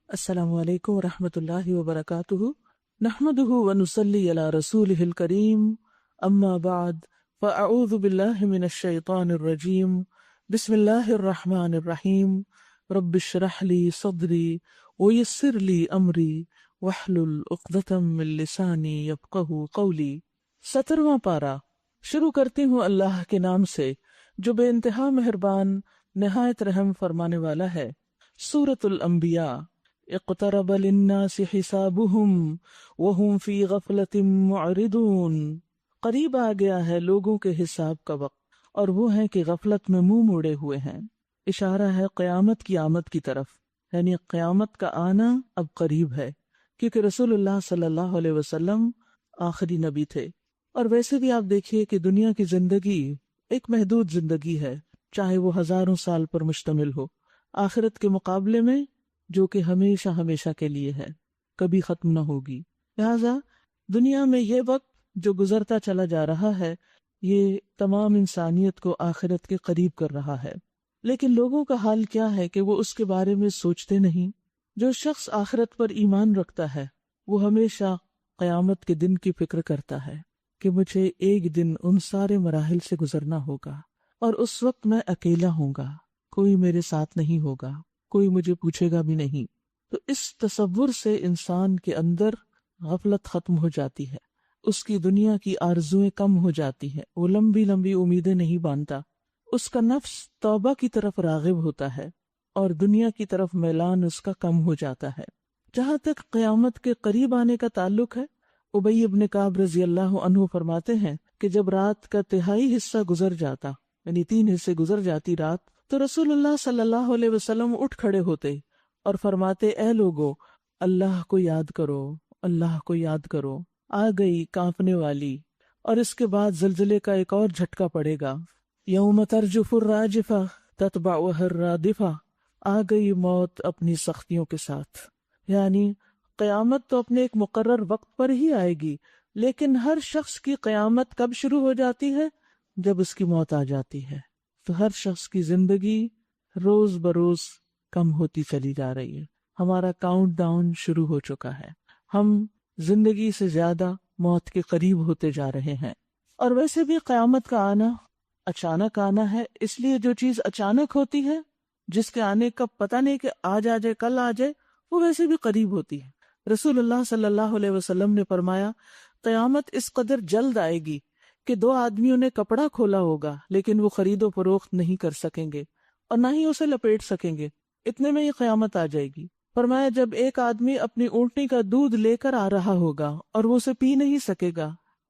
السلام علیکم ورحمۃ اللہ وبرکاتہ نحمدہ ونصلی علی رسولہ الکریم اما بعد فاعوذ باللہ من الشیطان الرجیم بسم اللہ الرحمن الرحیم رب اشرح لی صدری ویسر لی امری واحلل عقدۃ من لسانی یفقہوا قولی۔ 17واں پارہ۔ شروع کرتی ہوں اللہ کے نام سے جو بے انتہا مہربان نہایت رحم فرمانے والا ہے۔ سورۃ الانبیاء۔ اقترب للناس حسابهم وهم فی غفلۃ معرضون۔ قریب آ گیا ہے لوگوں کے حساب کا وقت اور وہ ہیں کہ غفلت میں منہ موڑے ہوئے ہیں۔ اشارہ ہے قیامت کی آمد کی طرف، یعنی قیامت کا آنا اب قریب ہے، کیونکہ رسول اللہ صلی اللہ علیہ وسلم آخری نبی تھے۔ اور ویسے بھی آپ دیکھیے کہ دنیا کی زندگی ایک محدود زندگی ہے، چاہے وہ ہزاروں سال پر مشتمل ہو، آخرت کے مقابلے میں جو کہ ہمیشہ ہمیشہ کے لیے ہے، کبھی ختم نہ ہوگی۔ لہذا دنیا میں یہ وقت جو گزرتا چلا جا رہا ہے یہ تمام انسانیت کو آخرت کے قریب کر رہا ہے، لیکن لوگوں کا حال کیا ہے کہ وہ اس کے بارے میں سوچتے نہیں۔ جو شخص آخرت پر ایمان رکھتا ہے وہ ہمیشہ قیامت کے دن کی فکر کرتا ہے کہ مجھے ایک دن ان سارے مراحل سے گزرنا ہوگا اور اس وقت میں اکیلا ہوں گا، کوئی میرے ساتھ نہیں ہوگا، کوئی مجھے پوچھے گا بھی نہیں۔ تو اس تصور سے انسان کے اندر غفلت ختم ہو جاتی ہے، اس کی دنیا کی آرزویں کم ہو جاتی ہیں، وہ لمبی لمبی امیدیں نہیں باندھتا، اس کا نفس توبہ کی طرف راغب ہوتا ہے اور دنیا کی طرف میلان اس کا کم ہو جاتا ہے۔ جہاں تک قیامت کے قریب آنے کا تعلق ہے، ابی بن کعب رضی اللہ عنہ فرماتے ہیں کہ جب رات کا تہائی حصہ گزر جاتا، یعنی 3 حصے گزر جاتی رات، تو رسول اللہ صلی اللہ علیہ وسلم اٹھ کھڑے ہوتے اور فرماتے، اے لوگو، اللہ کو یاد کرو، اللہ کو یاد کرو، آ گئی کانپنے والی، اور اس کے بعد زلزلے کا ایک اور جھٹکا پڑے گا۔ یوم ترجف الراجفہ تتبعها الرادفہ، آ گئی موت اپنی سختیوں کے ساتھ۔ یعنی قیامت تو اپنے ایک مقرر وقت پر ہی آئے گی، لیکن ہر شخص کی قیامت کب شروع ہو جاتی ہے؟ جب اس کی موت آ جاتی ہے۔ تو ہر شخص کی زندگی روز بروز کم ہوتی چلی جا رہی ہے، ہمارا کاؤنٹ ڈاؤن شروع ہو چکا ہے، ہم زندگی سے زیادہ موت کے قریب ہوتے جا رہے ہیں۔ اور ویسے بھی قیامت کا آنا اچانک آنا ہے، اس لیے جو چیز اچانک ہوتی ہے، جس کے آنے کا پتہ نہیں کہ آج آ جائے کل آ جائے، وہ ویسے بھی قریب ہوتی ہے۔ رسول اللہ صلی اللہ علیہ وسلم نے فرمایا، قیامت اس قدر جلد آئے گی کہ 2 آدمیوں نے کپڑا کھولا ہوگا لیکن وہ خرید و فروخت نہیں کر سکیں گے اور نہ ہی اسے لپیٹ سکیں گے، اتنے میں یہ قیامت آ جائے گی۔ فرمایا جب ایک آدمی اپنی اونٹنی کا دودھ لے کر آ رہا ہوگا اور وہ اسے پی نہیں سکے گا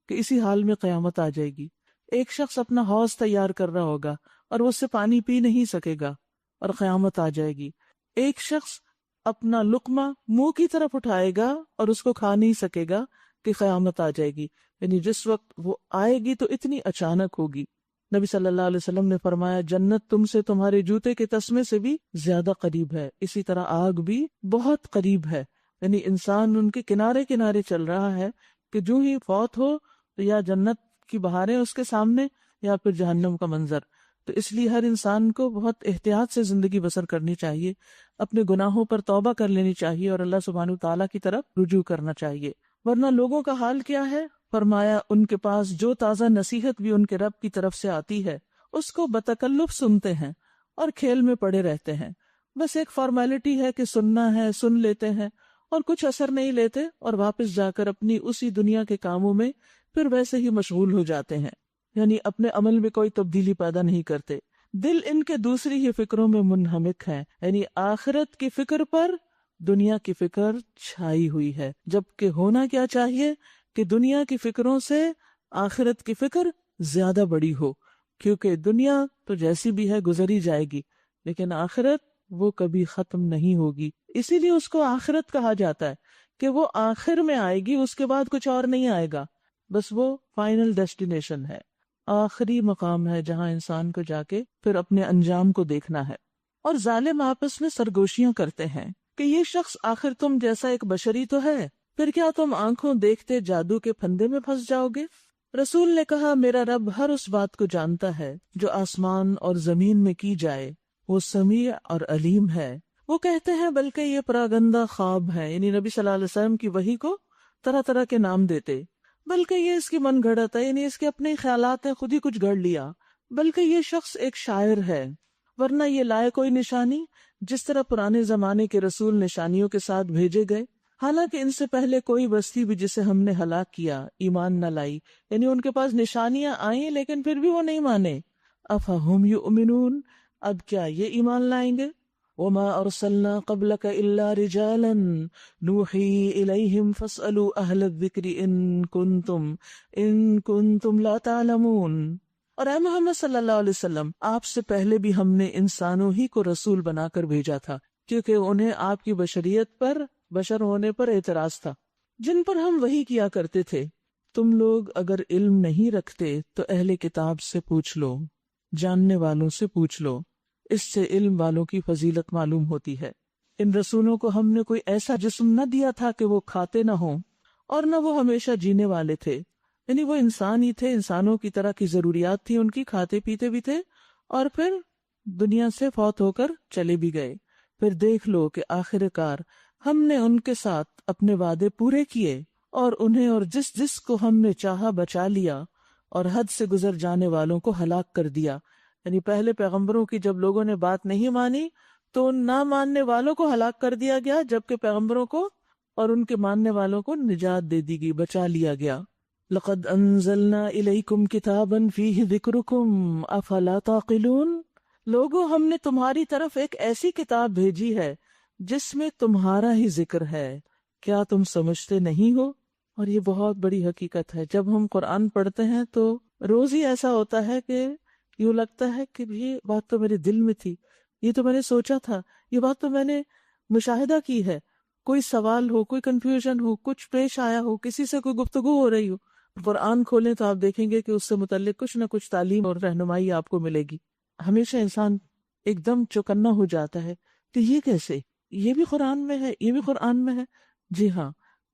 کہ اسی حال میں قیامت آ جائے گی۔ ایک شخص اپنا حوض تیار کر رہا ہوگا اور وہ اس سے پانی پی نہیں سکے گا اور قیامت آ جائے گی۔ ایک شخص اپنا لقمہ منہ کی طرف اٹھائے گا اور اس کو کھا نہیں سکے گا کہ قیامت آ جائے گی۔ یعنی جس وقت وہ آئے گی تو اتنی اچانک ہوگی۔ نبی صلی اللہ علیہ وسلم نے فرمایا، جنت تم سے تمہارے جوتے کے تسمے سے بھی زیادہ قریب ہے، اسی طرح آگ بھی بہت قریب ہے۔ یعنی انسان ان کے کنارے کنارے چل رہا ہے کہ جو ہی فوت ہو تو یا جنت کی بہاریں اس کے سامنے یا پھر جہنم کا منظر۔ تو اس لیے ہر انسان کو بہت احتیاط سے زندگی بسر کرنی چاہیے، اپنے گناہوں پر توبہ کر لینی چاہیے اور اللہ سبحانہ تعالیٰ کی طرف رجوع کرنا چاہیے۔ ورنہ لوگوں کا حال کیا ہے؟ فرمایا ان کے پاس جو تازہ نصیحت بھی ان کے رب کی طرف سے آتی ہے اس کو بتکلف سنتے ہیں اور کھیل میں پڑے رہتے ہیں۔ بس ایک فارمیلٹی ہے کہ سننا ہے، سن لیتے ہیں اور کچھ اثر نہیں لیتے اور واپس جا کر اپنی اسی دنیا کے کاموں میں پھر ویسے ہی مشغول ہو جاتے ہیں، یعنی اپنے عمل میں کوئی تبدیلی پیدا نہیں کرتے۔ دل ان کے دوسری ہی فکروں میں منہمک ہیں، یعنی آخرت کی فکر پر دنیا کی فکر چھائی ہوئی ہے، جبکہ ہونا کیا چاہیے کہ دنیا کی فکروں سے آخرت کی فکر زیادہ بڑی ہو، کیونکہ دنیا تو جیسی بھی ہے گزری جائے گی، لیکن آخرت وہ کبھی ختم نہیں ہوگی۔ اسی لیے اس کو آخرت کہا جاتا ہے کہ وہ آخر میں آئے گی، اس کے بعد کچھ اور نہیں آئے گا، بس وہ فائنل ڈیسٹینیشن ہے، آخری مقام ہے جہاں انسان کو جا کے پھر اپنے انجام کو دیکھنا ہے۔ اور ظالم آپس میں سرگوشیاں کرتے ہیں کہ یہ شخص آخر تم جیسا ایک بشری تو ہے، پھر کیا تم آنکھوں دیکھتے جادو کے پھندے میں پھنس جاؤ گے؟ رسول نے کہا، میرا رب ہر اس بات کو جانتا ہے جو آسمان اور زمین میں کی جائے، وہ سمیع اور علیم ہے۔ وہ کہتے ہیں بلکہ یہ پراگندہ خواب ہے، یعنی نبی صلی اللہ علیہ وسلم کی وحی کو طرح طرح کے نام دیتے، بلکہ یہ اس کی من گھڑت ہے، یعنی اس کے اپنے خیالات ہیں، خود ہی کچھ گھڑ لیا، بلکہ یہ شخص ایک شاعر ہے، ورنہ یہ لائے کوئی نشانی جس طرح پرانے زمانے کے رسول نشانیوں کے ساتھ بھیجے گئے، حالانکہ ان سے پہلے کوئی بستی بھی جسے ہم نے ہلاک کیا ایمان نہ لائی، یعنی ان کے پاس نشانیاں آئیں لیکن پھر بھی وہ نہیں مانے۔ افہم یؤمنون، اب کیا یہ ایمان لائیں گے؟ وما ارسلنا قبلك الا رجالا نوحی الیہم فاسألوا اہل الذکر ان کنتم لا تعلمون۔ اور اے محمد صلی اللہ علیہ وسلم، آپ سے پہلے بھی ہم نے انسانوں ہی کو رسول بنا کر بھیجا تھا، کیونکہ انہیں آپ کی بشریت پر، بشر ہونے پر اعتراض تھا، جن پر ہم وحی کیا کرتے تھے۔ تم لوگ اگر علم نہیں رکھتے تو اہل کتاب سے پوچھ لو، جاننے والوں سے پوچھ لو، اس سے علم والوں کی فضیلت معلوم ہوتی ہے۔ ان رسولوں کو ہم نے کوئی ایسا جسم نہ دیا تھا کہ وہ کھاتے نہ ہوں، اور نہ وہ ہمیشہ جینے والے تھے، یعنی وہ انسان ہی تھے، انسانوں کی طرح کی ضروریات تھی ان کی، کھاتے پیتے بھی تھے، اور پھر دنیا سے فوت ہو کر چلے بھی گئے۔ پھر دیکھ لو کہ آخر کار ہم نے ان کے ساتھ اپنے وعدے پورے کیے، اور انہیں اور جس جس کو ہم نے چاہا بچا لیا، اور حد سے گزر جانے والوں کو ہلاک کر دیا۔ یعنی پہلے پیغمبروں کی جب لوگوں نے بات نہیں مانی تو ان نہ ماننے والوں کو ہلاک کر دیا گیا، جبکہ پیغمبروں کو اور ان کے ماننے والوں کو نجات دے دی گئی، بچا لیا گیا۔ لقد انزلنا الیکم کتابا فیہ ذکرکم افلا تعقلون، لوگوں ہم نے تمہاری طرف ایک ایسی کتاب بھیجی ہے جس میں تمہارا ہی ذکر ہے، کیا تم سمجھتے نہیں ہو؟ اور یہ بہت بڑی حقیقت ہے، جب ہم قرآن پڑھتے ہیں تو روز ہی ایسا ہوتا ہے کہ یوں لگتا ہے کہ یہ بات تو میرے دل میں تھی، یہ تو میں نے سوچا تھا، یہ بات تو میں نے مشاہدہ کی ہے، کوئی سوال ہو، کوئی کنفیوژن ہو، کچھ پیش آیا ہو، کسی سے کوئی گفتگو ہو رہی ہو، قرآن کھولیں تو آپ دیکھیں گے کہ اس سے متعلق کچھ نہ کچھ تعلیم اور رہنمائی آپ کو ملے گی۔ ہمیشہ انسان ایک دم چوکنا ہو جاتا ہے کہ یہ کیسے، یہ بھی قرآن میں ہے، یہ بھی قرآن میں ہے۔ جی ہاں،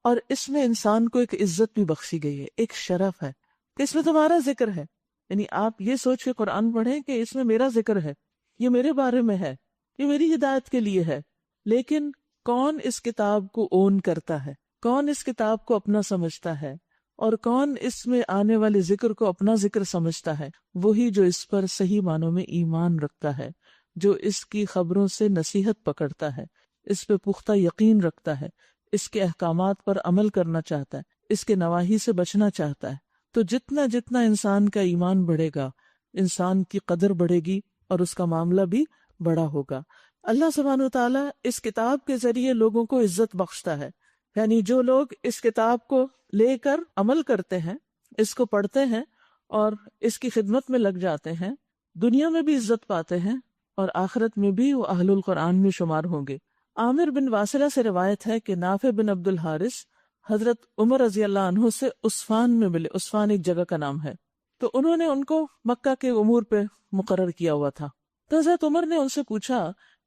اور اس میں انسان کو ایک عزت بھی بخشی گئی ہے، ایک شرف ہے کہ اس میں تمہارا ذکر ہے، یعنی آپ یہ سوچ کے قرآن پڑھیں کہ اس میں میرا ذکر ہے، یہ میرے بارے میں ہے، یہ میری ہدایت کے لیے ہے۔ لیکن کون اس کتاب کو اون کرتا ہے، کون اس کتاب کو اپنا سمجھتا ہے، اور کون اس میں آنے والے ذکر کو اپنا ذکر سمجھتا ہے؟ وہی جو اس پر صحیح معنوں میں ایمان رکھتا ہے، جو اس کی خبروں سے نصیحت پکڑتا ہے، اس پہ پختہ یقین رکھتا ہے، اس کے احکامات پر عمل کرنا چاہتا ہے، اس کے نواہی سے بچنا چاہتا ہے۔ تو جتنا جتنا انسان کا ایمان بڑھے گا، انسان کی قدر بڑھے گی اور اس کا معاملہ بھی بڑا ہوگا۔ اللہ سبحانہ وتعالیٰ اس کتاب کے ذریعے لوگوں کو عزت بخشتا ہے، یعنی جو لوگ اس کتاب کو لے کر عمل کرتے ہیں، اس کو پڑھتے ہیں اور اس کی خدمت میں لگ جاتے ہیں، دنیا میں بھی عزت پاتے ہیں اور آخرت میں بھی وہ اہل القرآن میں شمار ہوں گے۔ عامر بن واصلہ سے روایت ہے کہ نافع بن عبد الحارث حضرت عمر رضی اللہ عنہ سے عصفان میں ملے، عصفان ایک جگہ کا نام ہے، تو انہوں نے ان کو مکہ کے امور پہ مقرر کیا ہوا تھا۔ تو حضرت عمر نے ان سے پوچھا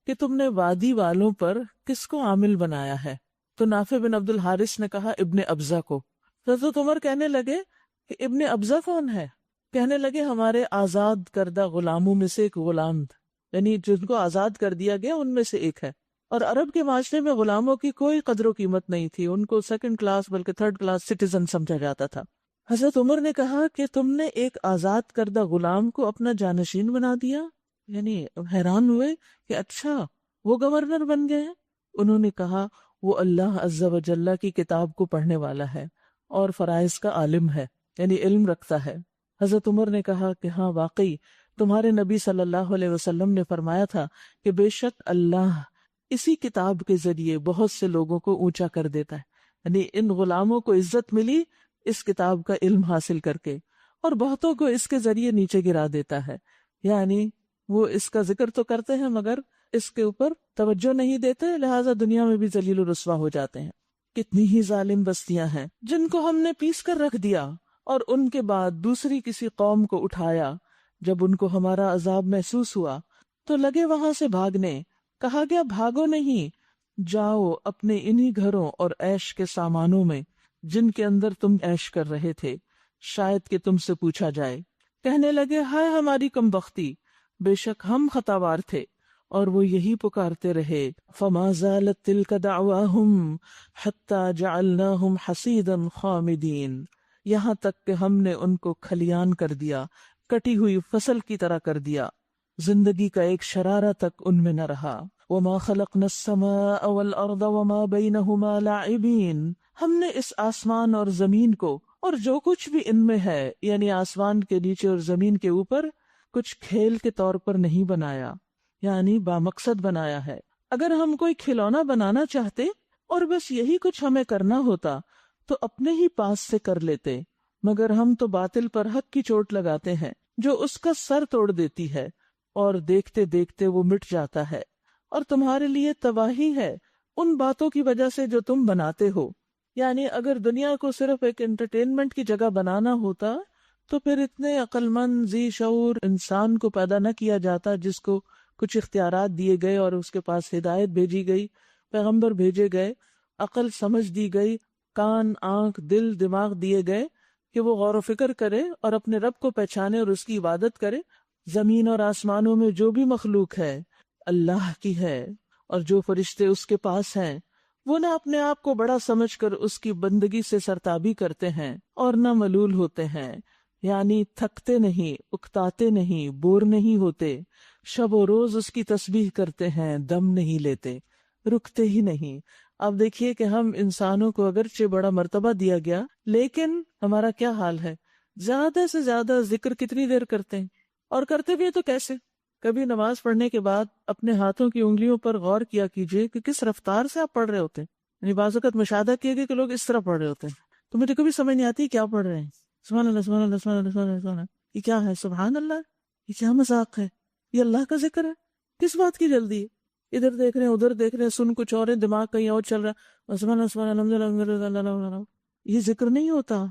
کہ تم نے وادی والوں پر کس کو عامل بنایا ہے؟ تو نافع بن عبد الحارث نے کہا ابن ابزہ کو۔ تو حضرت عمر کہنے لگے کہ ابن ابزہ کون ہے؟ کہنے لگے ہمارے آزاد کردہ غلاموں میں سے ایک غلام تھا، یعنی جن کو آزاد کر دیا گیا ان میں سے ایک ہے۔ اور عرب کے معاشرے میں غلاموں کی کوئی قدر و قیمت نہیں تھی، ان کو سیکنڈ کلاس بلکہ تھرڈ کلاس سٹیزن سمجھا جاتا تھا۔ حضرت عمر نے کہا کہ تم نے ایک آزاد کردہ غلام کو اپنا جانشین بنا دیا، یعنی حیران ہوئے کہ اچھا وہ گورنر بن گئے ہیں۔ انہوں نے کہا وہ اللہ عز و جل کی کتاب کو پڑھنے والا ہے اور فرائض کا عالم ہے، یعنی علم رکھتا ہے۔ حضرت عمر نے کہا کہ ہاں واقعی تمہارے نبی صلی اللہ علیہ وسلم نے فرمایا تھا کہ بے شک اللہ اسی کتاب کے ذریعے بہت سے لوگوں کو اونچا کر دیتا ہے، یعنی ان غلاموں کو عزت ملی اس کتاب کا علم حاصل کر کے، اور بہتوں کو اس کے ذریعے نیچے گرا دیتا ہے، یعنی وہ اس کا ذکر تو کرتے ہیں مگر اس کے اوپر توجہ نہیں دیتے، لہٰذا دنیا میں بھی ذلیل و رسوا ہو جاتے ہیں۔ کتنی ہی ظالم بستیاں ہیں جن کو ہم نے پیس کر رکھ دیا اور ان کے بعد دوسری کسی قوم کو اٹھایا، جب ان کو ہمارا عذاب محسوس ہوا تو لگے وہاں سے بھاگنے، کہا گیا بھاگو نہیں، جاؤ اپنے انہی گھروں اور عیش کے سامانوں میں جن کے اندر تم عیش کر رہے تھے، شاید کہ تم سے پوچھا جائے۔ کہنے لگے ہائے ہماری کم بختی، بے شک ہم خطاوار تھے اور وہ یہی پکارتے رہے. فما زالت تلک دعواہم حتی جعلناہم حصیدا خامدین، یہاں تک کہ ہم نے ان کو کھلیان کر دیا، کٹی ہوئی فصل کی طرح کر دیا، زندگی کا ایک شرارہ تک ان میں نہ رہا. وما خلقنا السماء والارض وما بینہما لاعبین، ہم نے اس آسمان اور زمین کو اور جو کچھ بھی ان میں ہے، یعنی آسمان کے نیچے اور زمین کے اوپر، کچھ کھیل کے طور پر نہیں بنایا، یعنی بامقصد بنایا ہے. اگر ہم کوئی کھلونا بنانا چاہتے اور بس یہی کچھ ہمیں کرنا ہوتا تو اپنے ہی پاس سے کر لیتے، مگر ہم تو باطل پر حق کی چوٹ لگاتے ہیں جو اس کا سر توڑ دیتی ہے اور دیکھتے دیکھتے وہ مٹ جاتا ہے. اور تمہارے لیے تباہی ہے ان باتوں کی وجہ سے جو تم بناتے ہو. یعنی اگر دنیا کو صرف ایک انٹرٹینمنٹ کی جگہ بنانا ہوتا تو پھر اتنے عقل مند ذی شعور انسان کو پیدا نہ کیا جاتا جس کو کچھ اختیارات دیے گئے اور اس کے پاس ہدایت بھیجی گئی، پیغمبر بھیجے گئے، عقل سمجھ دی گئی، کان، آنکھ، دل، دماغ دیے گئے کہ وہ غور و فکر کرے اور اپنے رب کو پہچانے اور اس کی عبادت کرے. زمین اور آسمانوں میں جو بھی مخلوق ہے اللہ کی ہے، اور جو فرشتے اس کے پاس ہیں وہ نہ اپنے آپ کو بڑا سمجھ کر اس کی بندگی سے سرتابی کرتے ہیں اور نہ ملول ہوتے ہیں، یعنی تھکتے نہیں، اکتاتے نہیں، بور نہیں ہوتے، شب و روز اس کی تسبیح کرتے ہیں، دم نہیں لیتے، رکتے ہی نہیں. اب دیکھیے کہ ہم انسانوں کو اگرچہ بڑا مرتبہ دیا گیا، لیکن ہمارا کیا حال ہے؟ زیادہ سے زیادہ ذکر کتنی دیر کرتے ہیں، اور کرتے بھی تو کیسے؟ کبھی نماز پڑھنے کے بعد اپنے ہاتھوں کی انگلیوں پر غور کیا کیجئے کہ کس رفتار سے آپ پڑھ رہے ہوتے ہیں. یعنی بعض اوقات مشاہدہ کیے گئے کہ لوگ اس طرح پڑھ رہے ہوتے ہیں تو مجھے کبھی سمجھ نہیں آتی کیا پڑھ رہے ہیں. سبحان اللہ سبحان اللہ سبحان اللہ سبحان اللہ سبحان اللہ، یہ کیا ہے؟ سبحان اللہ، یہ کیا مذاق ہے؟ یہ اللہ کا ذکر ہے؟ کس بات کی جلدی ہے؟ ادھر دیکھ رہے ہیں ادھر دیکھ رہے ہیں، سن کچھ اور ہے، دماغ کہیں اور چل رہا ہے. سبحان اللہ سبحان اللہ الحمد للہ، یہ ذکر نہیں ہوتا،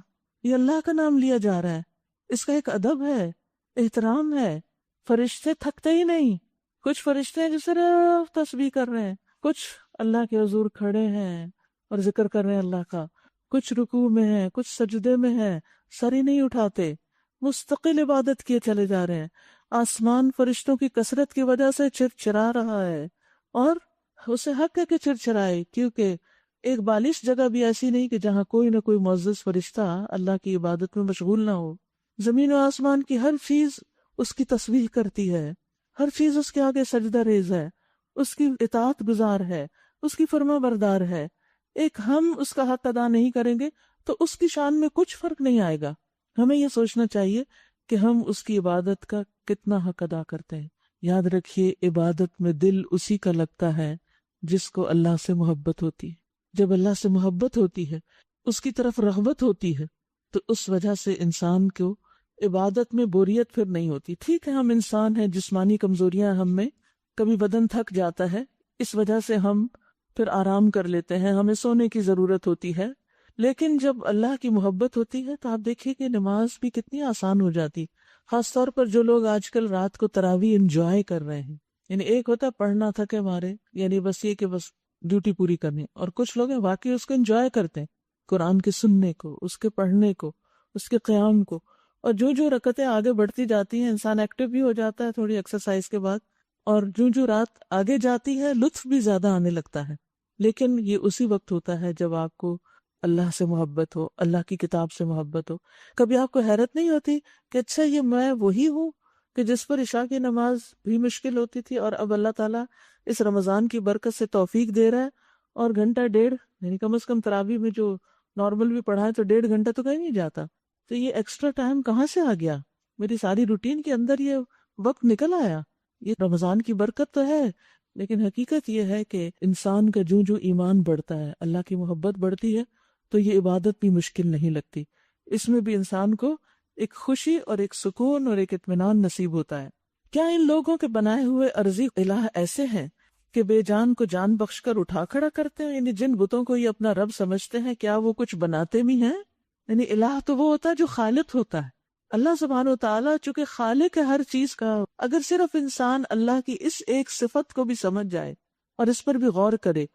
یہ اللہ کا نام لیا جا رہا ہے. اس کا ایک ادب ہے، احترام ہے. فرشتے تھکتے ہی نہیں. کچھ فرشتے ہیں جو صرف تسبیح کر رہے ہیں، کچھ اللہ کے حضور کھڑے ہیں اور ذکر کر رہے ہیں اللہ کا، کچھ رکوع میں ہیں، کچھ سجدے میں ہیں، سر ہی نہیں اٹھاتے، مستقل عبادت کیے چلے جا رہے ہیں. آسمان فرشتوں کی کثرت کی وجہ سے چرچرا رہا ہے، اور اسے حق ہے کہ چرچرائے، کیونکہ ایک بالش جگہ بھی ایسی نہیں کہ جہاں کوئی نہ کوئی معزز فرشتہ اللہ کی عبادت میں مشغول نہ ہو. زمین و آسمان کی ہر چیز اس کی تسبیح کرتی ہے، ہر چیز اس کے آگے سجدہ ریز ہے، اس کی اطاعت گزار ہے، اس کی فرما بردار ہے. ایک ہم اس کا حق ادا نہیں کریں گے تو اس کی شان میں کچھ فرق نہیں آئے گا. ہمیں یہ سوچنا چاہیے کہ ہم اس کی عبادت کا کتنا حق ادا کرتے ہیں. یاد رکھیے عبادت میں دل اسی کا لگتا ہے جس کو اللہ سے محبت ہوتی ہے. جب اللہ سے محبت ہوتی ہے، اس کی طرف رغبت ہوتی ہے، تو اس وجہ سے انسان کو عبادت میں بوریت پھر نہیں ہوتی. ٹھیک ہے ہم انسان ہیں، جسمانی کمزوریاں ہم میں، کبھی بدن تھک جاتا ہے، اس وجہ سے ہم پھر آرام کر لیتے ہیں، ہمیں سونے کی ضرورت ہوتی ہے. لیکن جب اللہ کی محبت ہوتی ہے تو آپ دیکھیے کہ نماز بھی کتنی آسان ہو جاتی. خاص طور پر جو لوگ آج کل رات کو تراویح انجوائے کر رہے ہیں، یعنی ایک ہوتا ہے پڑھنا تھا کہ ہمارے، یعنی بس یہ کہ بس ڈیوٹی پوری کرنی، اور کچھ لوگ ہیں واقعی اس کو انجوائے کرتے ہیں، قرآن کے سننے کو، اس کے پڑھنے کو، اس کے قیام کو. اور جو رکعتیں آگے بڑھتی جاتی ہیں انسان ایکٹیو بھی ہو جاتا ہے تھوڑی ایکسرسائز کے بعد، اور جو رات آگے جاتی ہے لطف بھی زیادہ آنے لگتا ہے. لیکن یہ اسی وقت ہوتا ہے جب آپ کو اللہ سے محبت ہو، اللہ کی کتاب سے محبت ہو. کبھی آپ کو حیرت نہیں ہوتی کہ اچھا یہ میں وہی ہوں کہ جس پر عشاء کی نماز بھی مشکل ہوتی تھی اور اب اللہ تعالیٰ اس رمضان کی برکت سے توفیق دے رہا ہے اور گھنٹہ ڈیڑھ، یعنی کم از کم تراویح میں جو نارمل بھی پڑھائے تو 1.5 گھنٹہ تو کہیں نہیں جاتا. تو یہ ایکسٹرا ٹائم کہاں سے آ گیا؟ میری ساری روٹین کے اندر یہ وقت نکل آیا. یہ رمضان کی برکت تو ہے، لیکن حقیقت یہ ہے کہ انسان کا جو ایمان بڑھتا ہے، اللہ کی محبت بڑھتی ہے، تو یہ عبادت بھی مشکل نہیں لگتی. اس میں بھی انسان کو ایک خوشی اور ایک سکون اور ایک اطمینان نصیب ہوتا ہے. کیا ان لوگوں کے بنائے ہوئے عرضی الہ ایسے ہیں کہ بے جان کو جان بخش کر اٹھا کھڑا کرتے ہیں؟ یعنی جن بتوں کو یہ اپنا رب سمجھتے ہیں، کیا وہ کچھ بناتے بھی ہیں؟ یعنی الہ تو وہ ہوتا ہے جو خالق ہوتا ہے. اللہ سبحانہ و تعالیٰ چونکہ خالق ہے ہر چیز کا، اگر صرف انسان اللہ کی اس ایک صفت کو بھی سمجھ جائے اور اس پر بھی غور کرے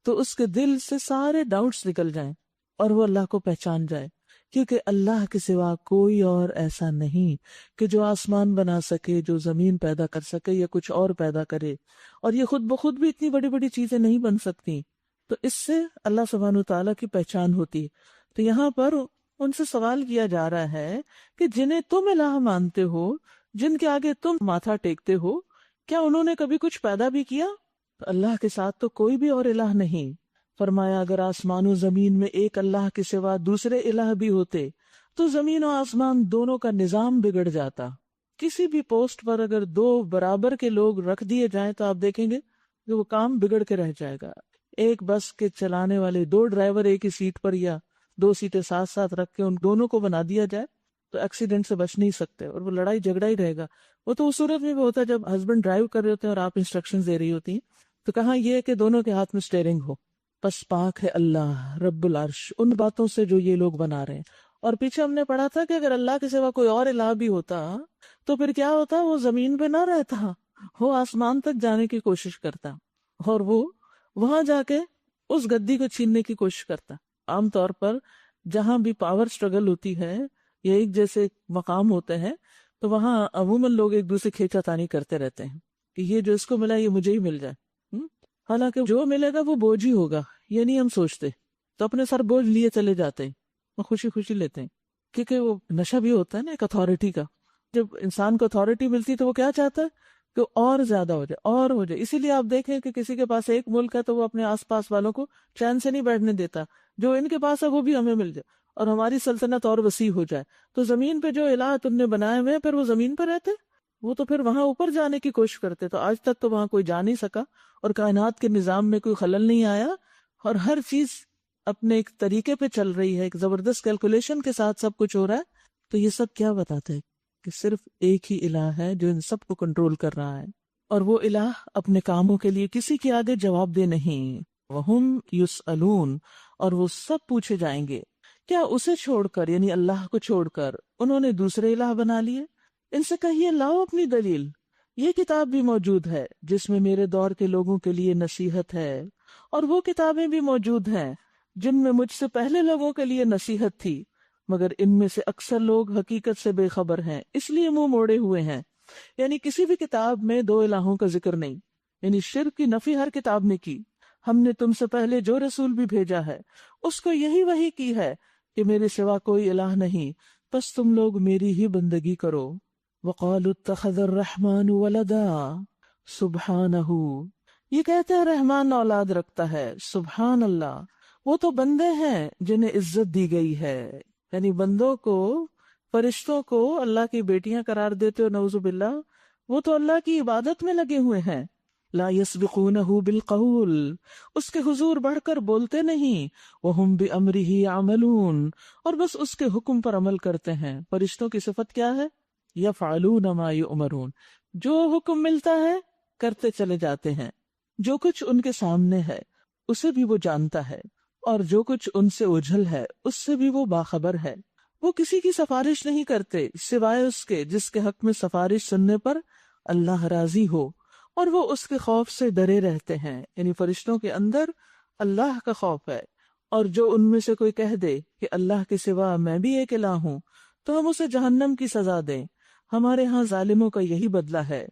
تو اس کے دل سے سارے ڈاؤٹس نکل جائیں اور وہ اللہ کو پہچان جائے. کیونکہ اللہ کے سوا کوئی اور ایسا نہیں کہ جو آسمان بنا سکے، جو زمین پیدا کر سکے یا کچھ اور پیدا کرے، اور یہ خود بخود بھی اتنی بڑی بڑی چیزیں نہیں بن سکتی۔ تو اس سے اللہ سبحانہ وتعالیٰ کی پہچان ہوتی ہے۔ تو یہاں پر ان سے سوال کیا جا رہا ہے کہ جنہیں تم الہ مانتے ہو، جن کے آگے تم ماتھا ٹیکتے ہو، کیا انہوں نے کبھی کچھ پیدا بھی کیا؟ تو اللہ کے ساتھ تو کوئی بھی اور الہ نہیں۔ فرمایا اگر آسمان و زمین میں ایک اللہ کے سوا دوسرے الہ بھی ہوتے تو زمین و آسمان دونوں کا نظام بگڑ جاتا۔ کسی بھی پوسٹ پر اگر دو برابر کے لوگ رکھ دیے جائیں تو آپ دیکھیں گے کہ وہ کام بگڑ کے رہ جائے گا۔ ایک بس کے چلانے والے دو ڈرائیور ایک ہی سیٹ پر یا دو سیٹیں ساتھ ساتھ رکھ کے ان دونوں کو بنا دیا جائے تو ایکسیڈنٹ سے بچ نہیں سکتے، اور وہ لڑائی جھگڑا ہی رہے گا۔ وہ تو اس صورت میں بھی ہوتا ہے جب ہسبینڈ ڈرائیو کر رہے ہوتے ہیں اور آپ انسٹرکشن دے رہی ہوتی ہیں، تو کہاں یہ ہے کہ دونوں کے ہاتھ میں اسٹیئرنگ ہو۔ پس پاک ہے اللہ رب العرش ان باتوں سے جو یہ لوگ بنا رہے ہیں۔ اور پیچھے ہم نے پڑھا تھا کہ اگر اللہ کے سوا کوئی اور الہ بھی ہوتا تو پھر کیا ہوتا، وہ زمین پہ نہ رہتا، وہ آسمان تک جانے کی کوشش کرتا، اور وہ وہاں جا کے اس گدی کو چھیننے کی کوشش کرتا۔ عام طور پر جہاں بھی پاور سٹرگل ہوتی ہے یا ایک جیسے مقام ہوتے ہیں تو وہاں عموماً لوگ ایک دوسرے کھینچا تانی کرتے رہتے ہیں کہ یہ جو اس کو ملا یہ مجھے ہی مل جائے۔ حالانکہ جو ملے گا وہ بوجھ ہی ہوگا، یہ نہیں ہم سوچتے، تو اپنے سر بوجھ لیے چلے جاتے ہیں، وہ خوشی خوشی لیتے ہیں، کیونکہ وہ نشہ بھی ہوتا ہے نا ایک اتھارٹی کا۔ جب انسان کو اتھارٹی ملتی تو وہ کیا چاہتا ہے کہ اور زیادہ ہو جائے اور ہو جائے۔ اسی لیے آپ دیکھیں کہ کسی کے پاس ایک ملک ہے تو وہ اپنے آس پاس والوں کو چین سے نہیں بیٹھنے دیتا، جو ان کے پاس ہے وہ بھی ہمیں مل جائے اور ہماری سلطنت اور وسیع ہو جائے۔ تو زمین پہ جو الہ تم نے بنائے ہوئے پھر وہ زمین پہ رہتے، وہ تو پھر وہاں اوپر جانے کی کوشش کرتے، تو آج تک تو وہاں کوئی جا نہیں سکا اور کائنات کے نظام میں کوئی خلل نہیں آیا، اور ہر چیز اپنے ایک طریقے پہ چل رہی ہے، ایک زبردست کیلکولیشن کے ساتھ سب کچھ ہو رہا ہے۔ تو یہ سب کیا بتاتا ہے کہ صرف ایک ہی الہ ہے جو ان سب کو کنٹرول کر رہا ہے، اور وہ الہ اپنے کاموں کے لیے کسی کے آگے جواب دہ نہیں۔ وَهُمْ يُسْأَلُونَ اور وہ سب پوچھے جائیں گے۔ کیا اسے چھوڑ کر یعنی اللہ کو چھوڑ کر انہوں نے دوسرے الہ بنا لیے؟ ان سے کہیے لاؤ اپنی دلیل، یہ کتاب بھی موجود ہے جس میں میرے دور کے لوگوں کے لیے نصیحت ہے، اور وہ کتابیں بھی موجود ہیں جن میں مجھ سے پہلے لوگوں کے لیے نصیحت تھی، مگر ان میں سے اکثر لوگ حقیقت سے بے خبر ہیں، اس لیے منہ موڑے ہوئے ہیں۔ یعنی کسی بھی کتاب میں دو الہوں کا ذکر نہیں، یعنی شرک کی نفی ہر کتاب نے کی۔ ہم نے تم سے پہلے جو رسول بھی بھیجا ہے اس کو یہی وحی کی ہے کہ میرے سوا کوئی الہ نہیں، بس تم لوگ میری ہی بندگی کرو۔ وَقَالُوا اتَّخَذَ الرَّحْمَنُ وَلَدًا سُبْحَانَهُ یہ کہتے ہیں رحمان اولاد رکھتا ہے، سبحان اللہ، وہ تو بندے ہیں جنہیں عزت دی گئی ہے۔ یعنی بندوں کو، فرشتوں کو اللہ کی بیٹیاں قرار دیتے ہو، نعوذ باللہ، وہ تو اللہ کی عبادت میں لگے ہوئے ہیں۔ لا يسبقونه بالقول اس کے حضور بڑھ کر بولتے نہیں، وهم بأمره يعملون اور بس اس کے حکم پر عمل کرتے ہیں۔ فرشتوں کی صفت کیا ہے؟ يفعلون ما يؤمرون جو حکم ملتا ہے کرتے چلے جاتے ہیں، جو کچھ ان کے سامنے ہے اسے بھی وہ جانتا ہے، اور جو کچھ ان سے اوجھل ہے اس سے بھی وہ باخبر ہے۔ وہ کسی کی سفارش نہیں کرتے سوائے اس کے جس کے حق میں سفارش سننے پر اللہ راضی ہو، اور وہ اس کے خوف سے ڈرے رہتے ہیں۔ یعنی فرشتوں کے اندر اللہ کا خوف ہے، اور جو ان میں سے کوئی کہہ دے کہ اللہ کے سوا میں بھی ایک الہ ہوں تو ہم اسے جہنم کی سزا دیں۔ ہمارے ہاں ظالموں کا یہی بدلہ ہے۔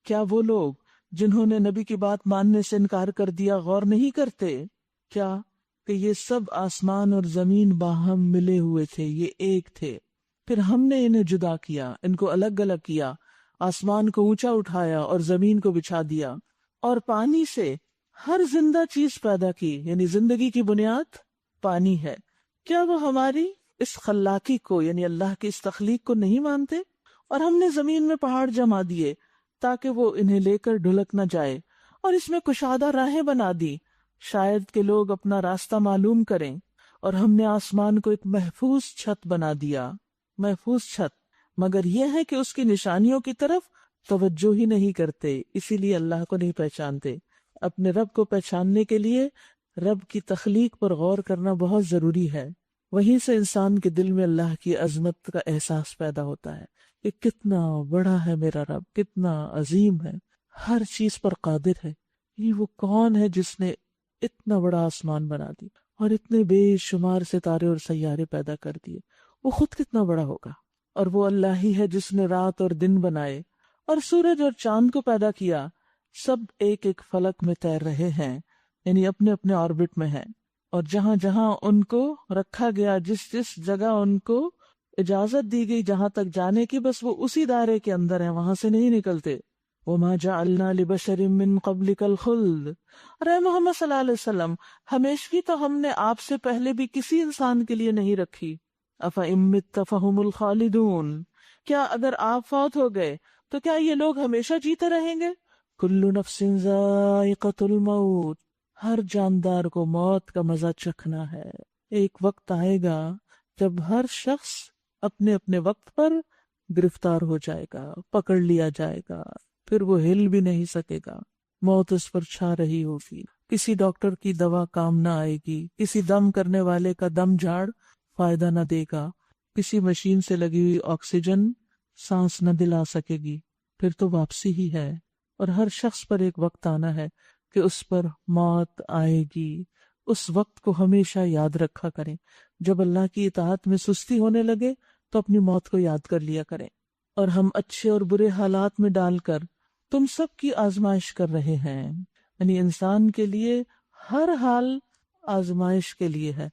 کیا وہ لوگ جنہوں نے نبی کی بات ماننے سے انکار کر دیا غور نہیں کرتے؟ کیا کہ یہ سب آسمان اور زمین باہم ملے ہوئے تھے، یہ ایک تھے، پھر ہم نے انہیں جدا کیا، ان کو الگ الگ کیا، آسمان کو اونچا اٹھایا اور زمین کو بچھا دیا، اور پانی سے ہر زندہ چیز پیدا کی، یعنی زندگی کی بنیاد پانی ہے۔ کیا وہ ہماری اس خلاقی کو یعنی اللہ کی اس تخلیق کو نہیں مانتے؟ اور ہم نے زمین میں پہاڑ جما دیے تاکہ وہ انہیں لے کر ڈھلک نہ جائے، اور اس میں کشادہ راہیں بنا دی شاید کہ لوگ اپنا راستہ معلوم کریں، اور ہم نے آسمان کو ایک محفوظ چھت بنا دیا، محفوظ چھت، مگر یہ ہے کہ اس کی نشانیوں کی طرف توجہ ہی نہیں کرتے، اسی لیے اللہ کو نہیں پہچانتے۔ اپنے رب کو پہچاننے کے لیے رب کی تخلیق پر غور کرنا بہت ضروری ہے، وہیں سے انسان کے دل میں اللہ کی عظمت کا احساس پیدا ہوتا ہے کہ کتنا بڑا ہے میرا رب، کتنا عظیم ہے، ہر چیز پر قادر ہے۔ یہ وہ کون ہے جس نے اتنا بڑا آسمان بنا دی اور اتنے بے شمار ستارے اور سیارے پیدا کر دیے، وہ خود کتنا بڑا ہوگا. اور وہ اللہ ہی ہے جس نے رات اور دن بنائے اور سورج اور چاند کو پیدا کیا. سب ایک ایک فلک میں تیر رہے ہیں، یعنی اپنے اپنے آربٹ میں ہیں. اور جہاں جہاں ان کو رکھا گیا، جس جس جگہ ان کو اجازت دی گئی جہاں تک جانے کی، بس وہ اسی دائرے کے اندر ہیں، وہاں سے نہیں نکلتے. وَمَا جَعَلْنَا لِبَشَرٍ مِّن قَبْلِكَ الْخُلْدَ. اور اے محمد صلی اللہ علیہ وسلم، ہمیشگی تو ہم نے آپ سے پہلے بھی کسی انسان کے لیے نہیں رکھی. أَفَإِن مِّتَّ فَهُمُ الْخَالِدُونَ. کیا اگر آپ فوت ہو گئے تو کیا یہ لوگ ہمیشہ جیتے رہیں گے؟ كُلُّ نَفْسٍ ذَائِقَةُ الْمَوْتِ. ہر جاندار کو موت کا مزہ چکھنا ہے. ایک وقت آئے گا جب ہر شخص اپنے اپنے وقت پر گرفتار ہو جائے گا، پکڑ لیا جائے گا، پھر وہ ہل بھی نہیں سکے گا. موت اس پر چھا رہی ہوگی. کسی ڈاکٹر کی دوا کام نہ آئے گی، کسی دم کرنے والے کا دم جھاڑ فائدہ نہ دے گا، کسی مشین سے لگی ہوئی آکسیجن سانس نہ دلا سکے گی. پھر تو واپسی ہی ہے. اور ہر شخص پر ایک وقت آنا ہے کہ اس پر موت آئے گی. اس وقت کو ہمیشہ یاد رکھا کریں. جب اللہ کی اطاعت میں سستی ہونے لگے تو اپنی موت کو یاد کر لیا کریں. اور ہم اچھے اور برے حالات میں ڈال کر تم سب کی آزمائش کر رہے ہیں. یعنی انسان کے لیے ہر حال آزمائش کے لیے ہے.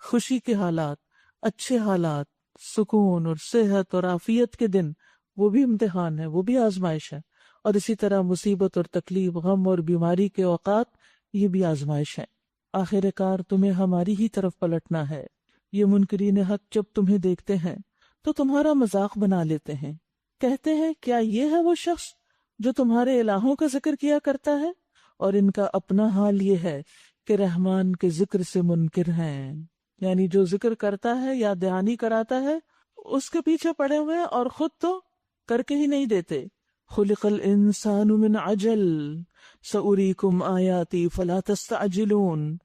خوشی کے حالات، اچھے حالات، سکون اور صحت اور عافیت کے دن، وہ بھی امتحان ہے، وہ بھی آزمائش ہے. اور اسی طرح مصیبت اور تکلیف، غم اور بیماری کے اوقات، یہ بھی آزمائش ہے. آخر کار تمہیں ہماری ہی طرف پلٹنا ہے. یہ منکرین حق جب تمہیں دیکھتے ہیں تو تمہارا مذاق بنا لیتے ہیں. کہتے ہیں کیا یہ ہے وہ شخص جو تمہارے الہوں کا ذکر کیا کرتا ہے؟ اور ان کا اپنا حال یہ ہے کہ رحمان کے ذکر سے منکر ہیں. یعنی جو ذکر کرتا ہے یا دھیانی کراتا ہے اس کے پیچھے پڑے ہوئے ہیں اور خود تو کر کے ہی نہیں دیتے. خلق الانسان من عجل سأریکم آیاتی فلا تستعجلون.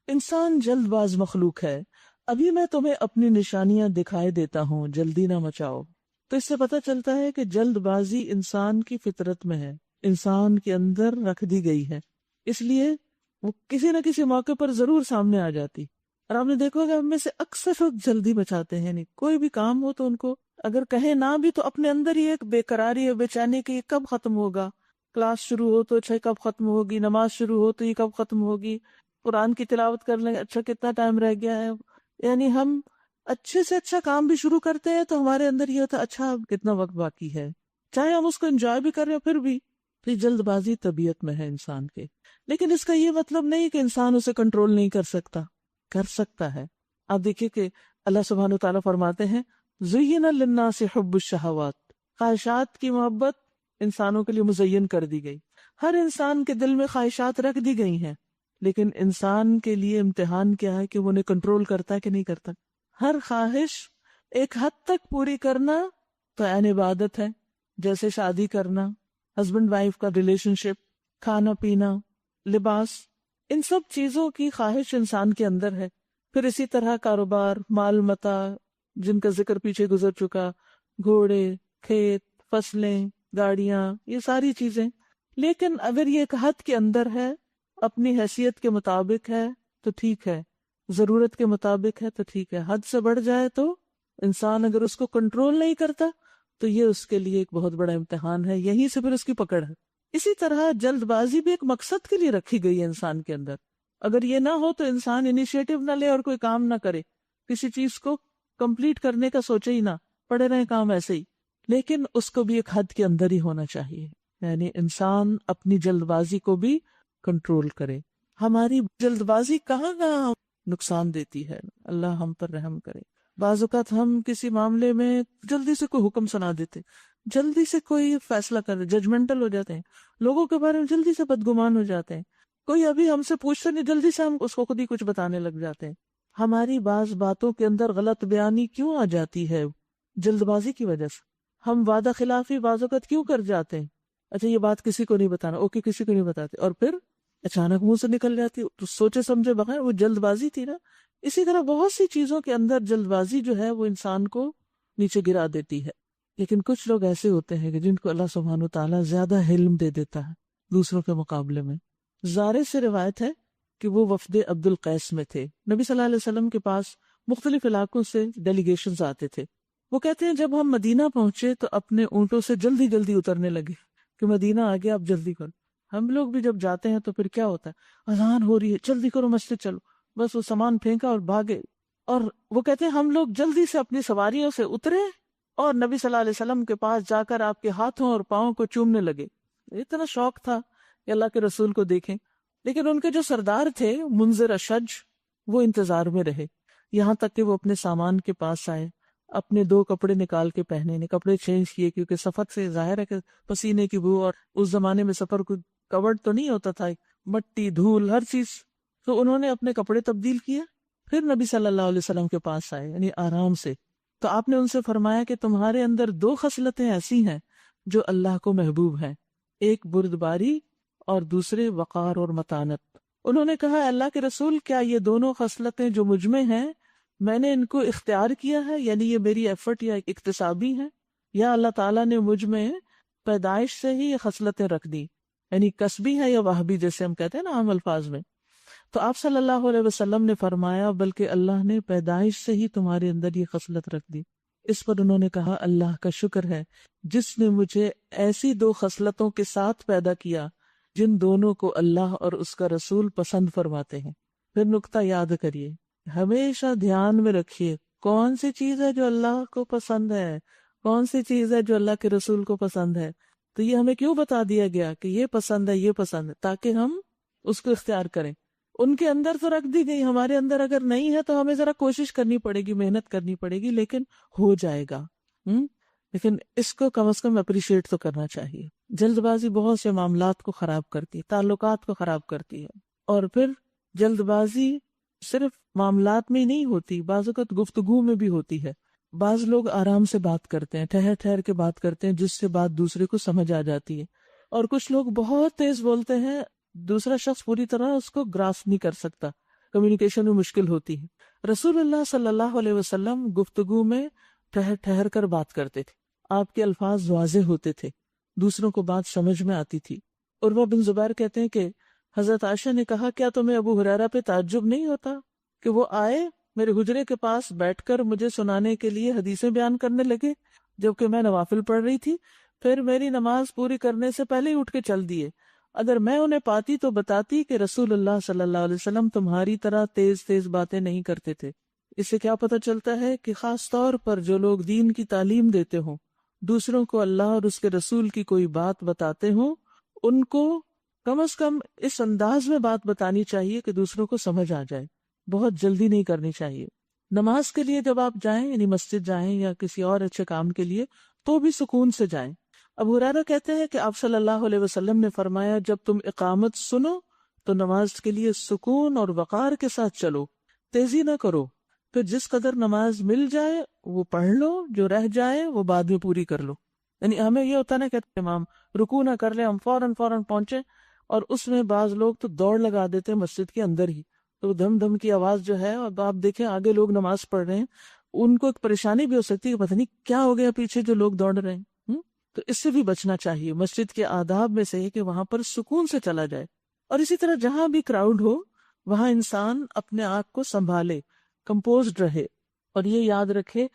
انسان جلد باز مخلوق ہے، ابھی میں تمہیں اپنی نشانیاں دکھائے دیتا ہوں، جلدی نہ مچاؤ. تو اس سے پتہ چلتا ہے کہ جلد بازی انسان کی فطرت میں ہے، انسان کے اندر رکھ دی گئی ہے، اس لیے وہ کسی نہ کسی موقع پر ضرور سامنے آ جاتی. اور آپ نے دیکھا ہوگا ہم میں سے اکثر لوگ جلدی بچاتے ہیں. نہیں کوئی بھی کام ہو تو ان کو اگر کہیں نہ بھی تو اپنے اندر ہی ایک بے قراری ہے، بے چینی کہ یہ کب ختم ہوگا. کلاس شروع ہو تو اچھا کب ختم ہوگی، نماز شروع ہو تو یہ کب ختم ہوگی، قرآن کی تلاوت کر لیں اچھا کتنا ٹائم رہ گیا ہے. یعنی ہم اچھے سے اچھا کام بھی شروع کرتے ہیں تو ہمارے اندر یہ ہوتا ہے اچھا کتنا وقت باقی ہے، چاہے ہم اس کو انجوائے بھی کر رہے ہیں پھر بھی. تو یہ جلد بازی طبیعت میں ہے انسان کے. لیکن اس کا یہ مطلب نہیں کہ انسان اسے کنٹرول نہیں کر سکتا، کر سکتا ہے. آپ دیکھیے کہ اللہ سبحانہ و تعالیٰ فرماتے ہیں زُيِّنَ لِلنَّاسِ حُبُّ الشَّهَوَاتِ. خواہشات کی محبت انسانوں کے لیے مزین کر دی گئی. ہر انسان کے دل میں خواہشات رکھ دی گئی ہیں، لیکن انسان کے لیے امتحان کیا ہے کہ وہ انہیں کنٹرول کرتا ہے کہ نہیں کرتا. ہر خواہش ایک حد تک پوری کرنا تو عین عبادت ہے، جیسے شادی کرنا، ہسبینڈ وائف کا ریلیشن شپ، کھانا پینا، لباس، ان سب چیزوں کی خواہش انسان کے اندر ہے. پھر اسی طرح کاروبار، مال متاع جن کا ذکر پیچھے گزر چکا، گھوڑے، کھیت، فصلیں، گاڑیاں، یہ ساری چیزیں. لیکن اگر یہ ایک حد کے اندر ہے، اپنی حیثیت کے مطابق ہے تو ٹھیک ہے، ضرورت کے مطابق ہے تو ٹھیک ہے. حد سے بڑھ جائے تو انسان اگر اس کو کنٹرول نہیں کرتا تو یہ اس کے لیے ایک بہت بڑا امتحان ہے، یہیں سے پھر اس کی پکڑ ہے. اسی طرح جلد بازی بھی ایک مقصد کے لیے رکھی گئی ہے انسان کے اندر. اگر یہ نہ ہو تو انسان انیشیٹو نہ لے اور کوئی کام نہ کرے، کسی چیز کو کمپلیٹ کرنے کا سوچے ہی نہ، پڑے رہے کام ایسے ہی. لیکن اس کو بھی ایک حد کے اندر ہی ہونا چاہیے، یعنی انسان اپنی جلد بازی کو بھی کنٹرول کرے. ہماری جلد بازی کہاں کہاں نقصان دیتی ہے، اللہ ہم پر رحم کرے. بعض اوقات ہم کسی معاملے میں جلدی سے کوئی حکم سنا دیتے، جلدی سے کوئی فیصلہ کر ججمنٹل ہو جاتے ہیں، لوگوں کے بارے میں جلدی سے بدگمان ہو جاتے ہیں. کوئی ابھی ہم سے پوچھتے نہیں، جلدی سے ہم اس کو خود ہی کچھ بتانے لگ جاتے ہیں. ہماری بعض باتوں کے اندر غلط بیانی کیوں آ جاتی ہے؟ جلد بازی کی وجہ سے. ہم وعدہ خلافی بعض اوقات کیوں کر جاتے ہیں؟ اچھا یہ بات کسی کو نہیں بتانا، اوکے کسی کو نہیں بتاتے، اور پھر اچانک منہ سے نکل جاتی، تو سوچے سمجھے بغیر، وہ جلد بازی تھی نا. اسی طرح بہت سی چیزوں کے اندر جلد بازی جو ہے وہ انسان کو نیچے گرا دیتی ہے. لیکن کچھ لوگ ایسے ہوتے ہیں کہ جن کو اللہ سبحانہ و تعالیٰ زیادہ علم دے دیتا ہے دوسروں کے مقابلے میں. زارے سے روایت ہے کہ وہ وفد عبد القیس میں تھے. نبی صلی اللہ علیہ وسلم کے پاس مختلف علاقوں سے ڈیلیگیشنز آتے تھے. وہ کہتے ہیں جب ہم مدینہ پہنچے تو اپنے اونٹوں سے جلدی جلدی اترنے لگے کہ مدینہ آ گیا، اب جلدی کرو. ہم لوگ بھی جب جاتے ہیں تو پھر کیا ہوتا ہے، اذان ہو رہی ہے، جلدی کرو مسجد چلو، بس وہ سامان پھینکا اور بھاگے. اور وہ کہتے ہیں ہم لوگ جلدی سے اپنی سواریوں سے اترے اور نبی صلی اللہ علیہ وسلم کے پاس جا کر آپ کے ہاتھوں اور پاؤں کو چومنے لگے. اتنا شوق تھا کہ اللہ کے رسول کو دیکھیں. لیکن ان کے جو سردار تھے منذر اشج، وہ انتظار میں رہے یہاں تک کہ وہ اپنے سامان کے پاس آئے، اپنے 2 کپڑے نکال کے پہنے نے، کپڑے چینج کیے، کیونکہ سفر سے ظاہر ہے کہ پسینے کی بو، اور اس زمانے میں سفر کو کورڈ تو نہیں ہوتا تھا، مٹی دھول ہر چیز. تو انہوں نے اپنے کپڑے تبدیل کیے، پھر نبی صلی اللہ علیہ وسلم کے پاس آئے، یعنی آرام سے. تو آپ نے ان سے فرمایا کہ تمہارے اندر 2 خصلتیں ایسی ہیں جو اللہ کو محبوب ہیں، ایک بردباری اور دوسرے وقار اور متانت. انہوں نے کہا اللہ کے رسول، کیا یہ دونوں خصلتیں جو مجھ میں ہیں میں نے ان کو اختیار کیا ہے، یعنی یہ میری ایفرٹ یا اکتسابی ہیں، یا اللہ تعالیٰ نے مجھ میں پیدائش سے ہی یہ خصلتیں رکھ دی، یعنی کسبی ہے یا وہبی جیسے ہم کہتے ہیں نا عام الفاظ میں. تو آپ صلی اللہ علیہ وسلم نے فرمایا بلکہ اللہ نے پیدائش سے ہی تمہارے اندر یہ خصلت رکھ دی. اس پر انہوں نے کہا اللہ کا شکر ہے جس نے مجھے ایسی 2 خصلتوں کے ساتھ پیدا کیا جن دونوں کو اللہ اور اس کا رسول پسند فرماتے ہیں. پھر نکتہ یاد کریے، ہمیشہ دھیان میں رکھیے کون سی چیز ہے جو اللہ کو پسند ہے، کون سی چیز ہے جو اللہ کے رسول کو پسند ہے. تو یہ ہمیں کیوں بتا دیا گیا کہ یہ پسند ہے، یہ پسند ہے، تاکہ ہم اس کو اختیار کریں. ان کے اندر تو رکھ دی گئی، ہمارے اندر اگر نہیں ہے تو ہمیں ذرا کوشش کرنی پڑے گی، محنت کرنی پڑے گی، لیکن ہو جائے گا. لیکن اس کو کم از کم اپریشیٹ تو کرنا چاہیے. جلد بازی بہت سے معاملات کو خراب کرتی ہے، تعلقات کو خراب کرتی ہے. اور پھر جلد بازی صرف معاملات میں ہی نہیں ہوتی، بعض اوقات گفتگو میں بھی ہوتی ہے. بعض لوگ آرام سے بات کرتے ہیں، ٹھہر ٹھہر کے بات کرتے ہیں، جس سے بات دوسرے کو سمجھ آ جاتی ہے. اور کچھ لوگ بہت تیز بولتے ہیں، دوسرا شخص پوری طرح اس کو گراسپ نہیں کر سکتا، کمیونیکیشن میں مشکل ہوتی ہے. رسول اللہ صلی اللہ علیہ وسلم گفتگو میں ٹھہر ٹھہر کر بات کرتے تھے، آپ کے الفاظ واضح ہوتے تھے، دوسروں کو بات سمجھ میں آتی تھی. عروہ بن زبیر کہتے ہیں کہ حضرت عائشہ نے کہا کیا تمہیں ابو ہریرہ پہ تعجب نہیں ہوتا کہ وہ آئے میرے حجرے کے پاس بیٹھ کر مجھے سنانے کے لیے حدیثیں بیان کرنے لگے جبکہ میں نوافل پڑھ رہی تھی، پھر میری نماز پوری کرنے سے پہلے ہی اٹھ کے چل دیے. اگر میں انہیں پاتی تو بتاتی کہ رسول اللہ صلی اللہ علیہ وسلم تمہاری طرح تیز تیز باتیں نہیں کرتے تھے. اس سے کیا پتہ چلتا ہے کہ خاص طور پر جو لوگ دین کی تعلیم دیتے ہوں، دوسروں کو اللہ اور اس کے رسول کی کوئی بات بتاتے ہوں، ان کو کم از کم اس انداز میں بات بتانی چاہیے کہ دوسروں کو سمجھ آ جائے. بہت جلدی نہیں کرنی چاہیے. نماز کے لیے جب آپ جائیں، یعنی مسجد جائیں یا کسی اور اچھے کام کے لیے، تو بھی سکون سے جائیں. ابو ہریرہ کہتے ہیں کہ آپ صلی اللہ علیہ وسلم نے فرمایا جب تم اقامت سنو تو نماز کے لیے سکون اور وقار کے ساتھ چلو، تیزی نہ کرو. پھر جس قدر نماز مل جائے وہ پڑھ لو، جو رہ جائے وہ بعد میں پوری کر لو. یعنی ہمیں یہ ہوتا نا کہ امام رکوع نہ کر لے، ہم فوراً پہنچے، اور اس میں بعض لوگ تو دوڑ لگا دیتے ہیں مسجد کے اندر ہی، تو دھم دھم کی آواز جو ہے، اب آپ دیکھیں آگے لوگ نماز پڑھ رہے ہیں، ان کو ایک پریشانی بھی ہو سکتی ہے کہ پتہ نہیں کیا ہو گیا پیچھے جو لوگ دوڑ رہے ہیں. تو اس سے بھی بچنا چاہیے. مسجد کے آداب میں سے ہے کہ وہاں پر سکون سے چلا جائے. اور اسی طرح جہاں بھی کراؤڈ ہو وہاں انسان اپنے آپ کو سنبھالے، کمپوزڈ رہے، اور یہ یاد رکھے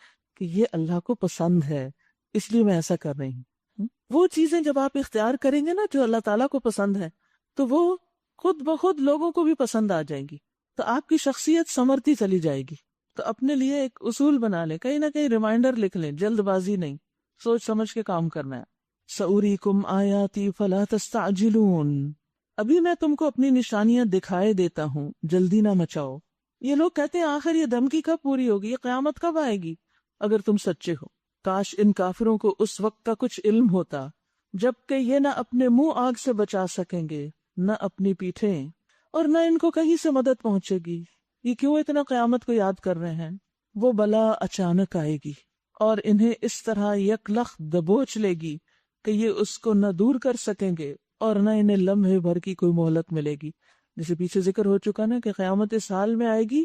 کہ یہ اللہ کو پسند ہے، اس لیے میں ایسا کر رہی ہوں. وہ چیزیں جب آپ اختیار کریں گے نا جو اللہ تعالیٰ کو پسند ہے، تو وہ خود بخود لوگوں کو بھی پسند آ جائیں گی، تو آپ کی شخصیت سنورتی چلی جائے گی. تو اپنے لیے ایک اصول بنا لیں، کہیں نہ کہیں ریمائنڈر لکھ لیں، جلد بازی نہیں، سوچ سمجھ کے کام کرنا ہے. سَأُرِيكُمْ آيَاتِي فَلَا تَسْتَعْجِلُونَ، ابھی میں تم کو اپنی نشانیاں دکھائے دیتا ہوں، جلدی نہ مچاؤ. یہ لوگ کہتے ہیں آخر یہ دھمکی کب پوری ہوگی، یہ قیامت کب آئے گی اگر تم سچے ہو. کاش ان کافروں کو اس وقت کا کچھ علم ہوتا جبکہ یہ نہ اپنے منہ آگ سے بچا سکیں گے، نہ اپنی پیٹھیں، اور نہ ان کو کہیں سے مدد پہنچے گی. یہ کیوں اتنا قیامت کو یاد کر رہے ہیں؟ وہ بلا اچانک آئے گی اور انہیں اس طرح یکلخت دبوچ لے گی کہ یہ اس کو نہ دور کر سکیں گے اور نہ انہیں لمحے بھر کی کوئی مہلت ملے گی. جیسے پیچھے ذکر ہو چکا نا کہ قیامت اس حال میں آئے گی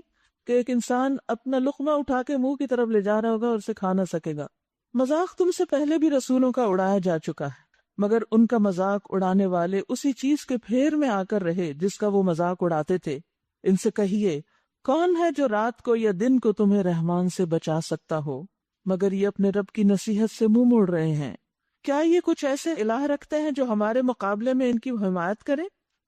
کہ ایک انسان اپنا لقمہ اٹھا کے منہ کی طرف لے جا رہا ہوگا اور اسے کھا نہ سکے گا. مذاق تم سے پہلے بھی رسولوں کا اڑایا جا چکا ہے، مگر ان کا مذاق اڑانے والے اسی چیز کے پھیر میں آ کر رہے جس کا وہ مذاق اڑاتے تھے. ان سے کہیے کون ہے جو رات کو یا دن کو تمہیں رحمان سے بچا سکتا ہو، مگر یہ اپنے رب کی نصیحت سے منہ موڑ رہے ہیں۔ کیا یہ کچھ ایسے الہ رکھتے ہیں جو ہمارے مقابلے میں ان کی حمایت کریں؟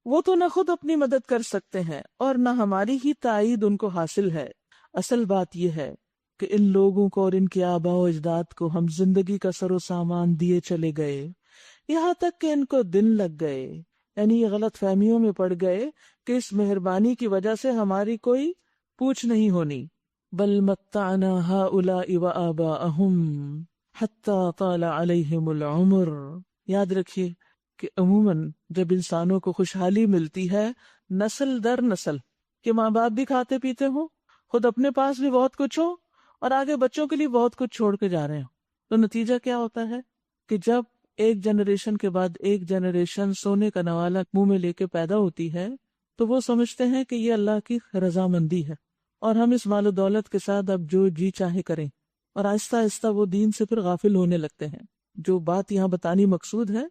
وہ تو نہ خود اپنی مدد کر سکتے ہیں اور نہ ہماری ہی تائید ان کو حاصل ہے۔ اصل بات یہ ہے کہ ان لوگوں کو اور ان کے آباء و اجداد کو ہم زندگی کا سر و سامان دیے چلے گئے، یہاں تک کہ ان کو دن لگ گئے، یعنی یہ غلط فہمیوں میں پڑ گئے کہ اس مہربانی کی وجہ سے ہماری کوئی پوچھ نہیں ہونی۔ بل متعنا ہؤلاء وآباءہم حتی طال علیہم العمر۔ یاد رکھیے کہ عموماً جب انسانوں کو خوشحالی ملتی ہے نسل در نسل، کہ ماں باپ بھی کھاتے پیتے ہوں، خود اپنے پاس بھی بہت کچھ ہو اور آگے بچوں کے لیے بہت کچھ چھوڑ کے جا رہے ہوں، تو نتیجہ کیا ہوتا ہے کہ جب ایک جنریشن کے بعد ایک جنریشن سونے کا نوالا منہ میں لے کے پیدا ہوتی ہے تو وہ سمجھتے ہیں کہ یہ اللہ کی رضامندی ہے اور ہم اس مال و دولت کے ساتھ اب جو جی چاہے کریں، اور آہستہ آہستہ وہ دین سے پھر غافل ہونے لگتے ہیں۔ جو بات یہاں بتانی مقصود ہے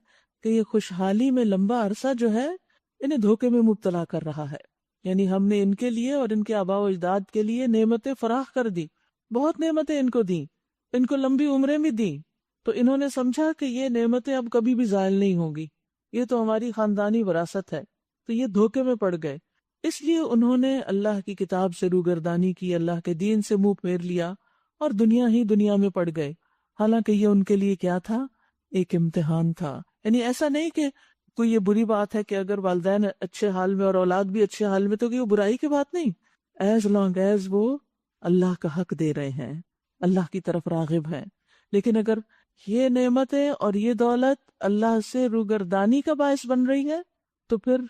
کہ یہ خوشحالی میں لمبا عرصہ جو ہے انہیں دھوکے میں مبتلا کر رہا ہے، یعنی ہم نے ان کے لیے اور ان کے آباء و اجداد کے لیے نعمتیں فراخ کر دی، بہت نعمتیں ان کو دیں، ان کو لمبی عمریں بھی دیں، تو انہوں نے سمجھا کہ یہ نعمتیں اب کبھی بھی زائل نہیں ہوں گی، یہ تو ہماری خاندانی وراثت ہے، تو یہ دھوکے میں پڑ گئے۔ اس لیے انہوں نے اللہ کی کتاب سے روگردانی کی، اللہ کے دین سے منہ پھیر لیا اور دنیا ہی دنیا میں پڑ گئے، حالانکہ یہ ان کے لیے کیا تھا؟ ایک امتحان تھا۔ یعنی ایسا نہیں کہ کوئی یہ بری بات ہے کہ اگر والدین اچھے حال میں اور اولاد بھی اچھے حال میں تو کہ وہ برائی کی بات نہیں، ایز لانگ ایز وہ اللہ کا حق دے رہے ہیں، اللہ کی طرف راغب ہیں۔ لیکن اگر یہ نعمتیں اور یہ دولت اللہ سے روگردانی کا باعث بن رہی ہے تو پھر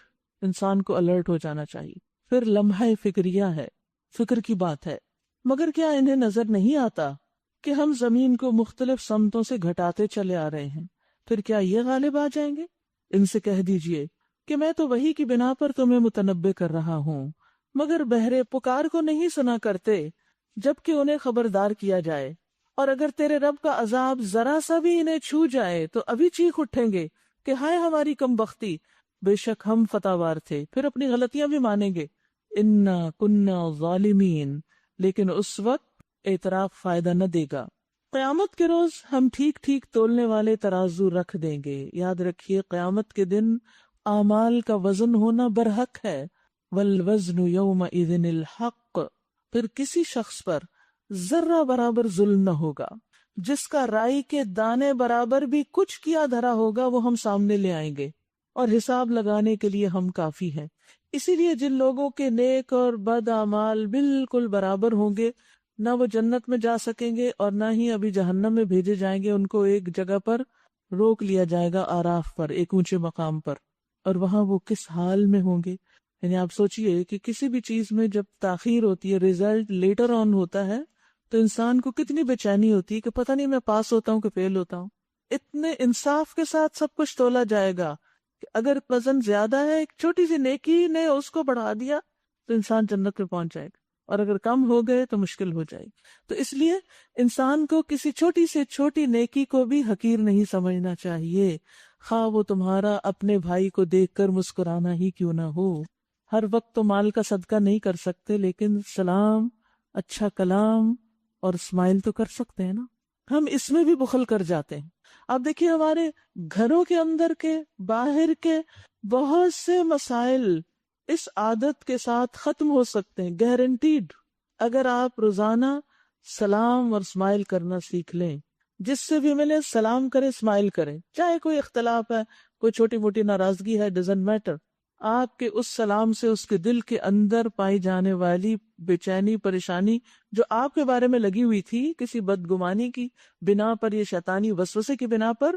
انسان کو الرٹ ہو جانا چاہیے، پھر لمحہ فکریہ ہے، فکر کی بات ہے۔ مگر کیا انہیں نظر نہیں آتا کہ ہم زمین کو مختلف سمتوں سے گھٹاتے چلے آ رہے ہیں، پھر کیا یہ غالب آ جائیں گے؟ ان سے کہہ دیجئے کہ میں تو وحی کی بنا پر تمہیں متنبع کر رہا ہوں، مگر بہرے پکار کو نہیں سنا کرتے جبکہ انہیں خبردار کیا جائے، اور اگر تیرے رب کا عذاب ذرا سا بھی انہیں چھو جائے تو ابھی چیخ اٹھیں گے کہ ہائے ہماری کم بختی، بے شک ہم فتح وار تھے، پھر اپنی غلطیاں بھی مانیں گے، انا کننا ظالمین، لیکن اس وقت اعتراف فائدہ نہ دے گا۔ قیامت کے روز ہم ٹھیک ٹھیک تولنے والے ترازو رکھ دیں گے۔ یاد رکھیے قیامت کے دن اعمال کا وزن ہونا برحق ہے، والوزن یومئذ الحق، پھر کسی شخص پر ذرہ برابر ظلم نہ ہوگا، جس کا رائی کے دانے برابر بھی کچھ کیا دھرا ہوگا وہ ہم سامنے لے آئیں گے، اور حساب لگانے کے لیے ہم کافی ہیں۔ اسی لیے جن لوگوں کے نیک اور بد اعمال بالکل برابر ہوں گے نہ وہ جنت میں جا سکیں گے اور نہ ہی ابھی جہنم میں بھیجے جائیں گے، ان کو ایک جگہ پر روک لیا جائے گا، آراف پر، ایک اونچے مقام پر، اور وہاں وہ کس حال میں ہوں گے۔ یعنی آپ سوچئے کہ کسی بھی چیز میں جب تاخیر ہوتی ہے، ریزلٹ لیٹر آن ہوتا ہے، تو انسان کو کتنی بے چینی ہوتی ہے کہ پتہ نہیں میں پاس ہوتا ہوں کہ فیل ہوتا ہوں۔ اتنے انصاف کے ساتھ سب کچھ تولا جائے گا کہ اگر وزن زیادہ ہے، ایک چھوٹی سی نیکی نے اس کو بڑھا دیا تو انسان جنت میں پہنچ جائے گا، اور اگر کم ہو گئے تو مشکل ہو جائے گی۔ تو اس لیے انسان کو کسی چھوٹی سے چھوٹی نیکی کو بھی حقیر نہیں سمجھنا چاہیے، خواہ وہ تمہارا اپنے بھائی کو دیکھ کر مسکرانا ہی کیوں نہ ہو۔ ہر وقت تو مال کا صدقہ نہیں کر سکتے، لیکن سلام، اچھا کلام اور اسمائل تو کر سکتے ہیں نا۔ ہم اس میں بھی بخل کر جاتے ہیں۔ آپ دیکھیے ہمارے گھروں کے اندر کے، باہر کے بہت سے مسائل اس عادت کے ساتھ ختم ہو سکتے ہیں، گارنٹیڈ، اگر آپ روزانہ سلام اور اسمائل کرنا سیکھ لیں۔ جس سے بھی ملے سلام کریں، اسمائل کریں، چاہے کوئی اختلاف ہے، کوئی چھوٹی موٹی ناراضگی ہے، ڈزنٹ میٹر، آپ کے اس سلام سے اس کے دل کے اندر پائی جانے والی بے چینی، پریشانی جو آپ کے بارے میں لگی ہوئی تھی کسی بدگمانی کی بنا پر، یہ شیطانی وسوسے کی بنا پر،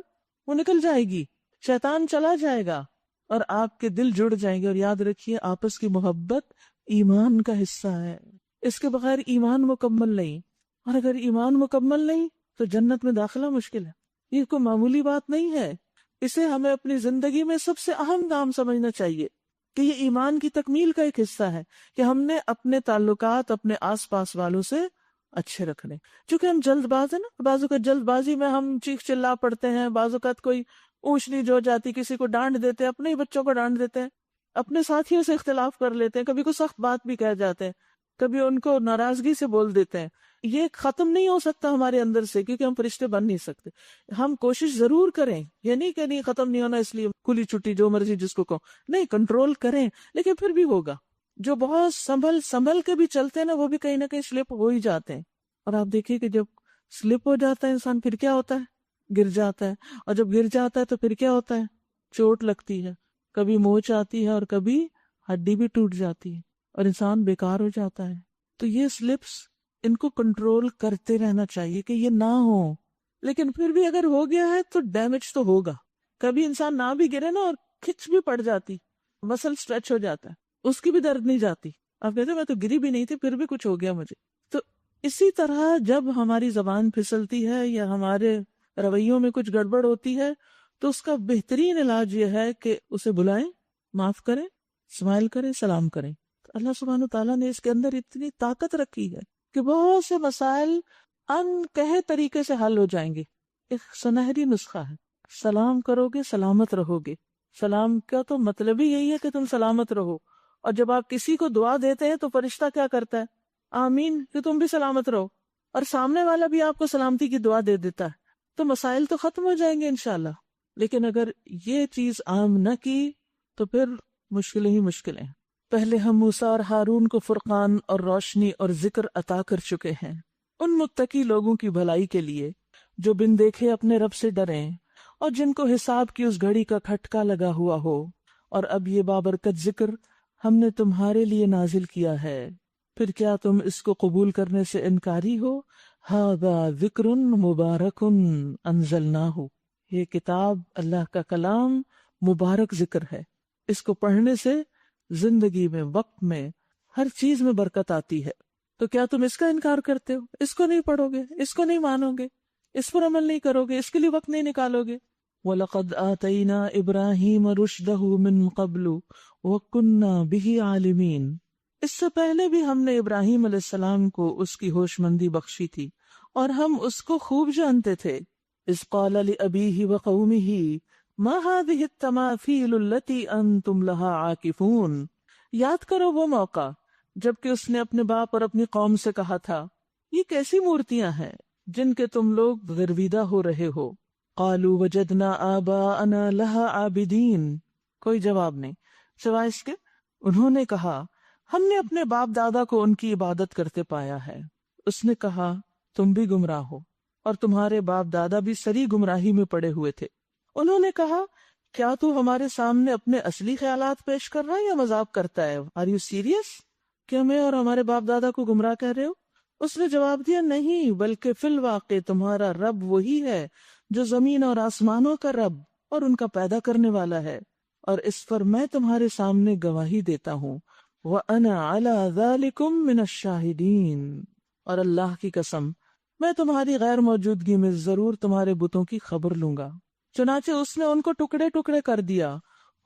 وہ نکل جائے گی، شیطان چلا جائے گا اور آپ کے دل جڑ جائیں گے۔ اور یاد رکھیے آپس کی محبت ایمان کا حصہ ہے، اس کے بغیر ایمان مکمل نہیں، اور اگر ایمان مکمل نہیں تو جنت میں داخلہ مشکل ہے۔ یہ کوئی معمولی بات نہیں ہے، اسے ہمیں اپنی زندگی میں سب سے اہم کام سمجھنا چاہیے کہ یہ ایمان کی تکمیل کا ایک حصہ ہے کہ ہم نے اپنے تعلقات اپنے آس پاس والوں سے اچھے رکھنے۔ چونکہ ہم جلد باز ہیں نا، بعض اوقات جلد بازی میں ہم چیخ چلا پڑتے ہیں، بعض اوقات کوئی اونچ نیچ ہو جاتی، کسی کو ڈانٹ دیتے ہیں، اپنے ہی بچوں کو ڈانٹ دیتے ہیں، اپنے ساتھیوں سے اختلاف کر لیتے ہیں، کبھی کوئی سخت بات بھی کہہ جاتے ہیں، کبھی ان کو ناراضگی سے بول دیتے ہیں. یہ ختم نہیں ہو سکتا ہمارے اندر سے، کیونکہ ہم فرشتے بن نہیں سکتے. ہم کوشش ضرور کریں، یہ نہیں کہ نہیں ختم نہیں ہونا اس لیے کھلی چھٹی جو مرضی جس کو کہو، نہیں، کنٹرول کریں، لیکن پھر بھی ہوگا. جو بہت سنبھل کے بھی چلتے ہیں نا، وہ بھی کہیں نہ کہیں سلپ ہو ہی جاتے ہیں. اور آپ دیکھیے کہ جب سلپ ہو جاتا ہے انسان، پھر کیا ہوتا ہے؟ گر جاتا ہے. اور جب گر جاتا ہے تو پھر کیا ہوتا ہے؟ چوٹ لگتی ہے، کبھی موچ آتی ہے اور کبھی ہڈی بھی ٹوٹ جاتی ہے اور انسان بیکار ہو جاتا ہے. تو یہ سلپس، ان کو کنٹرول کرتے رہنا چاہیے کہ یہ نہ ہو. لیکن پھر بھی اگر ہو گیا ہے تو ڈیمیج تو ہوگا. کبھی انسان نہ بھی گرے نا اور کھچ بھی پڑ جاتی، مسل سٹریچ ہو جاتا ہے، اس کی بھی درد نہیں جاتی. آپ کہتے ہیں میں تو گری بھی نہیں تھی پھر بھی کچھ ہو گیا مجھے. تو اسی طرح جب ہماری زبان پھسلتی ہے یا ہمارے رویوں میں کچھ گڑبڑ ہوتی ہے تو اس کا بہترین علاج یہ ہے کہ اسے بلائیں، معاف کریں، اسمائل کریں، سلام کریں. تو اللہ سبحانہ تعالیٰ نے اس کے اندر اتنی طاقت رکھی ہے کہ بہت سے مسائل ان کہے طریقے سے حل ہو جائیں گے. ایک سنہری نسخہ ہے، سلام کرو گے سلامت رہو گے. سلام کا تو مطلب ہی یہی ہے کہ تم سلامت رہو. اور جب آپ کسی کو دعا دیتے ہیں تو فرشتہ کیا کرتا ہے؟ آمین، کہ تم بھی سلامت رہو. اور سامنے والا بھی آپ کو سلامتی کی دعا دے دیتا ہے. تو مسائل تو ختم ہو جائیں گے انشاءاللہ. لیکن اگر یہ چیز عام نہ کی تو پھر مشکلیں ہی مشکلیں. پہلے ہم موسیٰ اور ہارون کو فرقان اور روشنی اور ذکر عطا کر چکے ہیں، ان متقی لوگوں کی بھلائی کے لیے جو بن دیکھے اپنے رب سے ڈریں اور جن کو حساب کی اس گھڑی کا کھٹکا لگا ہوا ہو. اور اب یہ بابرکت ذکر ہم نے تمہارے لیے نازل کیا ہے، پھر کیا تم اس کو قبول کرنے سے انکاری ہو؟ ھذا ذکر مبارک انزلناہ، یہ کتاب اللہ کا کلام مبارک ذکر ہے. اس کو پڑھنے سے زندگی میں، وقت میں، ہر چیز میں برکت آتی ہے. تو کیا تم اس کا انکار کرتے ہو؟ اس کو نہیں پڑھو گے، اس کو نہیں مانو گے، اس پر عمل نہیں کرو گے، اس کے لیے وقت نہیں نکالو گے. وَلَقَدْ آتَيْنَا إِبْرَاهِيمَ رُشْدَهُ مِن قَبْلُ وَكُنَّا بِهِ عَالِمِينَ، اس سے پہلے بھی ہم نے ابراہیم علیہ السلام کو اس کی ہوش مندی بخشی تھی اور ہم اس کو خوب جانتے تھے. اذ قال لأبیہ وقومہ ما هذه التماثیل التي انتم لها عاکفون، یاد کرو وہ موقع جبکہ اس نے اپنے باپ اور اپنی قوم سے کہا تھا یہ کیسی مورتیاں ہیں جن کے تم لوگ غرویدہ ہو رہے ہو. قالوا وجدنا آباءنا لها عابدین، کوئی جواب نہیں سوائے اس کے انہوں نے کہا ہم نے اپنے باپ دادا کو ان کی عبادت کرتے پایا ہے. اس نے کہا تم بھی گمراہ ہو اور تمہارے باپ دادا بھی سری گمراہی میں پڑے ہوئے تھے. انہوں نے کہا کیا تو ہمارے سامنے اپنے اصلی خیالات پیش کر رہا ہے یا مذاق کرتا ہے؟ Are you serious? کیا میں اور ہمارے باپ دادا کو گمراہ کہہ رہے ہو؟ اس نے جواب دیا نہیں، بلکہ فی الواقع تمہارا رب وہی ہے جو زمین اور آسمانوں کا رب اور ان کا پیدا کرنے والا ہے، اور اس پر میں تمہارے سامنے گواہی دیتا ہوں. وَأَنَا عَلَى ذَلِكُمْ مِنَ الشَّاهِدِينَ، اور اللہ کی قسم میں تمہاری غیر موجودگی میں ضرور تمہارے بتوں کی خبر لوں گا. چنانچہ اس نے ان کو ٹکڑے ٹکڑے کر دیا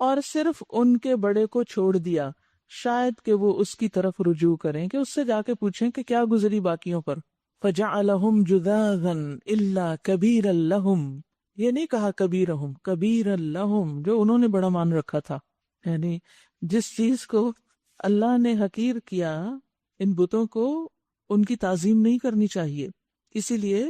اور صرف ان کے بڑے کو چھوڑ دیا، شاید کہ وہ اس کی طرف رجوع کریں، کہ اس سے جا کے پوچھیں کہ کیا گزری باقیوں پر. فَجَعَلَهُمْ جُذَاذًا إِلَّا كَبِيرًا لَهُمْ، یہ نہیں کہا کبیرہم، کبیرًا لَهُمْ، جو انہوں نے بڑا مان رکھا تھا. یعنی جس چیز کو اللہ نے حقیر کیا، ان بتوں کو ان کی تعظیم نہیں کرنی چاہیے. اسی لیے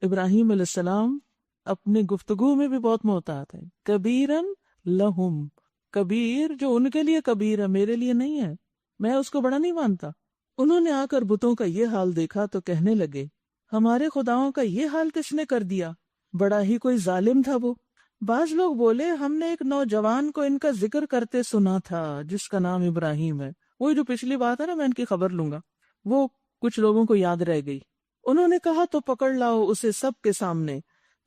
ابراہیم علیہ السلام اپنے گفتگو میں بھی بہت محتاط ہے. کبیرن لہم، کبیر جو ان کے لیے کبیر ہے میرے لیے نہیں ہے، میں اس کو بڑا نہیں مانتا. انہوں نے آ کر بتوں کا یہ حال دیکھا تو کہنے لگے ہمارے خداؤں کا یہ حال کس نے کر دیا؟ بڑا ہی کوئی ظالم تھا وہ. بعض لوگ بولے ہم نے ایک نوجوان کو ان کا ذکر کرتے سنا تھا جس کا نام ابراہیم ہے. وہی جو پچھلی بات ہے نا، میں ان کی خبر لوں گا، وہ کچھ لوگوں کو یاد رہ گئی. انہوں نے کہا تو پکڑ لاؤ اسے سب کے سامنے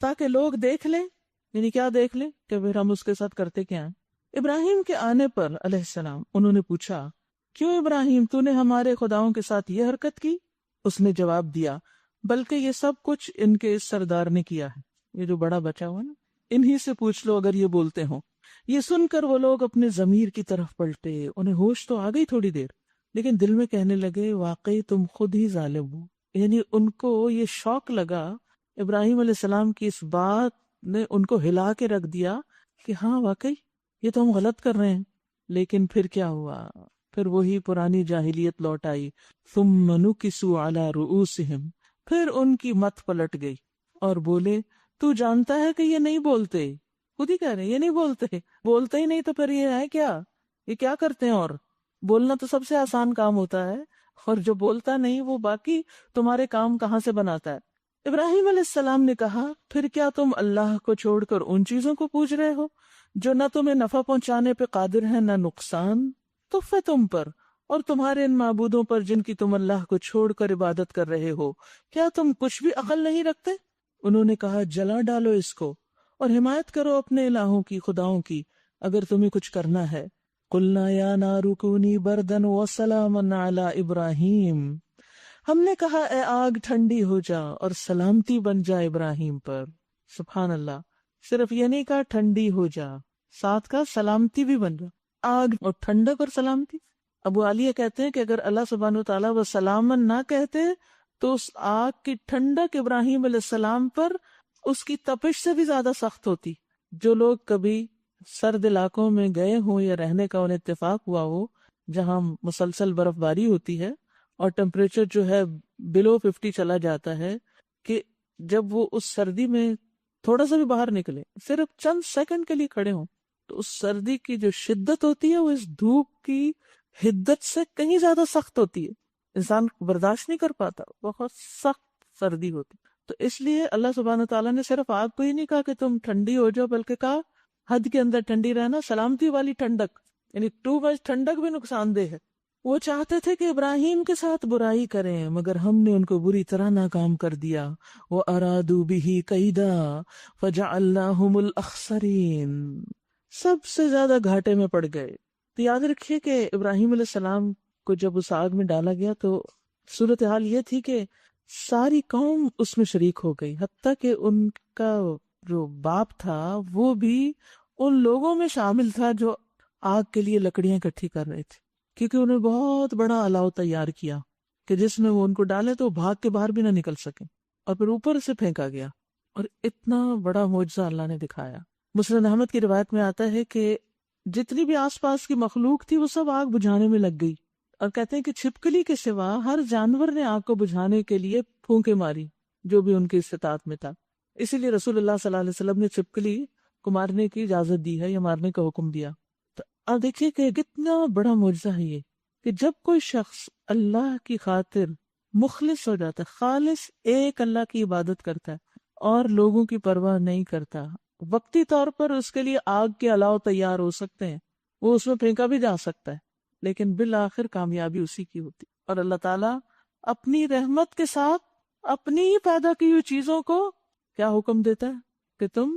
تاکہ لوگ دیکھ لیں. یعنی کیا دیکھ لیں؟ کہ پھر ہم اس کے ساتھ کرتے کیا ہیں. ابراہیم کے آنے پر علیہ السلام انہوں نے پوچھا کیوں ابراہیم تو نے ہمارے خداؤں کے ساتھ یہ حرکت کی؟ اس نے جواب دیا بلکہ یہ سب کچھ ان کے اس سردار نے کیا ہے. یہ جو بڑا بچا ہوا نا، انہی سے پوچھ لو اگر یہ بولتے ہوں. یہ سن کر وہ لوگ اپنے ضمیر کی طرف پلٹے. انہیں ہوش تو آ گئی تھوڑی دیر، لیکن دل میں کہنے لگے واقعی تم خود ہی ظالم ہو. یعنی ان کو یہ شوق لگا، ابراہیم علیہ السلام کی اس بات نے ان کو ہلا کے رکھ دیا کہ ہاں واقعی یہ تو ہم غلط کر رہے ہیں. لیکن پھر کیا ہوا؟ پھر وہی پرانی جاہلیت لوٹ آئی. ثم نکسوا علی رؤوسہم، پھر ان کی مت پلٹ گئی اور بولے تو جانتا ہے کہ یہ نہیں بولتے. خود ہی کہہ رہے ہیں یہ نہیں بولتے ہی نہیں تو پھر یہ ہے کیا، یہ کیا کرتے ہیں؟ اور بولنا تو سب سے آسان کام ہوتا ہے، اور جو بولتا نہیں وہ باقی تمہارے کام کہاں سے بناتا ہے. ابراہیم علیہ السلام نے کہا پھر کیا تم اللہ کو چھوڑ کر ان چیزوں کو پوج رہے ہو جو نہ تمہیں نفع پہنچانے پہ قادر ہیں نہ نقصان؟ تف ہے تم پر اور تمہارے ان معبودوں پر جن کی تم اللہ کو چھوڑ کر عبادت کر رہے ہو، کیا تم کچھ بھی عقل نہیں رکھتے؟ انہوں نے کہا جلا ڈالو اس کو اور حمایت کرو اپنے الہوں کی، خداؤں کی، اگر تمہیں کچھ کرنا ہے. قلنا یا نار کونی بردن وسلاما علی ابراہیم، ہم نے کہا اے آگ ٹھنڈی ہو جا اور سلامتی بن جا ابراہیم پر. سبحان اللہ، صرف یہ نہیں کہا ٹھنڈی ہو جا، ساتھ کا سلامتی بھی بن جا. آگ اور ٹھنڈک اور سلامتی. ابو عالیہ کہتے ہیں کہ اگر اللہ سبحانہ وتعالیٰ وہ سلامن نہ کہتے تو اس آگ کی ٹھنڈک ابراہیم علیہ السلام پر اس کی تپش سے بھی زیادہ سخت ہوتی. جو لوگ کبھی سرد علاقوں میں گئے ہوں یا رہنے کا انہیں اتفاق ہوا ہو جہاں مسلسل برف باری ہوتی ہے اور ٹمپریچر جو ہے بلو 50 چلا جاتا ہے، کہ جب وہ اس سردی میں تھوڑا سا بھی باہر نکلے، صرف چند سیکنڈ کے لیے کھڑے ہوں، تو اس سردی کی جو شدت ہوتی ہے وہ اس دھوپ کی حدت سے کہیں زیادہ سخت ہوتی ہے. انسان برداشت نہیں کر پاتا، بہت سخت سردی ہوتی. تو اس لیے اللہ سبحانہ تعالیٰ نے صرف آپ کو ہی نہیں کہا کہ تم ٹھنڈی ہو جاؤ، بلکہ کہا حد کے اندر ٹھنڈی رہنا، سلامتی والی ٹھنڈک، یعنی ٹو مچ ٹھنڈک بھی نقصان دہ ہے. وہ چاہتے تھے کہ ابراہیم کے ساتھ برائی کریں مگر ہم نے ان کو بری طرح ناکام کر دیا. وَأَرَادُوا بِهِ كَيْدًا فَجَعَلْنَاهُمُ الْأَخْسَرِينَ، سب سے زیادہ گھاٹے میں پڑ گئے. تو یاد رکھیے کہ ابراہیم علیہ السلام کو جب اس آگ میں ڈالا گیا تو صورتحال یہ تھی کہ ساری قوم اس میں شریک ہو گئی، حتیٰ کہ ان کا جو باپ تھا وہ بھی ان لوگوں میں شامل تھا جو آگ کے لیے لکڑیاں اکٹھی کر رہے تھے، کیونکہ انہیں بہت بڑا الاؤ تیار کیا کہ جس میں وہ ان کو ڈالے تو بھاگ کے باہر بھی نہ نکل سکیں، اور پھر اوپر سے پھینکا گیا. اور اتنا بڑا معجزہ اللہ نے دکھایا. مسند احمد کی روایت میں آتا ہے کہ جتنی بھی آس پاس کی مخلوق تھی وہ سب آگ بجھانے میں لگ گئی، اور کہتے ہیں کہ چھپکلی کے سوا ہر جانور نے آگ کو بجھانے کے لیے پھونکے ماری جو بھی ان کی استطاعت میں تھا. اسی لیے رسول اللہ صلی اللہ علیہ وسلم نے چھپکلی کو مارنے کی اجازت دی ہے یا مارنے کا حکم دیا. تو اب دیکھیے کہ کتنا بڑا معجزہ ہے یہ کہ جب کوئی شخص اللہ کی خاطر مخلص ہو جاتا ہے، خالص ایک اللہ کی عبادت کرتا ہے اور لوگوں کی پرواہ نہیں کرتا، وقتی طور پر اس کے لیے آگ کے الاؤ تیار ہو سکتے ہیں، وہ اس میں پھینکا بھی جا سکتا ہے، لیکن بالآخر کامیابی اسی کی ہوتی. اور اللہ تعالیٰ اپنی رحمت کے ساتھ اپنی ہی پیدا کی ہوئی چیزوں کو کیا حکم دیتا ہے کہ تم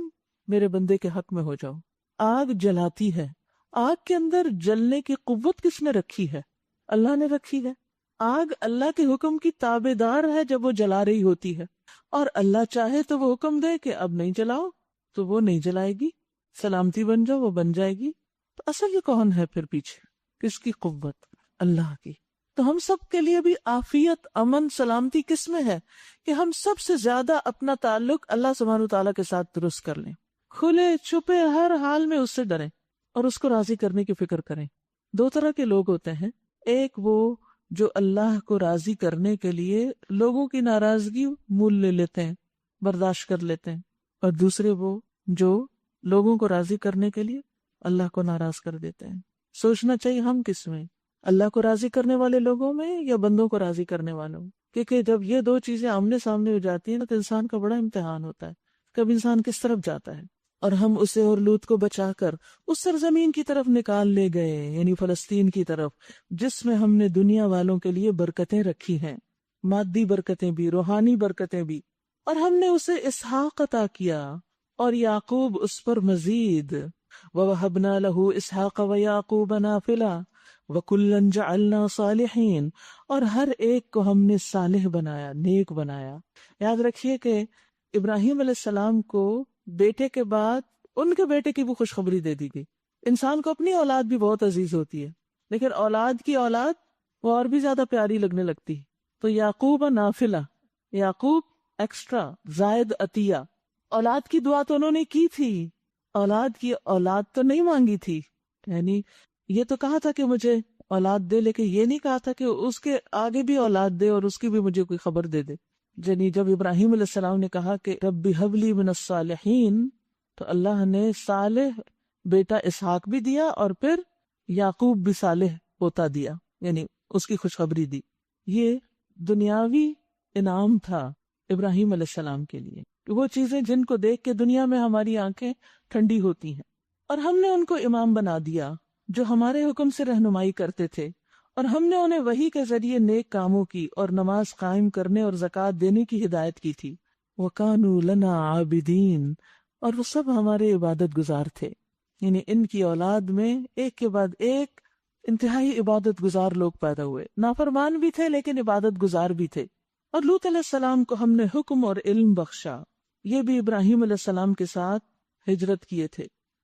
میرے بندے کے حق میں ہو جاؤ. آگ جلاتی ہے، آگ کے اندر جلنے کی قوت کس نے رکھی ہے؟ اللہ نے رکھی ہے. آگ اللہ کے حکم کی تابع دار ہے جب وہ جلا رہی ہوتی ہے، اور اللہ چاہے تو وہ حکم دے کہ اب نہیں جلاؤ تو وہ نہیں جلائے گی، سلامتی بن جاؤ وہ بن جائے گی. تو اصل یہ کون ہے پھر پیچھے؟ کس کی قوت؟ اللہ کی. تو ہم سب کے لیے بھی عافیت، امن، سلامتی کس میں ہے کہ ہم سب سے زیادہ اپنا تعلق اللہ سبحانہ تعالیٰ کے ساتھ درست کر لیں، کھلے چھپے ہر حال میں اس سے ڈریں اور اس کو راضی کرنے کی فکر کریں. دو طرح کے لوگ ہوتے ہیں، ایک وہ جو اللہ کو راضی کرنے کے لیے لوگوں کی ناراضگی مول لے لیتے ہیں، برداشت کر لیتے ہیں، اور دوسرے وہ جو لوگوں کو راضی کرنے کے لیے اللہ کو ناراض کر دیتے ہیں. سوچنا چاہیے ہم کس میں، اللہ کو راضی کرنے والے لوگوں میں یا بندوں کو راضی کرنے والوں میں؟ کیونکہ جب یہ دو چیزیں آمنے سامنے ہو جاتی ہیں تو انسان کا بڑا امتحان ہوتا ہے، کب انسان کس طرف جاتا ہے. اور ہم اسے اور لوط کو بچا کر اس سرزمین کی طرف نکال لے گئے، یعنی فلسطین کی طرف، جس میں ہم نے دنیا والوں کے لیے برکتیں رکھی ہیں، مادی برکتیں بھی، روحانی برکتیں بھی. اور ہم نے اسے اسحاق عطا کیا اور یعقوب اس پر مزید. وَوَهَبْنَا لَهُ إِسْحَاقَ وَيَعْقُوبَ نَافِلَةً وَكُلًّا جَعَلْنَا صَالِحِينَ، اور ہر ایک کو ہم نے صالح بنایا، نیک بنایا. یاد رکھیے کہ ابراہیم علیہ السلام کو بیٹے کے بعد ان کے بیٹے کی بھی خوشخبری دے دی گئی. انسان کو اپنی اولاد بھی بہت عزیز ہوتی ہے، لیکن اولاد کی اولاد وہ اور بھی زیادہ پیاری لگنے لگتی ہے. تو یعقوب نافلہ، یعقوب ایکسٹرا، زائد عطیہ. اولاد کی دعا تو انہوں نے کی تھی، اولاد کی اولاد تو نہیں مانگی تھی. یعنی یہ تو کہا تھا کہ مجھے اولاد دے، لیکن یہ نہیں کہا تھا کہ اس کے آگے بھی اولاد دے اور اس کی بھی مجھے کوئی خبر دے دے. یعنی جب ابراہیم علیہ السلام نے کہا کہ رب ہب لی من الصالحین، تو اللہ نے صالح بیٹا اسحاق بھی دیا اور پھر یعقوب بھی صالح پوتا دیا، یعنی اس کی خوشخبری دی. یہ دنیاوی انعام تھا ابراہیم علیہ السلام کے لیے، وہ چیزیں جن کو دیکھ کے دنیا میں ہماری آنکھیں ٹھنڈی ہوتی ہیں، اور ہم نے ان کو امام بنا دیا جو ہمارے حکم سے رہنمائی کرتے تھے، اور ہم نے انہیں وحی کے ذریعے نیک کاموں کی اور نماز قائم کرنے اور زکوٰۃ دینے کی ہدایت کی تھی. وَكَانُوا لَنَا عَابِدِينَ، اور وہ سب ہمارے عبادت گزار تھے. یعنی ان کی اولاد میں ایک کے بعد ایک انتہائی عبادت گزار لوگ پیدا ہوئے، نافرمان بھی تھے لیکن عبادت گزار بھی تھے. اور لوط علیہ السلام کو ہم نے حکم اور علم بخشا، یہ بھی ابراہیم علیہ السلام کے ساتھ ہجرت کیے تھے،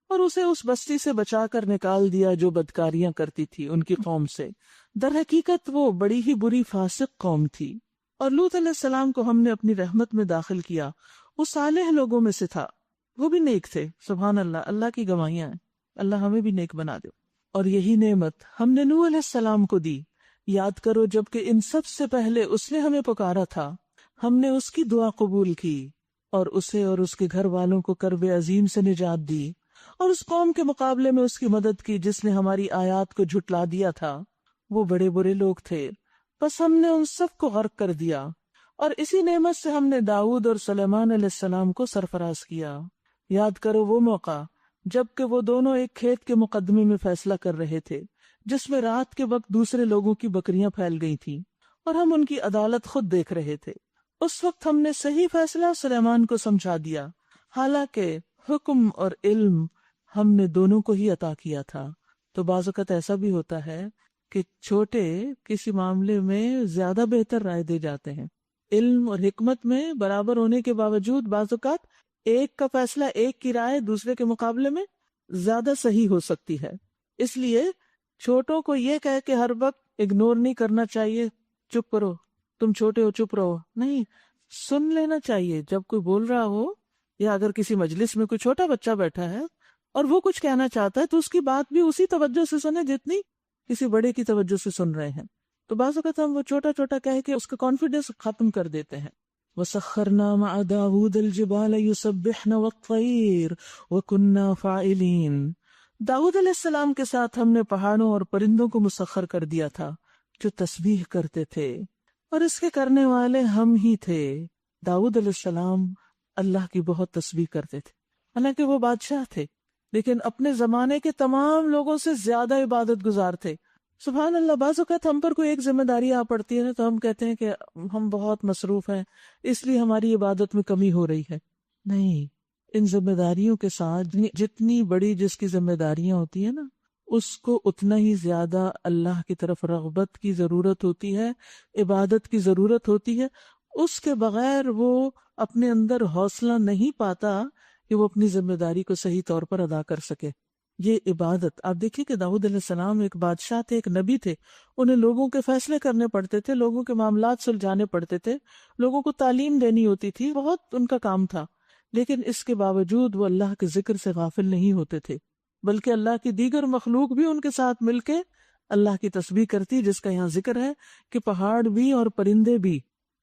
اور اسے اس بستی سے بچا کر نکال دیا جو بدکاریاں کرتی تھی ان کی قوم سے. در حقیقت وہ بڑی ہی بری فاسق قوم تھی. اور لوط علیہ السلام کو ہم نے اپنی رحمت میں داخل کیا، وہ صالح لوگوں میں سے تھا، وہ بھی نیک تھے. سبحان اللہ، اللہ کی گواہیاں ہیں، اللہ ہمیں بھی نیک بنا دے. اور یہی نعمت ہم نے نوح علیہ السلام کو دی. یاد کرو جبکہ ان سب سے پہلے اس نے ہمیں پکارا تھا، ہم نے اس کی دعا قبول کی اور اسے اور اس کے گھر والوں کو کرب عظیم سے نجات دی، اور اس قوم کے مقابلے میں اس کی مدد کی جس نے ہماری آیات کو جھٹلا دیا تھا. وہ بڑے برے لوگ تھے، بس ہم نے ان سب کو غرق کر دیا. اور اسی نعمت سے ہم نے داؤد اور سلیمان علیہ السلام کو سرفراز کیا. یاد کرو وہ موقع جبکہ وہ دونوں ایک کھیت کے مقدمے میں فیصلہ کر رہے تھے جس میں رات کے وقت دوسرے لوگوں کی بکریاں پھیل گئی تھیں اور ہم ان کی عدالت خود دیکھ رہے تھے. اس وقت ہم نے صحیح فیصلہ سلیمان کو سمجھا دیا، حالانکہ حکم اور علم ہم نے دونوں کو ہی عطا کیا تھا. تو بعض اوقات ایسا بھی ہوتا ہے کہ چھوٹے کسی معاملے میں زیادہ بہتر رائے دے جاتے ہیں. علم اور حکمت میں برابر ہونے کے باوجود بعض اوقات ایک کا فیصلہ، ایک کی رائے دوسرے کے مقابلے میں زیادہ صحیح ہو سکتی ہے. اس لیے چھوٹوں کو یہ کہہ کے ہر وقت اگنور نہیں کرنا چاہیے، چپ کرو تم چھوٹے ہو چپ رہو، نہیں، سن لینا چاہیے. جب کوئی بول رہا ہو یا اگر کسی مجلس میں کوئی چھوٹا بچہ بیٹھا ہے اور وہ کچھ کہنا چاہتا ہے تو اس کی بات بھی اسی توجہ سے سنیں جتنی کسی بڑے کی توجہ سے سن رہے ہیں. تو بعض اوقات ہم وہ چھوٹا چھوٹا کہہ کے اس کا کانفیڈنس ختم کر دیتے ہیں. وَسَخَّرْنَا مَعَ دَاوُودَ الْجِبَالَ يُسَبِّحْنَ وَالطَّيْرَ وَكُنَّا فَاعِلِينَ. داؤد علیہ السلام کے ساتھ ہم نے پہاڑوں اور پرندوں کو مسخر کر دیا تھا جو تسبیح کرتے تھے، اور اس کے کرنے والے ہم ہی تھے. داؤد علیہ السلام اللہ کی بہت تسبیح کرتے تھے، حالانکہ وہ بادشاہ تھے لیکن اپنے زمانے کے تمام لوگوں سے زیادہ عبادت گزار تھے. سبحان اللہ. بعض اوقات ہم پر کوئی ایک ذمہ داری آ پڑتی ہے نا تو ہم کہتے ہیں کہ ہم بہت مصروف ہیں اس لیے ہماری عبادت میں کمی ہو رہی ہے. نہیں، ان ذمہ داریوں کے ساتھ جتنی بڑی جس کی ذمہ داریاں ہوتی ہیں نا اس کو اتنا ہی زیادہ اللہ کی طرف رغبت کی ضرورت ہوتی ہے، عبادت کی ضرورت ہوتی ہے. اس کے بغیر وہ اپنے اندر حوصلہ نہیں پاتا کہ وہ اپنی ذمہ داری کو صحیح طور پر ادا کر سکے. یہ عبادت، آپ دیکھیے کہ داؤد علیہ السلام ایک بادشاہ تھے، ایک نبی تھے، انہیں لوگوں کے فیصلے کرنے پڑتے تھے، لوگوں کے معاملات سلجھانے پڑتے تھے، لوگوں کو تعلیم دینی ہوتی تھی، بہت ان کا کام تھا. لیکن اس کے باوجود وہ اللہ کے ذکر سے غافل نہیں ہوتے تھے، بلکہ اللہ کی دیگر مخلوق بھی ان کے ساتھ مل کے اللہ کی تسبیح کرتی، جس کا یہاں ذکر ہے کہ پہاڑ بھی اور پرندے بھی.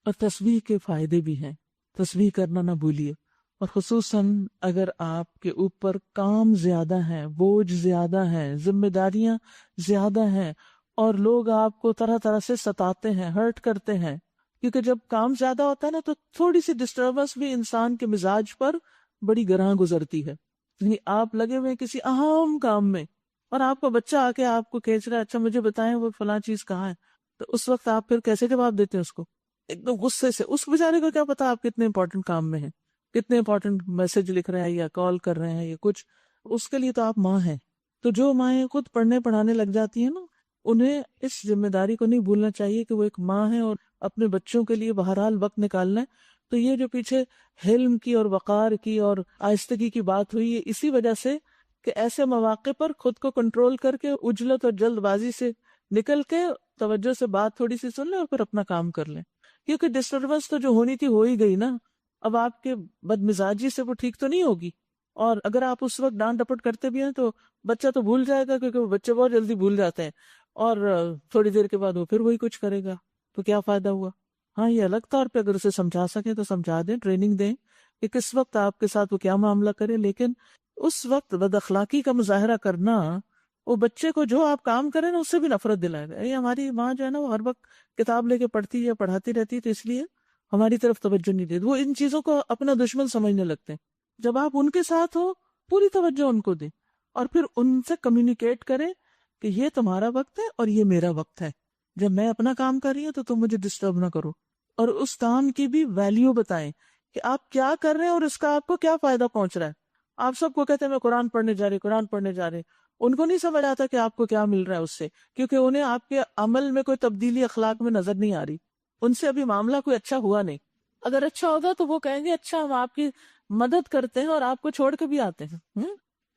اور تسبیح کے فائدے بھی ہیں، تسبیح کرنا نہ بھولیے. اور خصوصاً اگر آپ کے اوپر کام زیادہ ہیں، بوجھ زیادہ ہیں، ذمہ داریاں زیادہ ہیں اور لوگ آپ کو طرح طرح سے ستاتے ہیں، ہرٹ کرتے ہیں، کیونکہ جب کام زیادہ ہوتا ہے نا تو تھوڑی سی ڈسٹربنس بھی انسان کے مزاج پر بڑی گراں گزرتی ہے. یعنی آپ لگے ہوئے کسی اہم کام میں اور آپ کا بچہ آ کے آپ کو کھینچ رہا ہے، اچھا مجھے بتائیں وہ فلاں چیز کہاں ہے، تو اس وقت آپ پھر کیسے جواب دیتے ہیں اس کو؟ ایک دم غصے سے. اس بیچارے کو کیا پتا آپ کتنے امپورٹنٹ کام میں ہیں، کتنے امپورٹنٹ میسج لکھ رہے ہیں یا کال کر رہے ہیں یا کچھ. اس کے لیے تو آپ ماں ہیں. تو جو مائیں خود پڑھنے پڑھانے لگ جاتی ہیں نا انہیں اس ذمہ داری کو نہیں بھولنا چاہیے کہ وہ ایک ماں ہے اور اپنے بچوں کے لیے بہرحال وقت نکالنا ہے. تو یہ جو پیچھے حلم کی اور وقار کی اور آہستگی کی بات ہوئی ہے اسی وجہ سے کہ ایسے مواقع پر خود کو کنٹرول کر کے عجلت اور جلد بازی سے نکل کے توجہ سے بات تھوڑی سی سن لیں اور پھر اپنا کام کر لیں. کیونکہ ڈسٹربنس تو جو ہونی تھی ہو ہی گئی نا. اب آپ کے بد مزاجی سے وہ ٹھیک تو نہیں ہوگی، اور اگر آپ اس وقت ڈانٹ ڈپٹ کرتے بھی ہیں تو بچہ تو بھول جائے گا، کیونکہ وہ بچے بہت جلدی بھول جاتے ہیں. اور تھوڑی دیر کے بعد وہ پھر وہی کچھ کرے گا، تو کیا فائدہ ہوا؟ ہاں یہ الگ طور پہ اگر اسے سمجھا سکیں تو سمجھا دیں، ٹریننگ دیں کہ کس وقت آپ کے ساتھ وہ کیا معاملہ کرے، لیکن اس وقت بد اخلاقی کا مظاہرہ کرنا وہ بچے کو جو آپ کام کریں نا اس سے بھی نفرت دلائے گا. یہ ہماری ماں جو ہے نا وہ ہر وقت کتاب لے کے پڑھتی ہے، پڑھاتی رہتی ہے، تو اس لیے ہماری طرف توجہ نہیں دیتی. وہ ان چیزوں کو اپنا دشمن سمجھنے لگتے ہیں. جب آپ ان کے ساتھ ہو پوری توجہ ان کو دیں اور پھر ان سے کمیونیکیٹ کریں کہ یہ تمہارا وقت ہے اور یہ میرا وقت ہے. جب میں اپنا کام کر رہی ہوں تو تم مجھے ڈسٹرب نہ کرو، اور اس کام کی بھی ویلیو بتائیں کہ آپ کیا کر رہے ہیں اور اس کا آپ کو کیا فائدہ پہنچ رہا ہے. آپ سب کو کہتے ہیں میں قرآن پڑھنے جا رہی، قرآن پڑھنے جا رہے، ان کو نہیں سمجھ آتا کہ آپ کو کیا مل رہا ہے اس سے، کیونکہ انہیں آپ کے عمل میں کوئی تبدیلی اخلاق میں نظر نہیں آ رہی. ان سے ابھی معاملہ کوئی اچھا ہوا نہیں. اگر اچھا ہوگا تو وہ کہیں گے اچھا ہم آپ کی مدد کرتے ہیں اور آپ کو چھوڑ کے بھی آتے ہیں.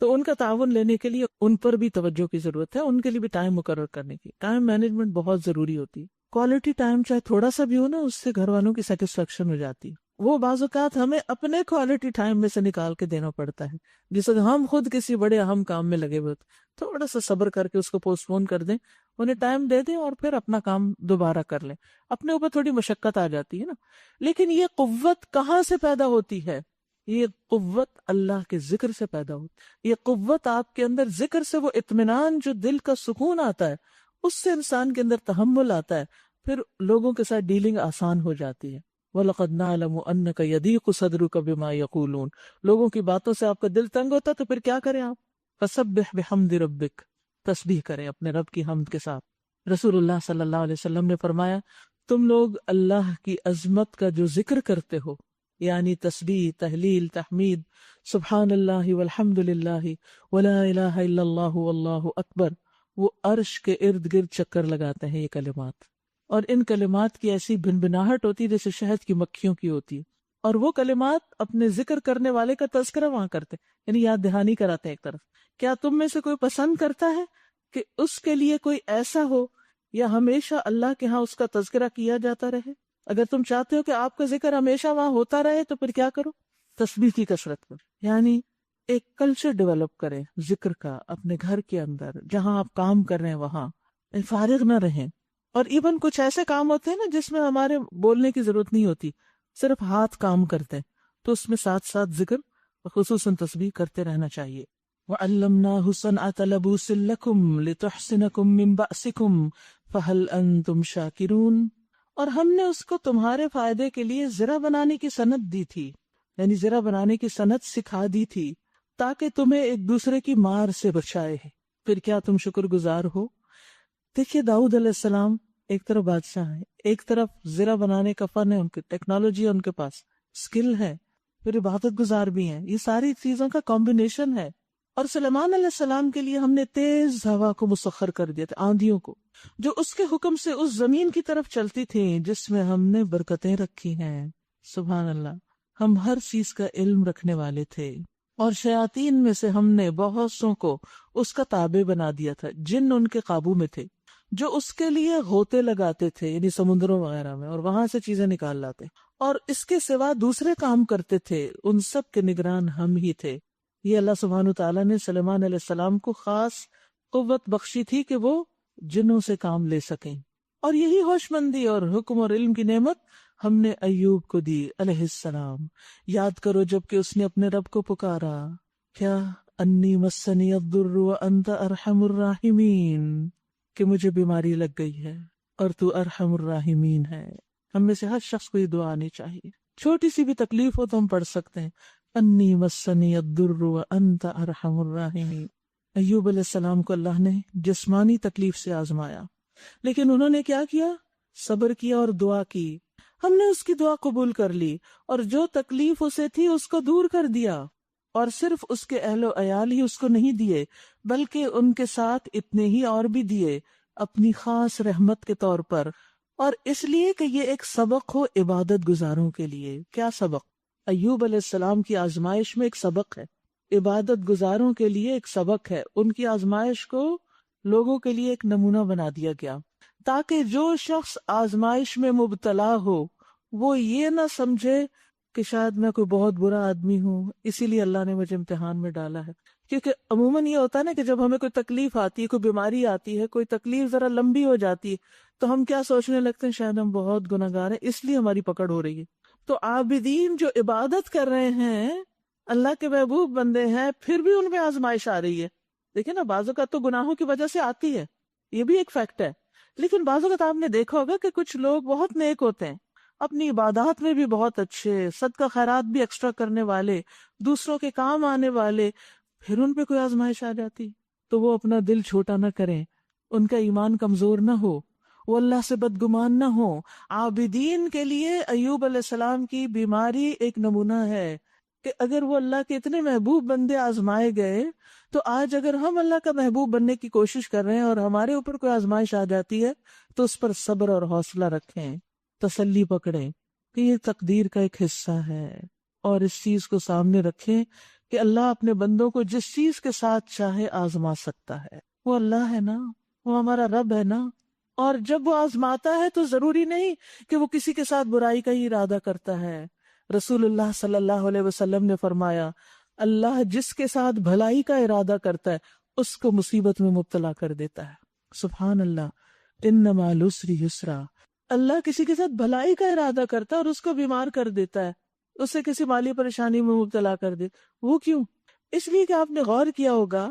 تو ان کا تعاون لینے کے لیے ان پر بھی توجہ کی ضرورت ہے، ان کے لیے بھی ٹائم مقرر کرنے کی. ٹائم مینجمنٹ بہت ضروری ہوتی ہے. کوالٹی ٹائم چاہے تھوڑا سا بھی ہو نا، اس سے گھر والوں کی سیٹسفیکشن ہو جاتی. وہ بعض اوقات ہمیں اپنے کوالٹی ٹائم میں سے نکال کے دینا پڑتا ہے، جس وقت ہم خود کسی بڑے اہم کام میں لگے ہوئے، تھوڑا سا صبر کر کے اس کو پوسٹ پون کر دیں، انہیں ٹائم دے دیں اور پھر اپنا کام دوبارہ کر لیں. اپنے اوپر تھوڑی مشقت آ جاتی ہے نا، لیکن یہ قوت کہاں سے پیدا ہوتی ہے؟ یہ قوت اللہ کے ذکر سے پیدا ہوتی. یہ قوت آپ کے اندر ذکر سے، وہ اطمینان جو دل کا سکون آتا ہے، اس سے انسان کے اندر تحمل آتا ہے، پھر لوگوں کے ساتھ ڈیلنگ آسان ہو جاتی ہے. وَلَقَدْ نَعْلَمُ أَنَّكَ يَضِيقُ صَدْرُكَ بِمَا يَقُولُونَ. لوگوں کی باتوں سے آپ کا دل تنگ ہوتا ہے تو پھر کیا کریں آپ؟ فَسَبِّحْ بِحَمْدِ رَبِّكَ. تسبیح کریں اپنے رب کی حمد کے ساتھ. رسول اللہ صلی اللہ علیہ وسلم نے فرمایا تم لوگ اللہ کی عظمت کا جو ذکر کرتے ہو، یعنی تسبیح، تحلیل، تحمید، سبحان اللہ والحمد للہ ولا الہ الا اللہ واللہ اکبر، وہ عرش کے ارد گرد چکر لگاتے ہیں یہ کلمات. اور ان کلمات کی ایسی بھنبھناہٹ ہوتی ہے جیسے شہد کی مکھیوں کی ہوتی ہے. اور وہ کلمات اپنے ذکر کرنے والے کا تذکرہ وہاں کرتے ہیں، یعنی یاد دہانی کراتے ہیں ایک طرف. کیا تم میں سے کوئی پسند کرتا ہے کہ اس کے لیے کوئی ایسا ہو یا ہمیشہ اللہ کے ہاں اس کا تذکرہ کیا جاتا رہے؟ اگر تم چاہتے ہو کہ آپ کا ذکر ہمیشہ وہاں ہوتا رہے تو پھر کیا کرو؟ تسبیح کی کثرت کرو. یعنی ایک کلچر ڈیولپ کریں ذکر کا اپنے گھر کے اندر، جہاں آپ کام کر رہے ہیں وہاں فارغ نہ رہیں. اور ایون کچھ ایسے کام ہوتے ہیں نا جس میں ہمارے بولنے کی ضرورت نہیں ہوتی، صرف ہاتھ کام کرتے ہیں، تو اس میں ساتھ ساتھ ذکر خصوصاً تسبیح کرتے رہنا چاہیے. وَعَلَّمْنَاهُ صَنْعَةَ لَبُوسٍ لَكُمْ لِتُحْصِنَكُمْ مِنْ بَأْسِكُمْ فَهَلْ أَنْتُمْ شَاكِرُونَ. اور ہم نے اس کو تمہارے فائدے کے لیے زرہ بنانے کی صنعت دی تھی، یعنی زرہ بنانے کی صنعت سکھا دی تھی تاکہ تمہیں ایک دوسرے کی مار سے بچائے. پھر کیا تم شکر گزار ہو؟ دیکھیے داؤد علیہ السلام ایک طرف بادشاہ ہے، ایک طرف زرہ بنانے کا فن ہے، ان کی ٹیکنالوجی ہے، ان کے پاس اسکل ہے، پھر عبادت گزار بھی ہیں. یہ ساری چیزوں کا کمبینیشن ہے. اور سلیمان علیہ السلام کے لیے ہم نے تیز ہوا کو مسخر کر دیا تھا، آندھیوں کو، جو اس کے حکم سے اس زمین کی طرف چلتی تھیں جس میں ہم نے برکتیں رکھی ہیں. سبحان اللہ. ہم ہر چیز کا علم رکھنے والے تھے. اور شیاطین میں سے ہم نے بہت سوں کو اس کا تابع بنا دیا تھا، جن ان کے قابو میں تھے، جو اس کے لیے غوطے لگاتے تھے، یعنی سمندروں وغیرہ میں، اور وہاں سے چیزیں نکال لاتے، اور اس کے سوا دوسرے کام کرتے تھے. ان سب کے نگران ہم ہی تھے. یہ اللہ سبحانہ تعالیٰ نے سلیمان علیہ السلام کو خاص قوت بخشی تھی کہ وہ جنوں سے کام لے سکیں. اور یہی ہوش مندی اور حکم اور علم کی نعمت ہم نے ایوب کو دی علیہ السلام. یاد کرو جب کہ اس نے اپنے رب کو پکارا، کیا انی مسنی الضر وانت ارحم الراحمین، کہ مجھے بیماری لگ گئی ہے اور تو ارحم الراحمین ہے. ہم میں سے ہر شخص کو یہ دعا آنی چاہیے. چھوٹی سی بھی تکلیف ہو تو ہم پڑھ سکتے ہیں انی مسنی الضر وانت ارحم الراحمین. ایوب علیہ السلام کو اللہ نے جسمانی تکلیف سے آزمایا، لیکن انہوں نے کیا کیا؟ صبر کیا اور دعا کی. ہم نے اس کی دعا قبول کر لی اور جو تکلیف اسے تھی اس کو دور کر دیا. اور صرف اس کے اہل و عیال ہی اس کو نہیں دیے، بلکہ ان کے ساتھ اتنے ہی اور بھی دیے اپنی خاص رحمت کے طور پر، اور اس لیے کہ یہ ایک سبق ہو عبادت گزاروں کے لیے. کیا سبق؟ ایوب علیہ السلام کی آزمائش میں ایک سبق ہے، عبادت گزاروں کے لیے ایک سبق ہے. ان کی آزمائش کو لوگوں کے لیے ایک نمونہ بنا دیا گیا تاکہ جو شخص آزمائش میں مبتلا ہو وہ یہ نہ سمجھے کہ شاید میں کوئی بہت برا آدمی ہوں اسی لیے اللہ نے مجھے امتحان میں ڈالا ہے. کیونکہ عموماً یہ ہوتا ہے نا کہ جب ہمیں کوئی تکلیف آتی ہے، کوئی بیماری آتی ہے، کوئی تکلیف ذرا لمبی ہو جاتی ہے، تو ہم کیا سوچنے لگتے ہیں، شاید ہم بہت گناہگار ہیں اس لیے ہماری پکڑ ہو رہی ہے۔ تو عابدین جو عبادت کر رہے ہیں، اللہ کے محبوب بندے ہیں، پھر بھی ان میں آزمائش آ رہی ہے۔ دیکھیں نا، بعض اوقات تو گناہوں کی وجہ سے آتی ہے، یہ بھی ایک فیکٹ ہے، لیکن بعض اوقات آپ نے دیکھا ہوگا کہ کچھ لوگ بہت نیک ہوتے ہیں، اپنی عبادات میں بھی بہت اچھے، صدقہ خیرات بھی ایکسٹرا کرنے والے، دوسروں کے کام آنے والے، پھر ان پہ کوئی آزمائش آ جاتی تو وہ اپنا دل چھوٹا نہ کریں، ان کا ایمان کمزور نہ ہو، وہ اللہ سے بدگمان نہ ہو۔ عابدین کے لیے ایوب علیہ السلام کی بیماری ایک نمونہ ہے کہ اگر وہ اللہ کے اتنے محبوب بندے آزمائے گئے، تو آج اگر ہم اللہ کا محبوب بننے کی کوشش کر رہے ہیں اور ہمارے اوپر کوئی آزمائش آ جاتی ہے تو اس پر صبر اور حوصلہ رکھیں، تسلی پکڑیں کہ یہ تقدیر کا ایک حصہ ہے، اور اس چیز کو سامنے رکھیں کہ اللہ اپنے بندوں کو جس چیز کے ساتھ چاہے آزما سکتا ہے۔ وہ اللہ ہے نا، وہ ہمارا رب ہے نا، اور جب وہ آزماتا ہے تو ضروری نہیں کہ وہ کسی کے ساتھ برائی کا ہی ارادہ کرتا ہے۔ رسول اللہ صلی اللہ علیہ وسلم نے فرمایا، اللہ جس کے ساتھ بھلائی کا ارادہ کرتا ہے اس کو مصیبت میں مبتلا کر دیتا ہے۔ سبحان اللہ، ان مع العسر یسرا۔ اللہ کسی کے ساتھ بھلائی کا ارادہ کرتا ہے اور اس کو بیمار کر دیتا ہے، اسے کسی مالی پریشانی میں مبتلا کر دے۔ وہ کیوں؟ اس لیے کہ آپ نے غور کیا ہوگا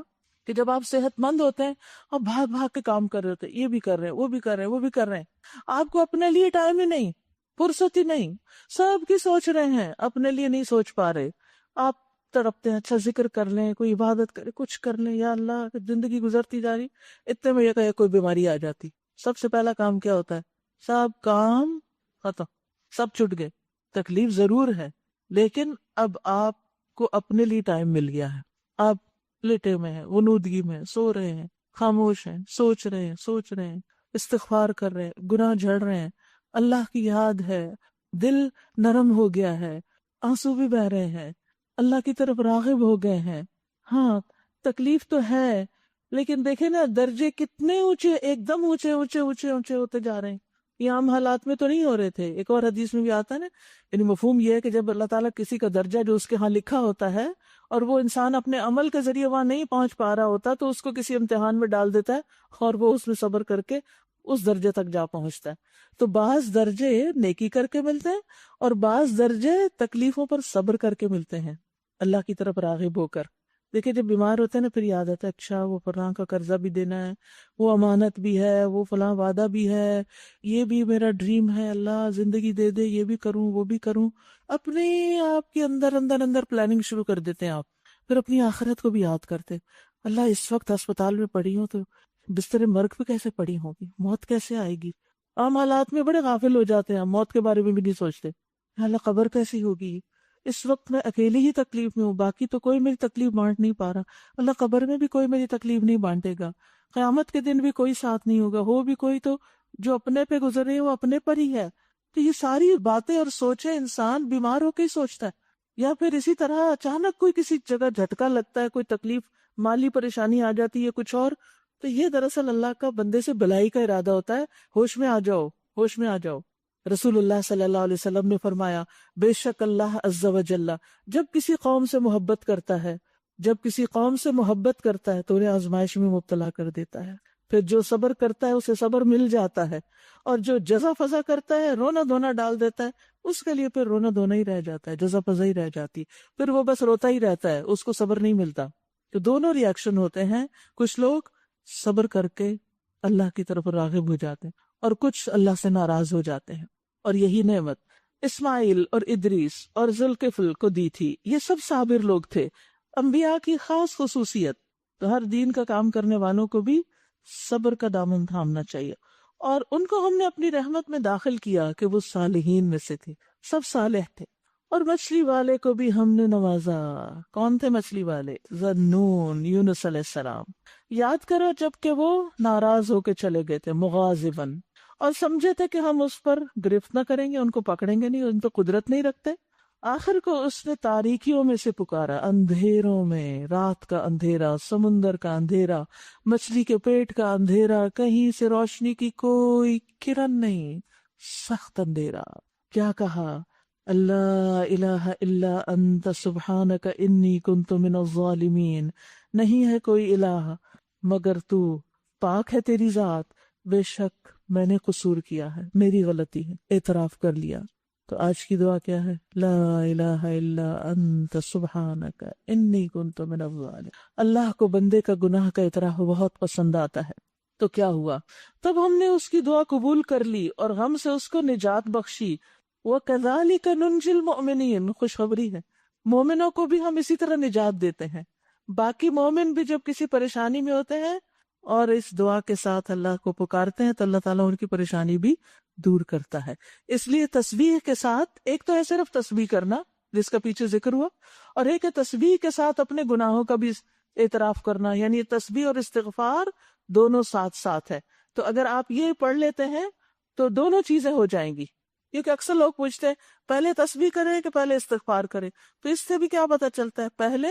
کہ جب آپ صحت مند ہوتے ہیں آپ بھاگ بھاگ کے کام کر رہے ہوتے ہیں، یہ بھی کر رہے ہیں، وہ بھی کر رہے ہیں، وہ بھی کر رہے ہیں، آپ کو اپنے لیے ٹائم ہی نہیں، فرصت ہی نہیں، سب کی سوچ رہے ہیں، اپنے لیے نہیں سوچ پا رہے۔ آپ تڑپتے ہیں، اچھا ذکر کر لیں، کوئی عبادت کرے، کچھ کر لیں، یا اللہ زندگی گزرتی جا رہی، اتنے میں یہ کہ کوئی بیماری آ جاتی، سب سے پہلا کام کیا ہوتا ہے؟ سب کام ختم، سب چھٹ گئے۔ تکلیف ضرور ہے لیکن اب آپ کو اپنے لیے ٹائم مل گیا ہے، آپ لیٹے میں ہیں، غنودگی میں سو رہے ہیں، خاموش ہیں، سوچ رہے ہیں، استغفار کر رہے ہیں، گناہ جھڑ رہے ہیں، اللہ کی یاد ہے، دل نرم ہو گیا ہے، آنسو بھی بہ رہے ہیں، اللہ کی طرف راغب ہو گئے ہیں۔ ہاں تکلیف تو ہے لیکن دیکھیں نا درجے کتنے اونچے، ایک دم اونچے اونچے اونچے اونچے ہوتے جا رہے ہیں۔ یہ عام حالات میں تو نہیں ہو رہے تھے۔ ایک اور حدیث میں بھی آتا ہے نا، یعنی مفہوم یہ ہے کہ جب اللہ تعالیٰ کسی کا درجہ جو اس کے ہاں لکھا ہوتا ہے اور وہ انسان اپنے عمل کے ذریعے وہاں نہیں پہنچ پا رہا ہوتا تو اس کو کسی امتحان میں ڈال دیتا ہے اور وہ اس میں صبر کر کے اس درجے تک جا پہنچتا ہے۔ تو بعض درجے نیکی کر کے ملتے ہیں اور بعض درجے تکلیفوں پر صبر کر کے ملتے ہیں، اللہ کی طرف راغب ہو کر۔ دیکھیں جب بیمار ہوتے ہیں نا پھر یاد آتا ہے اچھا وہ فلاں کا قرضہ بھی دینا ہے، وہ امانت بھی ہے، وہ فلاں وعدہ بھی ہے، یہ بھی میرا ڈریم ہے، اللہ زندگی دے دے، یہ بھی کروں وہ بھی کروں۔ اپنے آپ کے اندر اندر اندر پلاننگ شروع کر دیتے ہیں آپ، پھر اپنی آخرت کو بھی یاد کرتے، اللہ اس وقت ہسپتال میں پڑی ہوں تو بستر مرگ پہ کیسے پڑی ہوگی، موت کیسے آئے گی۔ عام حالات میں بڑے غافل ہو جاتے ہیں، موت کے بارے میں بھی نہیں سوچتے، اللہ قبر کیسی ہوگی، اس وقت میں اکیلی ہی تکلیف میں ہوں، باقی تو کوئی میری تکلیف بانٹ نہیں پا رہا، اللہ قبر میں بھی کوئی میری تکلیف نہیں بانٹے گا، قیامت کے دن بھی کوئی ساتھ نہیں ہوگا، ہو بھی کوئی تو جو اپنے پہ گزرے ہیں وہ اپنے پر ہی ہے۔ تو یہ ساری باتیں اور سوچیں انسان بیمار ہو کے ہی سوچتا ہے، یا پھر اسی طرح اچانک کوئی کسی جگہ جھٹکا لگتا ہے، کوئی تکلیف مالی پریشانی آ جاتی ہے کچھ اور، تو یہ دراصل اللہ کا بندے سے بھلائی کا ارادہ ہوتا ہے، ہوش میں آ جاؤ، ہوش میں آ جاؤ۔ رسول اللہ صلی اللہ علیہ وسلم نے فرمایا، بے شک اللہ عز و جل جب کسی قوم سے محبت کرتا ہے، جب کسی قوم سے محبت کرتا ہے تو انہیں آزمائش میں مبتلا کر دیتا ہے، پھر جو صبر کرتا ہے اسے صبر مل جاتا ہے، اور جو جزا فضا کرتا ہے، رونا دھونا ڈال دیتا ہے، اس کے لیے پھر رونا دھونا ہی رہ جاتا ہے، جزا فضا ہی رہ جاتی، پھر وہ بس روتا ہی رہتا ہے، اس کو صبر نہیں ملتا۔ تو دونوں ری ایکشن ہوتے ہیں، کچھ لوگ صبر کر کے اللہ کی طرف راغب ہو جاتے ہیں اور کچھ اللہ سے ناراض ہو جاتے ہیں، اور یہی نعمت اسماعیل اور ادریس اور ذوالکفل کو دی تھی، یہ سب صابر لوگ تھے، انبیاء کی خاص خصوصیت۔ تو ہر دین کا کام کرنے والوں کو بھی صبر کا دامن تھامنا چاہیے، اور ان کو ہم نے اپنی رحمت میں داخل کیا کہ وہ صالحین میں سے تھے، سب صالح تھے۔ اور مچھلی والے کو بھی ہم نے نوازا۔ کون تھے مچھلی والے؟ ذنون، یونس علیہ السلام۔ یاد کرو جب کہ وہ ناراض ہو کے چلے گئے تھے، مغاضباً، اور سمجھے تھے کہ ہم اس پر گرفت نہ کریں گے، ان کو پکڑیں گے نہیں، ان پہ قدرت نہیں رکھتے۔ آخر کو اس نے تاریکیوں میں سے پکارا، اندھیروں میں، رات کا اندھیرا، سمندر کا اندھیرا، مچھلی کے پیٹ کا اندھیرا، کہیں سے روشنی کی کوئی کرن نہیں، سخت اندھیرا۔ کیا کہا؟ اللہ الہ الا انت سبحانک انی کنت من الظالمین، نہیں ہے کوئی الہ مگر تو، پاک ہے تیری ذات، بے شک میں نے قصور کیا ہے، میری غلطی ہے، اعتراف کر لیا۔ تو آج کی دعا کیا ہے؟ لا الہ الا انت سبحانک انی کنت من الظالمین۔ اللہ کو بندے کا گناہ کا اعتراف بہت پسند آتا ہے۔ تو کیا ہوا؟ تب ہم نے اس کی دعا قبول کر لی اور غم سے اس کو نجات بخشی۔ وَكَذَلِكَ نُنْجِي الْمُؤْمِنِينَ، خوشخبری ہے، مومنوں کو بھی ہم اسی طرح نجات دیتے ہیں۔ باقی مومن بھی جب کسی پریشانی میں ہوتے ہیں اور اس دعا کے ساتھ اللہ کو پکارتے ہیں تو اللہ تعالیٰ ان کی پریشانی بھی دور کرتا ہے۔ اس لیے تسبیح کے ساتھ، ایک تو ہے صرف تسبیح کرنا جس کا پیچھے ذکر ہوا، اور ایک ہے تسبیح کے ساتھ اپنے گناہوں کا بھی اعتراف کرنا، یعنی تسبیح اور استغفار دونوں ساتھ ساتھ ہے۔ تو اگر آپ یہ پڑھ لیتے ہیں تو دونوں چیزیں ہو جائیں گی، کیونکہ اکثر لوگ پوچھتے ہیں پہلے تسبیح کریں کہ پہلے استغفار کریں، تو اس سے بھی کیا پتہ چلتا ہے؟ پہلے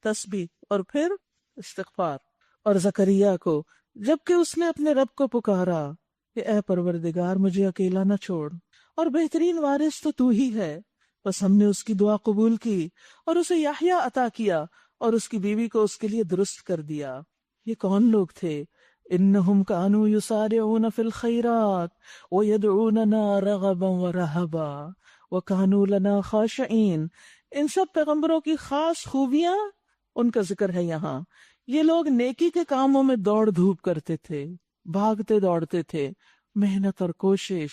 تسبیح اور پھر استغفار۔ اور زکریا کو جبکہ اس نے اپنے رب کو پکارا کہ اے پروردگار مجھے اکیلا نہ چھوڑ، اور بہترین وارث تو تو ہی ہے، بس ہم نے اس کی دعا قبول کی اور اسے یحییٰ عطا کیا اور اس کی بیوی کو اس کے لیے درست کر دیا۔ یہ کون لوگ تھے؟ انہم کانوا یسارعون فی الخیرات ویدعوننا رغبا ورہبا وکانوا لنا خاشعین۔ ان سب پیغمبروں کی خاص خوبیاں ان کا ذکر ہے یہاں۔ یہ لوگ نیکی کے کاموں میں دوڑ دھوپ کرتے تھے، بھاگتے دوڑتے تھے، محنت اور کوشش،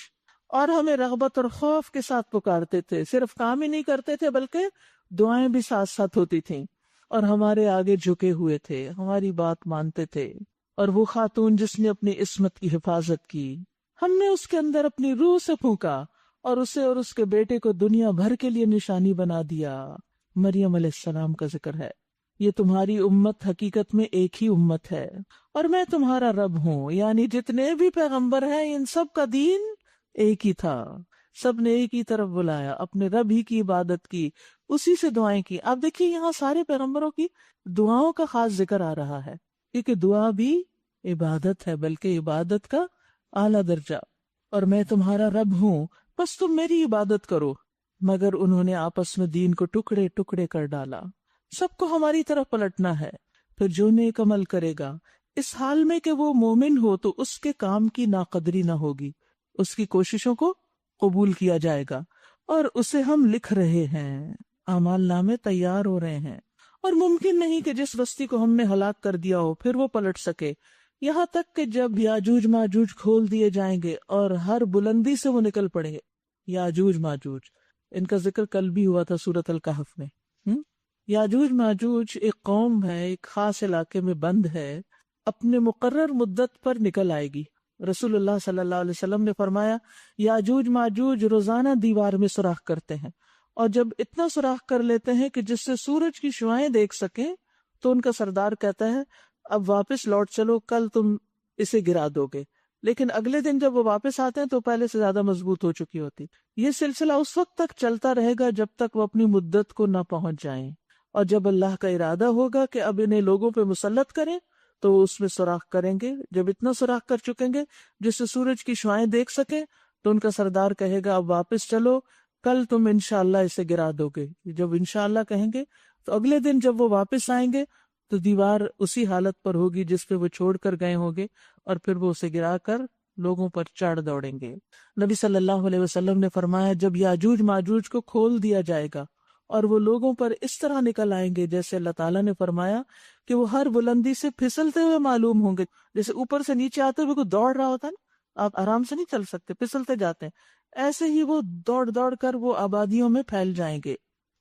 اور ہمیں رغبت اور خوف کے ساتھ پکارتے تھے۔ صرف کام ہی نہیں کرتے تھے بلکہ دعائیں بھی ساتھ ساتھ ہوتی تھیں، اور ہمارے آگے جھکے ہوئے تھے، ہماری بات مانتے تھے۔ اور وہ خاتون جس نے اپنی عصمت کی حفاظت کی، ہم نے اس کے اندر اپنی روح سے پھونکا اور اسے اور اس کے بیٹے کو دنیا بھر کے لیے نشانی بنا دیا۔ مریم علیہ السلام کا ذکر ہے۔ یہ تمہاری امت حقیقت میں ایک ہی امت ہے اور میں تمہارا رب ہوں، یعنی جتنے بھی پیغمبر ہیں ان سب کا دین ایک ہی تھا، سب نے ایک ہی طرف بلایا، اپنے رب ہی کی عبادت کی، اسی سے دعائیں کی۔ آپ دیکھیے یہاں سارے پیغمبروں کی دعاؤں کا خاص ذکر آ رہا ہے، کیونکہ دعا بھی عبادت ہے، بلکہ عبادت کا اعلیٰ درجہ۔ اور میں تمہارا رب ہوں، بس تم میری عبادت کرو۔ مگر انہوں نے آپس میں دین کو ٹکڑے ٹکڑے کر ڈالا۔ سب کو ہماری طرف پلٹنا ہے۔ پھر جو نیک عمل کرے گا اس حال میں کہ وہ مومن ہو تو اس کے کام کی ناقدری نہ ہوگی، اس کی کوششوں کو قبول کیا جائے گا، اور اسے ہم لکھ رہے ہیں، اعمال نامے تیار ہو رہے ہیں۔ اور ممکن نہیں کہ جس بستی کو ہم نے ہلاک کر دیا ہو پھر وہ پلٹ سکے، یہاں تک کہ جب یاجوج ماجوج کھول دیے جائیں گے اور ہر بلندی سے وہ نکل پڑیں گے۔ یاجوج ماجوج، ان کا ذکر کل بھی ہوا تھا سورۃ الکہف میں۔ یاجوج ماجوج ایک قوم ہے، ایک خاص علاقے میں بند ہے، اپنے مقرر مدت پر نکل آئے گی۔ رسول اللہ صلی اللہ علیہ وسلم نے فرمایا یاجوج ماجوج روزانہ دیوار میں سوراخ کرتے ہیں، اور جب اتنا سوراخ کر لیتے ہیں کہ جس سے سورج کی شعاعیں دیکھ سکیں تو ان کا سردار کہتا ہے اب واپس لوٹ چلو، کل تم اسے گرا دو گے، لیکن اگلے دن جب وہ واپس آتے ہیں تو پہلے سے زیادہ مضبوط ہو چکی ہوتی۔ یہ سلسلہ اس وقت تک چلتا رہے گا جب تک وہ اپنی مدت کو نہ پہنچ جائیں، اور جب اللہ کا ارادہ ہوگا کہ اب انہیں لوگوں پہ مسلط کریں تو وہ اس میں سوراخ کریں گے۔ جب اتنا سوراخ کر چکیں گے جس سے سورج کی شعاعیں دیکھ سکیں تو ان کا سردار کہے گا اب واپس چلو، کل تم انشاءاللہ اسے گرا دو گے۔ جب انشاءاللہ کہیں گے تو اگلے دن جب وہ واپس آئیں گے تو دیوار اسی حالت پر ہوگی جس پہ وہ چھوڑ کر گئے ہوں گے، اور پھر وہ اسے گرا کر لوگوں پر چڑھ دوڑیں گے۔ نبی صلی اللہ علیہ وسلم نے فرمایا جب یاجوج ماجوج کو کھول دیا جائے گا اور وہ لوگوں پر اس طرح نکل آئیں گے جیسے اللہ تعالیٰ نے فرمایا کہ وہ ہر بلندی سے پھسلتے ہوئے معلوم ہوں گے، جیسے اوپر سے نیچے آتے ہوئے کوئی دوڑ رہا ہوتا ہے نا، آپ آرام سے نہیں چل سکتے، پھسلتے جاتے ہیں، ایسے ہی وہ دوڑ دوڑ کر وہ آبادیوں میں پھیل جائیں گے،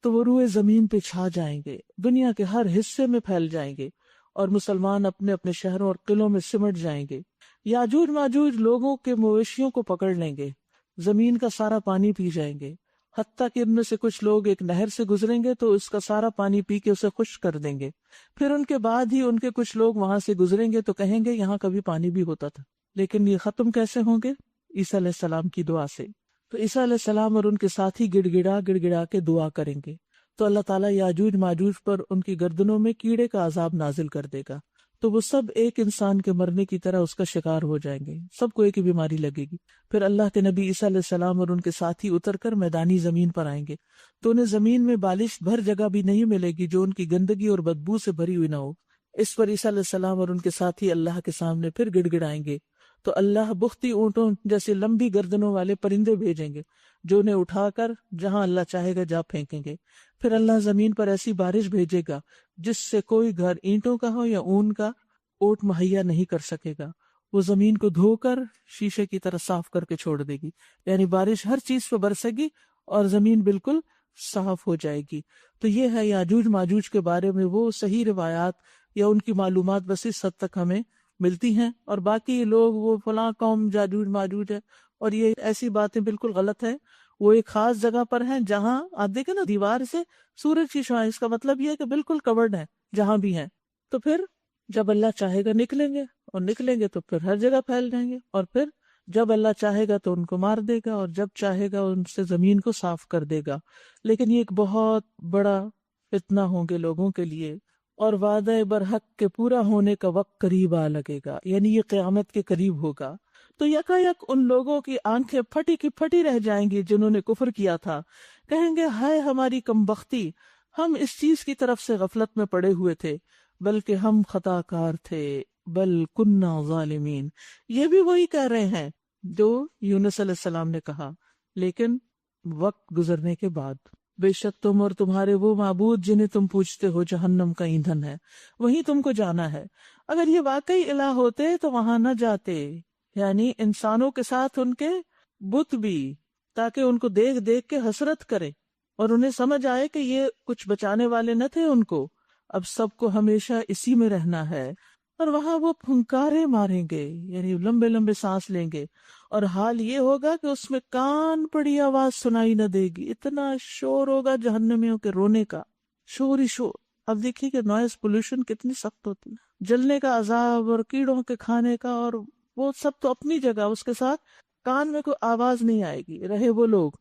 تو وہ روئے زمین پہ چھا جائیں گے، دنیا کے ہر حصے میں پھیل جائیں گے، اور مسلمان اپنے اپنے شہروں اور قلعوں میں سمٹ جائیں گے۔ یاجوج ماجوج لوگوں کے مویشیوں کو پکڑ لیں گے، زمین کا سارا پانی پی جائیں گے، حتیٰ کہ ان میں سے کچھ لوگ ایک نہر سے گزریں گے تو اس کا سارا پانی پی کے اسے خشک کر دیں گے، پھر ان کے بعد ہی ان کے کچھ لوگ وہاں سے گزریں گے تو کہیں گے یہاں کبھی پانی بھی ہوتا تھا۔ لیکن یہ ختم کیسے ہوں گے؟ عیسیٰ علیہ السلام کی دعا سے۔ تو عیسیٰ علیہ السلام اور ان کے ساتھی گڑ گڑا کے دعا کریں گے تو اللہ تعالیٰ یاجوج ماجوج پر ان کی گردنوں میں کیڑے کا عذاب نازل کر دے گا، تو وہ سب ایک انسان کے مرنے کی طرح اس کا شکار ہو جائیں گے، سب کو ایک ہی بیماری لگے گی۔ پھر اللہ کے نبی عیسیٰ علیہ السلام اور ان کے ساتھی اتر کر میدانی زمین پر آئیں گے تو انہیں زمین میں بالش بھر جگہ بھی نہیں ملے گی جو ان کی گندگی اور بدبو سے بھری ہوئی نہ ہو۔ اس پر عیسیٰ علیہ السلام اور ان کے ساتھی اللہ کے سامنے پھر گڑ گڑائیں گے تو اللہ بختی اونٹوں جیسے لمبی گردنوں والے پرندے بھیجیں گے جو انہیں اٹھا کر جہاں اللہ چاہے گا جا پھینکیں گے. پھر اللہ زمین پر ایسی بارش بھیجے گا جس سے کوئی گھر اینٹوں کا ہو یا اون کا اوٹ مہیا نہیں کر سکے گا. وہ زمین کو دھو کر شیشے کی طرح صاف کر کے چھوڑ دے گی، یعنی بارش ہر چیز پہ برسے گی اور زمین بالکل صاف ہو جائے گی. تو یہ ہے یاجوج ماجوج کے بارے میں وہ صحیح روایات یا ان کی معلومات بس اس حد تک ہمیں ملتی ہیں، اور باقی لوگ وہ فلاں قوم یاجوج ماجوج ہے اور یہ ایسی باتیں بالکل غلط ہیں. وہ ایک خاص جگہ پر ہیں جہاں آپ دیکھیں نا دیوار سے سورج کی شعاع، اس کا مطلب یہ ہے کہ بالکل کورڈ ہے جہاں بھی ہیں. تو پھر جب اللہ چاہے گا نکلیں گے، اور نکلیں گے تو پھر ہر جگہ پھیل جائیں گے، اور پھر جب اللہ چاہے گا تو ان کو مار دے گا، اور جب چاہے گا ان سے زمین کو صاف کر دے گا. لیکن یہ ایک بہت بڑا فتنہ ہوں گے لوگوں کے لیے، اور وعدہ برحق کے پورا ہونے کا وقت قریب آ لگے گا، یعنی یہ قیامت کے قریب ہوگا. تو یکا یک ان لوگوں کی آنکھیں پھٹی کی پھٹی رہ جائیں گی جنہوں نے کفر کیا تھا. کہیں گے ہائے ہماری کم بختی، ہم اس چیز کی طرف سے غفلت میں پڑے ہوئے تھے، بلکہ ہم خطا کار تھے، بل کننا ظالمین. یہ بھی وہی کہہ رہے ہیں جو یونس علیہ السلام نے کہا، لیکن وقت گزرنے کے بعد. بے شک تم اور تمہارے وہ معبود جنہیں تم پوچھتے ہو جہنم کا ایندھن ہے، وہیں تم کو جانا ہے. اگر یہ واقعی الہ ہوتے تو وہاں نہ جاتے، یعنی انسانوں کے ساتھ ان کے بت بھی، تاکہ ان کو دیکھ دیکھ کے حسرت کرے اور انہیں سمجھ آئے کہ یہ کچھ بچانے والے نہ تھے ان کو. اب سب کو ہمیشہ اسی میں رہنا ہے، اور وہاں وہ پھنکارے ماریں گے، یعنی لمبے لمبے سانس لیں گے، اور حال یہ ہوگا کہ اس میں کان پڑی آواز سنائی نہ دے گی. اتنا شور ہوگا جہنمیوں کے رونے کا، شور ہی شور. اب دیکھیے کہ نوائز پولوشن کتنی سخت ہوتی ہے، جلنے کا عذاب اور کیڑوں کے کھانے کا، اور وہ سب تو اپنی جگہ، اس کے ساتھ کان میں کوئی آواز نہیں آئے گی. رہے وہ لوگ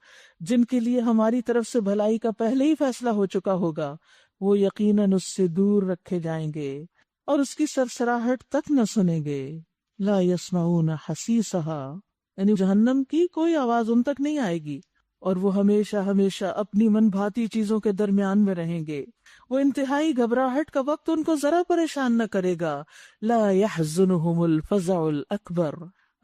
جن کے لیے ہماری طرف سے بھلائی کا پہلے ہی فیصلہ ہو چکا ہوگا، وہ یقیناً اس سے دور رکھے جائیں گے اور اس کی سرسراہٹ تک نہ سنیں گے. لا یسمعون حسیسہا، یعنی جہنم کی کوئی آواز ان تک نہیں آئے گی، اور وہ ہمیشہ ہمیشہ اپنی من بھاتی چیزوں کے درمیان میں رہیں گے. وہ انتہائی گھبراہٹ کا وقت ان کو ذرا پریشان نہ کرے گا. لا یحزنہم الفزع الاکبر،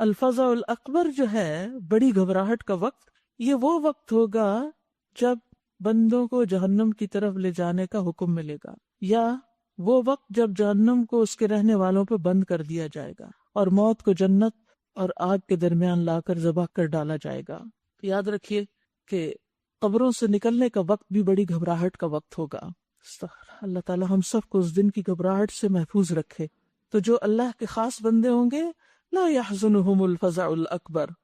الفزع الاکبر جو ہے بڑی گھبراہٹ کا وقت، یہ وہ وقت ہوگا جب بندوں کو جہنم کی طرف لے جانے کا حکم ملے گا، یا وہ وقت جب جہنم کو اس کے رہنے والوں پہ بند کر دیا جائے گا اور موت کو جنت اور آگ کے درمیان لا کر ذبح کر ڈالا جائے گا. یاد رکھیے کہ قبروں سے نکلنے کا وقت بھی بڑی گھبراہٹ کا وقت ہوگا. اللہ تعالی ہم سب کو اس دن کی گھبراہٹ سے محفوظ رکھے. تو جو اللہ کے خاص بندے ہوں گے، لا يحزنهم الفزع الاکبر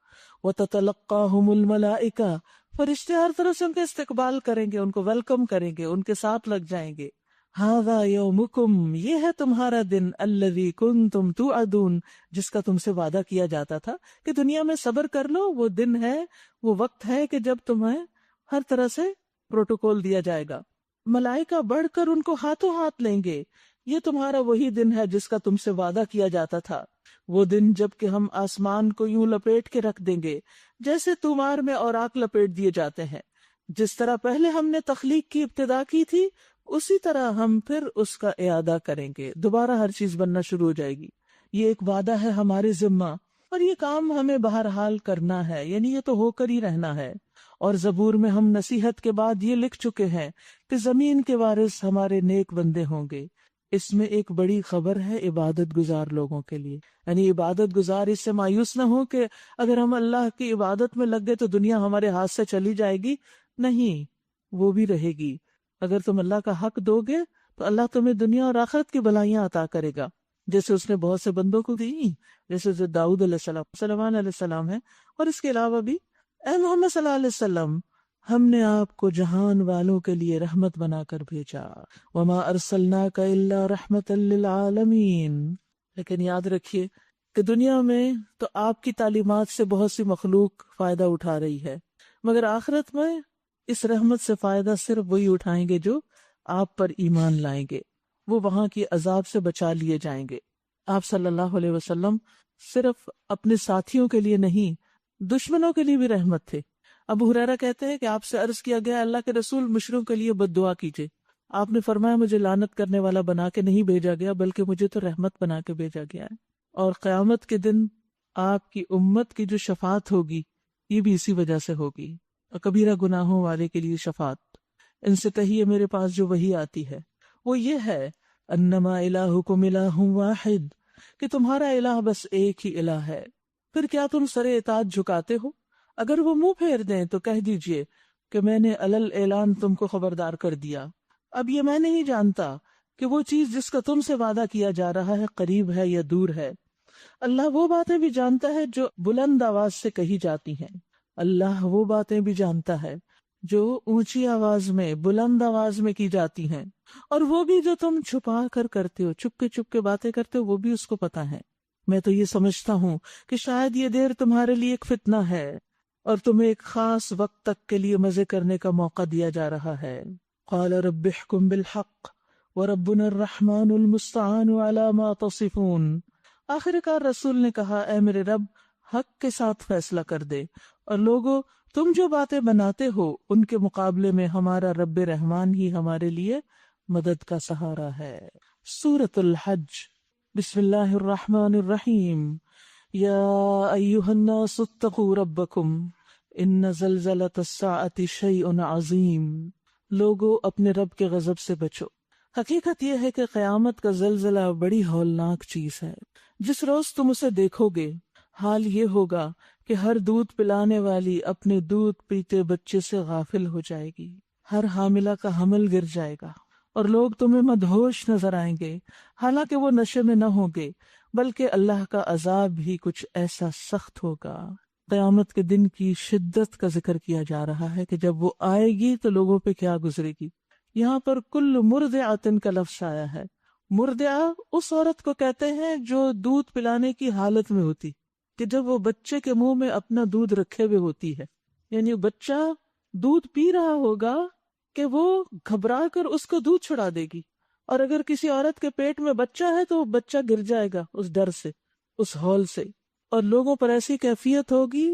وتتلقاهم الملائکہ، فرشتے ہر طرح سے ان کا استقبال کریں گے، ان کو ویلکم کریں گے، ان کے ساتھ لگ جائیں گے. ھذا یومکم، یہ ہے تمہارا دن، الذی کنتم توعدون، جس کا تم سے وعدہ کیا جاتا تھا کہ دنیا میں صبر کر لو. وہ دن ہے، وہ وقت ہے کہ جب تمہیں ہر طرح سے پروٹوکول دیا جائے گا، ملائکہ بڑھ کر ان کو ہاتھوں ہاتھ لیں گے. یہ تمہارا وہی دن ہے جس کا تم سے وعدہ کیا جاتا تھا. وہ دن جب کہ ہم آسمان کو یوں لپیٹ کے رکھ دیں گے جیسے تومار میں اوراق لپیٹ دیے جاتے ہیں. جس طرح پہلے ہم نے تخلیق کی ابتدا کی تھی، اسی طرح ہم پھر اس کا اعادہ کریں گے، دوبارہ ہر چیز بننا شروع ہو جائے گی. یہ ایک وعدہ ہے ہمارے ذمہ، اور یہ کام ہمیں بہرحال کرنا ہے، یعنی یہ تو ہو کر ہی رہنا ہے. اور زبور میں ہم نصیحت کے بعد یہ لکھ چکے ہیں کہ زمین کے وارث ہمارے نیک بندے ہوں گے. اس میں ایک بڑی خبر ہے عبادت گزار لوگوں کے لیے، یعنی عبادت گزار اس سے مایوس نہ ہو کہ اگر ہم اللہ کی عبادت میں لگ گئے تو دنیا ہمارے ہاتھ سے چلی جائے گی. نہیں، وہ بھی رہے گی. اگر تم اللہ کا حق دو گے تو اللہ تمہیں دنیا اور آخرت کی بھلائیاں عطا کرے گا، جیسے اس نے بہت سے بندوں کو دی، جیسے داؤد علیہ السلام، سلیمان علیہ السلام ہے. اور اس کے علاوہ بھی اے محمد صلی اللہ علیہ وسلم، ہم نے آپ کو جہان والوں کے لیے رحمت بنا کر بھیجا. وما ارسلناک الا رحمت للعالمین. لیکن یاد رکھیے کہ دنیا میں تو آپ کی تعلیمات سے بہت سی مخلوق فائدہ اٹھا رہی ہے، مگر آخرت میں اس رحمت سے فائدہ صرف وہی اٹھائیں گے جو آپ پر ایمان لائیں گے. وہ وہاں کی عذاب سے بچا لیے جائیں گے. آپ صلی اللہ علیہ وسلم صرف اپنے ساتھیوں کے لیے نہیں، دشمنوں کے لیے بھی رحمت تھے. ابو ہریرہ کہتے ہیں کہ آپ سے عرض کیا گیا اللہ کے رسول مشرکوں کے لیے بد دعا کیجئے. آپ نے فرمایا مجھے لعنت کرنے والا بنا کے نہیں بھیجا گیا بلکہ مجھے تو رحمت بنا کے بھیجا گیا ہے، اور قیامت کے دن آپ کی امت کی جو شفاعت ہوگی یہ بھی اسی وجہ سے ہوگی، اور کبیرہ گناہوں والے کے لیے شفاعت۔ ان سے کہیے میرے پاس جو وحی آتی ہے وہ یہ ہے، انما الہکم الہ واحد، کہ تمہارا الہ بس ایک ہی الہ ہے، پھر کیا تم سر اطاعت جھکاتے ہو؟ اگر وہ منہ پھیر دیں تو کہہ دیجئے کہ میں نے علل اعلان تم کو خبردار کر دیا، اب یہ میں نہیں جانتا کہ وہ چیز جس کا تم سے وعدہ کیا جا رہا ہے قریب ہے یا دور ہے۔ اللہ وہ باتیں بھی جانتا ہے جو بلند آواز سے کہی جاتی ہیں، اللہ وہ باتیں بھی جانتا ہے جو اونچی آواز میں بلند آواز میں کی جاتی ہیں، اور وہ بھی جو تم چھپا کر کرتے ہو، چپ کے باتیں کرتے ہو، وہ بھی اس کو پتا ہے۔ میں تو یہ سمجھتا ہوں کہ شاید یہ دیر تمہارے لیے ایک فتنہ ہے اور تمہیں ایک خاص وقت تک کے لیے مزے کرنے کا موقع دیا جا رہا ہے۔ قال رب احکم بالحق وربنا الرحمن المستعان علی ما تصفون۔ آخر کار رسول نے کہا، اے میرے رب حق کے ساتھ فیصلہ کر دے، اور لوگو تم جو باتیں بناتے ہو ان کے مقابلے میں ہمارا رب رحمان ہی ہمارے لیے مدد کا سہارا ہے۔ سورۃ الحج، بسم اللہ الرحمن الرحیم۔ یا ایہا الناس اتقوا ربکم ان زلزلۃ الساعۃ شیء عظیم۔ لوگو اپنے رب کے غضب سے بچو، حقیقت یہ ہے کہ قیامت کا زلزلہ بڑی ہولناک چیز ہے۔ جس روز تم اسے دیکھو گے حال یہ ہوگا کہ ہر دودھ پلانے والی اپنے دودھ پیتے بچے سے غافل ہو جائے گی، ہر حاملہ کا حمل گر جائے گا، اور لوگ تمہیں مدہوش نظر آئیں گے، حالانکہ وہ نشے میں نہ ہوں گے، بلکہ اللہ کا عذاب بھی کچھ ایسا سخت ہوگا۔ قیامت کے دن کی شدت کا ذکر کیا جا رہا ہے کہ جب وہ آئے گی تو لوگوں پہ کیا گزرے گی۔ یہاں پر کل مرضعۃ کا لفظ آیا ہے۔ مرضعہ اس عورت کو کہتے ہیں جو دودھ پلانے کی حالت میں ہوتی، کہ جب وہ بچے کے منہ میں اپنا دودھ رکھے ہوئے ہوتی ہے، یعنی بچہ دودھ پی رہا ہوگا کہ وہ گھبرا کر اس کو دودھ چھڑا دے گی، اور اگر کسی عورت کے پیٹ میں بچہ ہے تو وہ بچہ گر جائے گا اس ڈر سے، اس ہول سے، اور لوگوں پر ایسی کیفیت ہوگی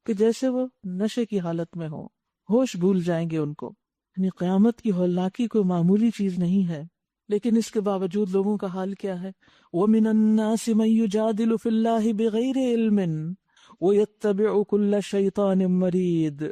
کہ جیسے وہ نشے کی حالت میں ہو، ہوش بھول جائیں گے ان کو۔ یعنی قیامت کی ہولناکی کوئی معمولی چیز نہیں ہے، لیکن اس کے باوجود لوگوں کا حال کیا ہے؟ وَمِنَ النَّاسِ مَن يُجَادِلُ فِي اللَّهِ بِغَيْرِ عِلْمٍ وَيَتَّبِعُ كُلَّ شَيْطَانٍ مَرِيدٍ۔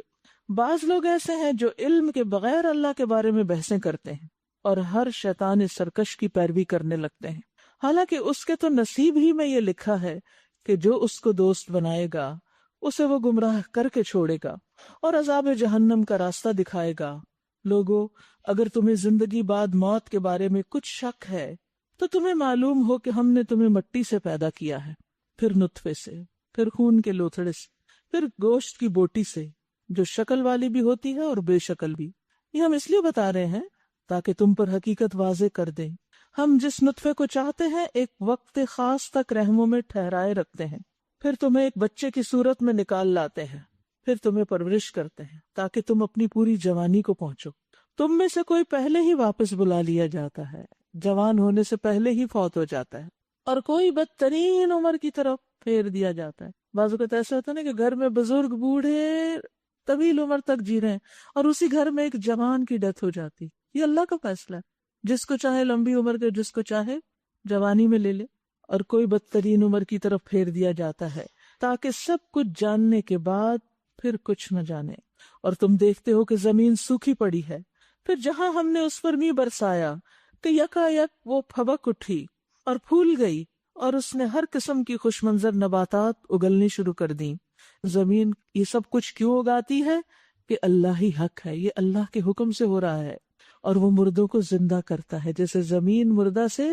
بعض لوگ ایسے ہیں جو علم کے بغیر اللہ کے بارے میں بحثیں کرتے ہیں اور ہر شیطان سرکش کی پیروی کرنے لگتے ہیں، حالانکہ اس کے تو نصیب ہی میں یہ لکھا ہے کہ جو اس کو دوست بنائے گا اسے وہ گمراہ کر کے چھوڑے گا اور عذاب جہنم کا راستہ دکھائے گا۔ لوگو اگر تمہیں زندگی بعد موت کے بارے میں کچھ شک ہے تو تمہیں معلوم ہو کہ ہم نے تمہیں مٹی سے پیدا کیا ہے، پھر نطفے سے، پھر خون کے لوتھڑے سے، پھر گوشت کی بوٹی سے، جو شکل والی بھی ہوتی ہے اور بے شکل بھی۔ یہ ہم اس لیے بتا رہے ہیں تاکہ تم پر حقیقت واضح کر دیں۔ ہم جس نطفے کو چاہتے ہیں ایک وقت خاص تک رحموں میں ٹھہرائے رکھتے ہیں، پھر تمہیں ایک بچے کی صورت میں نکال لاتے ہیں، پھر تمہیں پرورش کرتے ہیں تاکہ تم اپنی پوری جوانی کو پہنچو۔ تم میں سے کوئی پہلے ہی واپس بلا لیا جاتا ہے، جوان ہونے سے پہلے ہی فوت ہو جاتا ہے، اور کوئی بدترین عمر کی طرف پھیر دیا جاتا ہے۔ بعض اوقات ایسا ہوتا ہے نا کہ گھر میں بزرگ بوڑھے طویل عمر تک جی رہے ہیں اور اسی گھر میں ایک جوان کی ڈیتھ ہو جاتی۔ یہ اللہ کا فیصلہ ہے، جس کو چاہے لمبی عمر کے، جس کو چاہے جوانی میں لے لے، اور کوئی بدترین عمر کی طرف پھیر دیا جاتا ہے تاکہ سب کچھ جاننے کے بعد پھر کچھ نہ جانے۔ اور تم دیکھتے ہو کہ زمین سوکھی پڑی ہے، پھر جہاں ہم نے اس پر می برسایا کہ یکا یک وہ پھبک اٹھی اور پھول گئی، اور اس نے ہر قسم کی خوش منظر نباتات اگلنی شروع کر دیں۔ زمین یہ سب کچھ کیوں اگاتی ہے؟ کہ اللہ ہی حق ہے، یہ اللہ کے حکم سے ہو رہا ہے، اور وہ مردوں کو زندہ کرتا ہے۔ جیسے زمین مردہ سے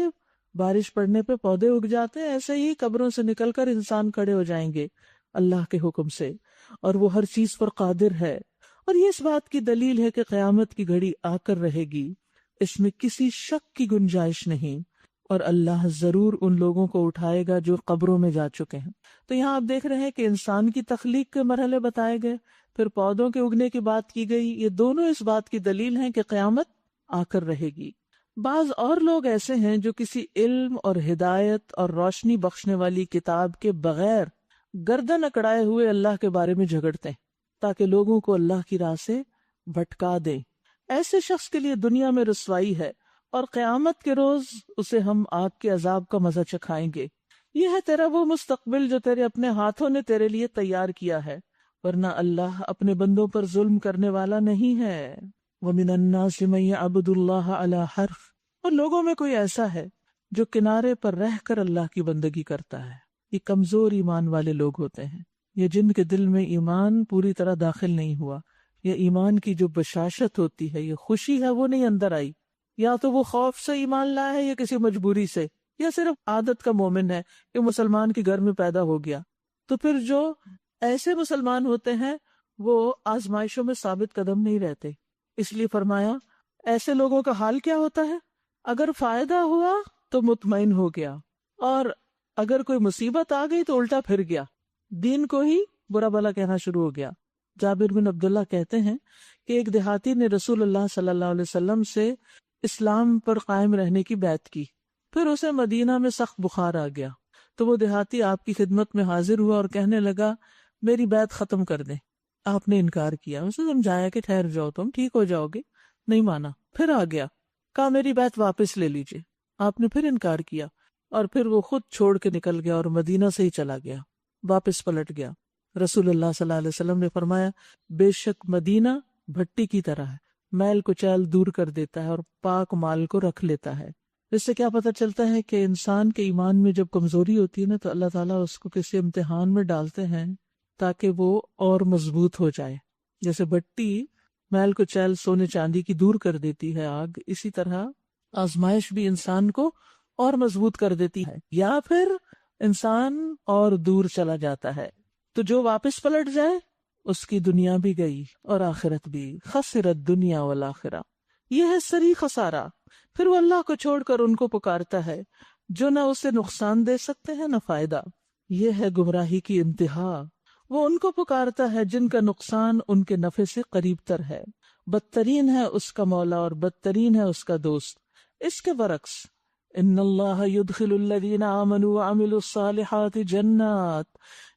بارش پڑنے پہ پودے اگ جاتے ہیں، ایسے ہی قبروں سے نکل کر انسان کھڑے ہو جائیں گے اللہ کے حکم سے، اور وہ ہر چیز پر قادر ہے۔ اور یہ اس بات کی دلیل ہے کہ قیامت کی گھڑی آ کر رہے گی، اس میں کسی شک کی گنجائش نہیں، اور اللہ ضرور ان لوگوں کو اٹھائے گا جو قبروں میں جا چکے ہیں۔ تو یہاں آپ دیکھ رہے ہیں کہ انسان کی تخلیق کے مرحلے بتائے گئے، پھر پودوں کے اگنے کی بات کی گئی۔ یہ دونوں اس بات کی دلیل ہیں کہ قیامت آ کر رہے گی۔ بعض اور لوگ ایسے ہیں جو کسی علم اور ہدایت اور روشنی بخشنے والی کتاب کے بغیر گردن اکڑائے ہوئے اللہ کے بارے میں جھگڑتے ہیں تاکہ لوگوں کو اللہ کی راہ سے بھٹکا دیں۔ ایسے شخص کے لیے دنیا میں رسوائی ہے اور قیامت کے روز اسے ہم آگ کے عذاب کا مزہ چکھائیں گے۔ یہ ہے تیرا وہ مستقبل جو تیرے اپنے ہاتھوں نے تیرے لیے تیار کیا ہے، ورنہ اللہ اپنے بندوں پر ظلم کرنے والا نہیں ہے۔ وَمِنَ النَّاسِ مَن يَعْبُدُ اللَّهَ عَلَى حَرْفٍ، اور لوگوں میں کوئی ایسا ہے جو کنارے پر رہ کر اللہ کی بندگی کرتا ہے۔ یہ کمزور ایمان والے لوگ ہوتے ہیں، یہ جن کے دل میں ایمان پوری طرح داخل نہیں ہوا، یہ ایمان کی جو بشاشت ہوتی ہے، یہ خوشی ہے، وہ نہیں اندر آئی۔ یا تو وہ خوف سے ایمان لایا ہے یا کسی مجبوری سے، یا صرف عادت کا مومن ہے کہ مسلمان کے گھر میں پیدا ہو گیا۔ تو پھر جو ایسے مسلمان ہوتے ہیں وہ آزمائشوں میں ثابت قدم نہیں رہتے۔ اس لیے فرمایا ایسے لوگوں کا حال کیا ہوتا ہے؟ اگر فائدہ ہوا تو مطمئن ہو گیا، اور اگر کوئی مصیبت آ گئی تو الٹا پھر گیا، دین کو ہی برا بھلا کہنا شروع ہو گیا۔ جابر بن عبداللہ کہتے ہیں کہ ایک دیہاتی نے رسول اللہ صلی اللہ علیہ وسلم سے اسلام پر قائم رہنے کی بیعت کی، پھر اسے مدینہ میں سخت بخار آ گیا تو وہ دیہاتی آپ کی خدمت میں حاضر ہوا اور کہنے لگا میری بیعت ختم کر دیں۔ آپ نے انکار کیا، اسے سمجھایا کہ ٹھہر جاؤ، تم ٹھیک ہو جاؤ گے، نہیں مانا، پھر آ گیا، کہا میری بیعت واپس لے لیجئے، آپ نے پھر انکار کیا، اور پھر وہ خود چھوڑ کے نکل گیا اور مدینہ سے ہی چلا گیا، واپس پلٹ گیا۔ رسول اللہ صلی اللہ علیہ وسلم نے فرمایا بے شک مدینہ بھٹی کی طرح ہے، میل کچیل دور کر دیتا ہے اور پاک مال کو رکھ لیتا ہے۔ اس سے کیا پتہ چلتا ہے کہ انسان کے ایمان میں جب کمزوری ہوتی ہے نا تو اللہ تعالیٰ اس کو کسی امتحان میں ڈالتے ہیں تاکہ وہ اور مضبوط ہو جائے۔ جیسے بھٹی میل کچیل سونے چاندی کی دور کر دیتی ہے آگ، اسی طرح آزمائش بھی انسان کو اور مضبوط کر دیتی ہے، یا پھر انسان اور دور چلا جاتا ہے۔ تو جو واپس پلٹ جائے اس کی دنیا بھی گئی اور آخرت بھی، خسرت دنیا والآخرہ، یہ ہے سری خسارہ۔ پھر وہ اللہ کو چھوڑ کر ان کو پکارتا ہے جو نہ اسے نقصان دے سکتے ہیں نہ فائدہ، یہ ہے گمراہی کی انتہا۔ وہ ان کو پکارتا ہے جن کا نقصان ان کے نفع سے قریب تر ہے، بدترین ہے اس کا مولا اور بدترین ہے اس کا دوست۔ اس کے برعکس ان اللہ يدخل الذین آمنوا وعملوا الصالحات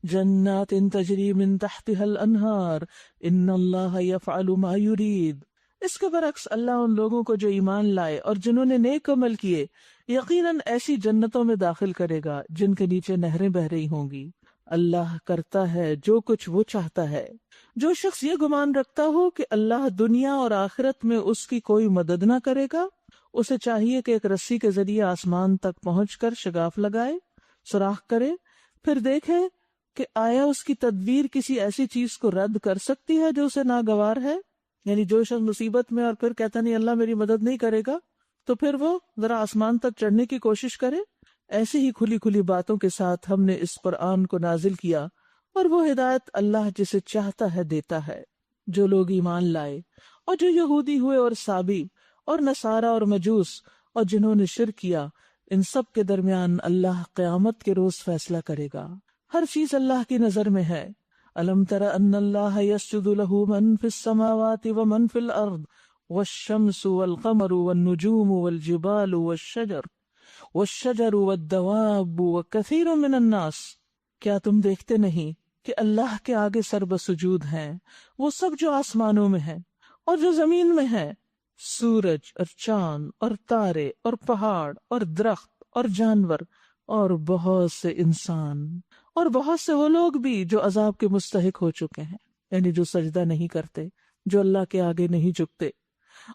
جنات تجری من تحتها الانہار ان اللہ یفعل ما یرید۔ اس کے برعکس اللہ ان لوگوں کو جو ایمان لائے اور جنہوں نے نیک عمل کیے یقیناً ایسی جنتوں میں داخل کرے گا جن کے نیچے نہریں بہہ رہی ہوں گی۔ اللہ کرتا ہے جو کچھ وہ چاہتا ہے۔ جو شخص یہ گمان رکھتا ہو کہ اللہ دنیا اور آخرت میں اس کی کوئی مدد نہ کرے گا، اسے چاہیے کہ ایک رسی کے ذریعے آسمان تک پہنچ کر شگاف لگائے، سوراخ کرے، پھر دیکھے کہ آیا اس کی تدبیر کسی ایسی چیز کو رد کر سکتی ہے جو اسے ناگوار ہے۔ یعنی جو شخص مصیبت میں اور پھر کہتا نہیں اللہ میری مدد نہیں کرے گا، تو پھر وہ ذرا آسمان تک چڑھنے کی کوشش کرے۔ ایسی ہی کھلی کھلی باتوں کے ساتھ ہم نے اس قرآن کو نازل کیا، اور وہ ہدایت اللہ جسے چاہتا ہے دیتا ہے۔ جو لوگ ایمان لائے اور جو یہودی ہوئے اور سابی اور نصارہ اور مجوس اور جنہوں نے شرک کیا، ان سب کے درمیان اللہ قیامت کے روز فیصلہ کرے گا۔ ہر چیز اللہ کی نظر میں ہے۔ أَلَمْ تَرَ أَنَّ اللَّهَ يَسْجُدُ لَهُ مَنْ فِي السَّمَاوَاتِ وَمَنْ فِي الْأَرْضِ وَالشَّمْسُ وَالْقَمَرُ وَالنُّجُومُ وَالْجِبَالُ وَالشَّجَرُ وَالدَّوَابُ وَكَثِيرٌ مِّنَ النَّاسِ۔ کیا تم دیکھتے نہیں کہ اللہ کے آگے سر بسجود ہیں وہ سب جو آسمانوں میں ہیں اور جو زمین میں ہیں، سورج اور چاند اور تارے اور پہاڑ اور درخت اور جانور اور بہت سے انسان اور بہت سے وہ لوگ بھی جو عذاب کے مستحق ہو چکے ہیں، یعنی جو سجدہ نہیں کرتے، جو اللہ کے آگے نہیں جھکتے،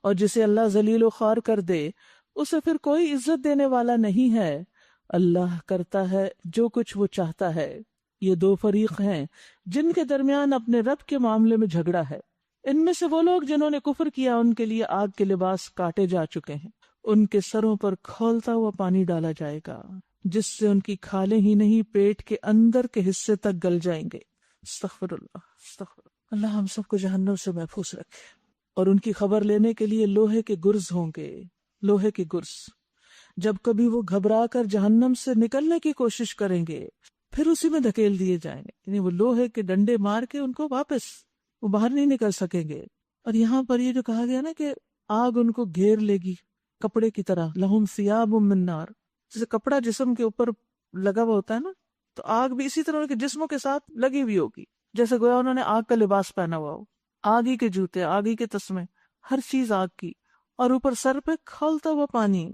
اور جسے اللہ ذلیل و خوار کر دے اسے پھر کوئی عزت دینے والا نہیں ہے۔ اللہ کرتا ہے جو کچھ وہ چاہتا ہے۔ یہ دو فریق ہیں جن کے درمیان اپنے رب کے معاملے میں جھگڑا ہے۔ ان میں سے وہ لوگ جنہوں نے کفر کیا ان کے لیے آگ کے لباس کاٹے جا چکے ہیں، ان کے سروں پر کھولتا ہوا پانی ڈالا جائے گا جس سے ان کی کھالیں ہی نہیں پیٹ کے اندر کے حصے تک گل جائیں گے۔ استغفر اللہ، استغفر اللہ۔ اللہ ہم سب کو جہنم سے محفوظ رکھے۔ اور ان کی خبر لینے کے لیے لوہے کے گرز ہوں گے، لوہے کے گرز۔ جب کبھی وہ گھبرا کر جہنم سے نکلنے کی کوشش کریں گے پھر اسی میں دھکیل دیے جائیں گے، یعنی وہ لوہے کے ڈنڈے مار کے ان کو واپس وہ باہر نہیں نکل سکیں گے۔ اور یہاں پر یہ جو کہا گیا نا کہ آگ ان کو گھیر لے گی کپڑے کی طرح، لہم ثیاب من نار، جیسے کپڑا جسم کے اوپر لگا ہوا ہوتا ہے نا، تو آگ بھی اسی طرح ان کے جسموں کے ساتھ لگی ہوئی ہوگی، جیسے گویا انہوں نے آگ کا لباس پہنا ہوا ہو، آگ ہی کے جوتے، آگ ہی کے تسمے، ہر چیز آگ کی، اور اوپر سر پہ کھولتا ہوا پانی،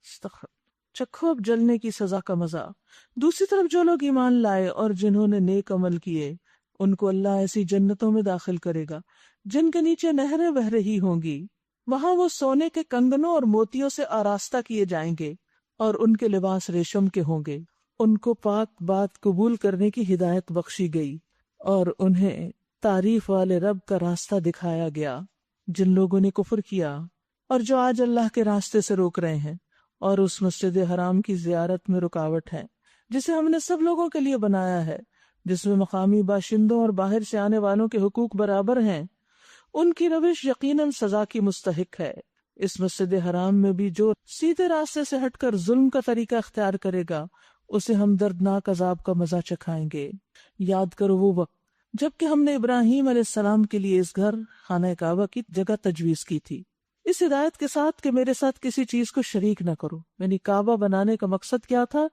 استغفر، چکھو اب جلنے کی سزا کا مزہ۔ دوسری طرف جو لوگ ایمان لائے اور جنہوں نے نیک عمل کیے، ان کو اللہ ایسی جنتوں میں داخل کرے گا جن کے نیچے نہریں بہہ رہی ہوں گی، وہاں وہ سونے کے کنگنوں اور موتیوں سے آراستہ کیے جائیں گے، اور ان کے لباس ریشم کے ہوں گے۔ ان کو پاک بات قبول کرنے کی ہدایت بخشی گئی، اور انہیں تعریف والے رب کا راستہ دکھایا گیا۔ جن لوگوں نے کفر کیا اور جو آج اللہ کے راستے سے روک رہے ہیں، اور اس مسجد حرام کی زیارت میں رکاوٹ ہے جسے ہم نے سب لوگوں کے لیے بنایا ہے، جس میں مقامی باشندوں اور باہر سے آنے والوں کے حقوق برابر ہیں، ان کی روش یقیناً سزا کی مستحق ہے۔ اس مسجد حرام میں بھی جو سیدھے راستے سے ہٹ کر ظلم کا طریقہ اختیار کرے گا، اسے ہم دردناک عذاب کا مزہ چکھائیں گے۔ یاد کرو وہ وقت جب کہ ہم نے ابراہیم علیہ السلام کے لیے اس گھر خانہ کعبہ کی جگہ تجویز کی تھی، اس ہدایت کے ساتھ کہ میرے ساتھ کسی چیز کو شریک نہ کرو۔ یعنی کعبہ بنانے کا مقصد کیا تھا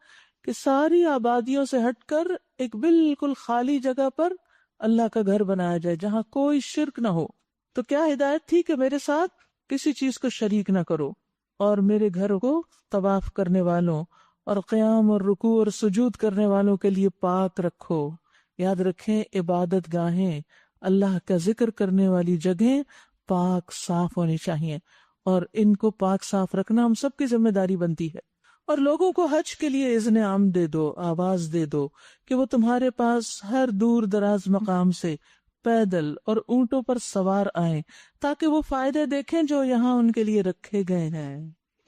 کہ ساری آبادیوں سے ہٹ کر ایک بالکل خالی جگہ پر اللہ کا گھر بنایا جائے جہاں کوئی شرک نہ ہو۔ تو کیا ہدایت تھی کہ میرے ساتھ کسی چیز کو شریک نہ کرو، اور میرے گھر کو طواف کرنے والوں اور قیام اور رکوع اور سجود کرنے والوں کے لیے پاک رکھو۔ یاد رکھیں، عبادت گاہیں، اللہ کا ذکر کرنے والی جگہیں پاک صاف ہونی چاہیے، اور ان کو پاک صاف رکھنا ہم سب کی ذمہ داری بنتی ہے۔ اور لوگوں کو حج کے لیے اذن عام دے دو، آواز دے دو کہ وہ تمہارے پاس ہر دور دراز مقام سے پیدل اور اونٹوں پر سوار آئیں تاکہ وہ فائدے دیکھیں جو یہاں ان کے لیے رکھے گئے ہیں۔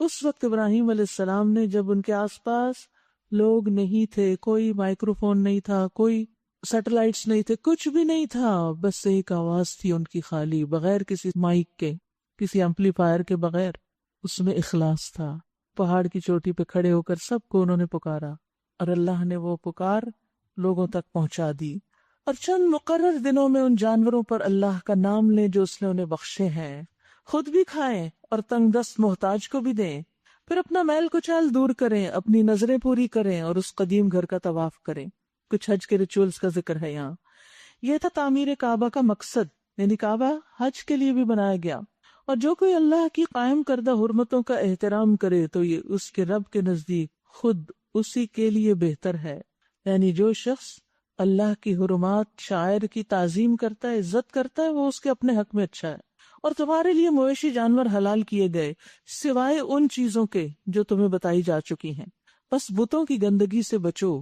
اس وقت ابراہیم علیہ السلام نے، جب ان کے آس پاس لوگ نہیں تھے، کوئی مائکرو فون نہیں تھا، کوئی سیٹلائٹس نہیں تھے، کچھ بھی نہیں تھا، بس ایک آواز تھی ان کی خالی، بغیر کسی مائک کے، کسی ایمپلیفائر کے بغیر، اس میں اخلاص تھا۔ پہاڑ کی چوٹی پہ کھڑے ہو کر سب کو انہوں نے پکارا، اور اللہ نے وہ پکار لوگوں تک پہنچا دی۔ اور چند مقرر دنوں میں ان جانوروں پر اللہ کا نام لیں جو اس نے انہیں بخشے ہیں، خود بھی کھائیں اور تنگ دست محتاج کو بھی دیں، پھر اپنا میل کچیل دور کریں، اپنی نظریں پوری کریں اور اس قدیم گھر کا طواف کریں۔ کچھ حج کے ریچولز کا ذکر ہے یہاں۔ یہ تھا تعمیر کعبہ کا مقصد، یعنی کعبہ حج کے لیے بھی بنایا گیا، اور جو کوئی اللہ کی قائم کردہ حرمتوں کا احترام کرے تو یہ اس کے رب کے نزدیک خود اسی کے لیے بہتر ہے۔ یعنی جو شخص اللہ کی حرمات، شاعر کی تعظیم کرتا ہے، عزت کرتا ہے، وہ اس کے اپنے حق میں اچھا ہے۔ اور تمہارے لیے مویشی جانور حلال کیے گئے سوائے ان چیزوں کے جو تمہیں بتائی جا چکی ہیں، بس بتوں کی گندگی سے بچو،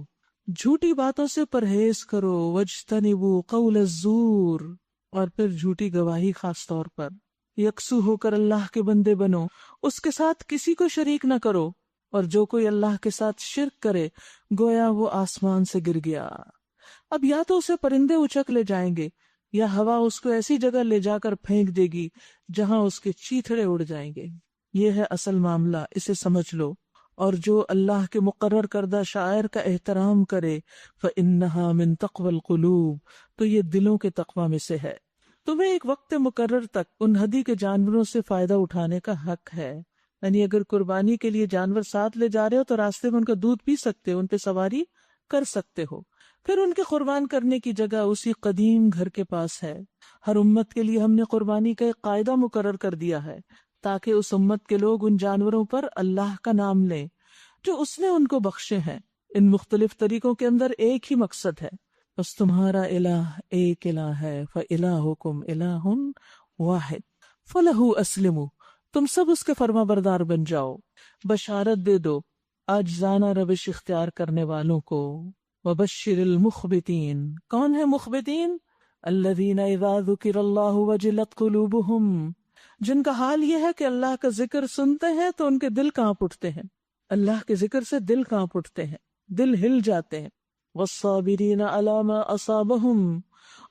جھوٹی باتوں سے پرہیز کرو، وَاجْتَنِبُوا قَوْلَ الزُّورِ، اور پھر جھوٹی گواہی خاص طور پر۔ یکسو ہو کر اللہ کے بندے بنو، اس کے ساتھ کسی کو شریک نہ کرو، اور جو کوئی اللہ کے ساتھ شرک کرے گویا وہ آسمان سے گر گیا۔ اب یا تو اسے پرندے اچک لے جائیں گے، یا ہوا اس کو ایسی جگہ لے جا کر پھینک دے گی جہاں اس کے چیتھڑے اڑ جائیں گے۔ یہ ہے اصل معاملہ، اسے سمجھ لو۔ اور جو اللہ کے مقرر کردہ شاعر کا احترام کرے فَإِنَّهَا مِن تَقْوَى الْقُلُوبِ، تو یہ دلوں کے تقوی میں سے ہے۔ تمہیں ایک وقت مقرر تک ان ہدی کے جانوروں سے فائدہ اٹھانے کا حق ہے، یعنی اگر قربانی کے لیے جانور ساتھ لے جا رہے ہو تو راستے میں ان کا دودھ پی سکتے ہو، ان پہ سواری کر سکتے ہو، پھر ان کے قربان کرنے کی جگہ اسی قدیم گھر کے پاس ہے۔ ہر امت کے لیے ہم نے قربانی کا ایک قاعدہ مقرر کر دیا ہے تاکہ اس امت کے لوگ ان جانوروں پر اللہ کا نام لیں جو اس نے ان کو بخشے ہیں۔ ان مختلف طریقوں کے اندر ایک ہی مقصد ہے، بس تمہارا الہ ایک الہ ہے، فَإِلَٰهُكُمْ إِلَٰهٌ وَاحِدٌ فَلَهُ أَسْلِمُوا، تم سب اس کے فرما بردار بن جاؤ۔ بشارت دے دو عاجزانہ روش اختیار کرنے والوں کو۔ وَبَشِّرِ الْمُخْبِتِينَ، کون ہے مخبتین؟ الَّذِينَ إِذَا ذُكِرَ اللَّهُ وَجِلَتْ قُلُوبُهُمْ، جن کا حال یہ ہے کہ اللہ کا ذکر سنتے ہیں تو ان کے دل کانپ اٹھتے ہیں، اللہ کے ذکر سے دل کانپ اٹھتے ہیں، دل ہل جاتے ہیں۔ وَالصَّابِرِينَ عَلَىٰ مَا أَصَابَهُمْ،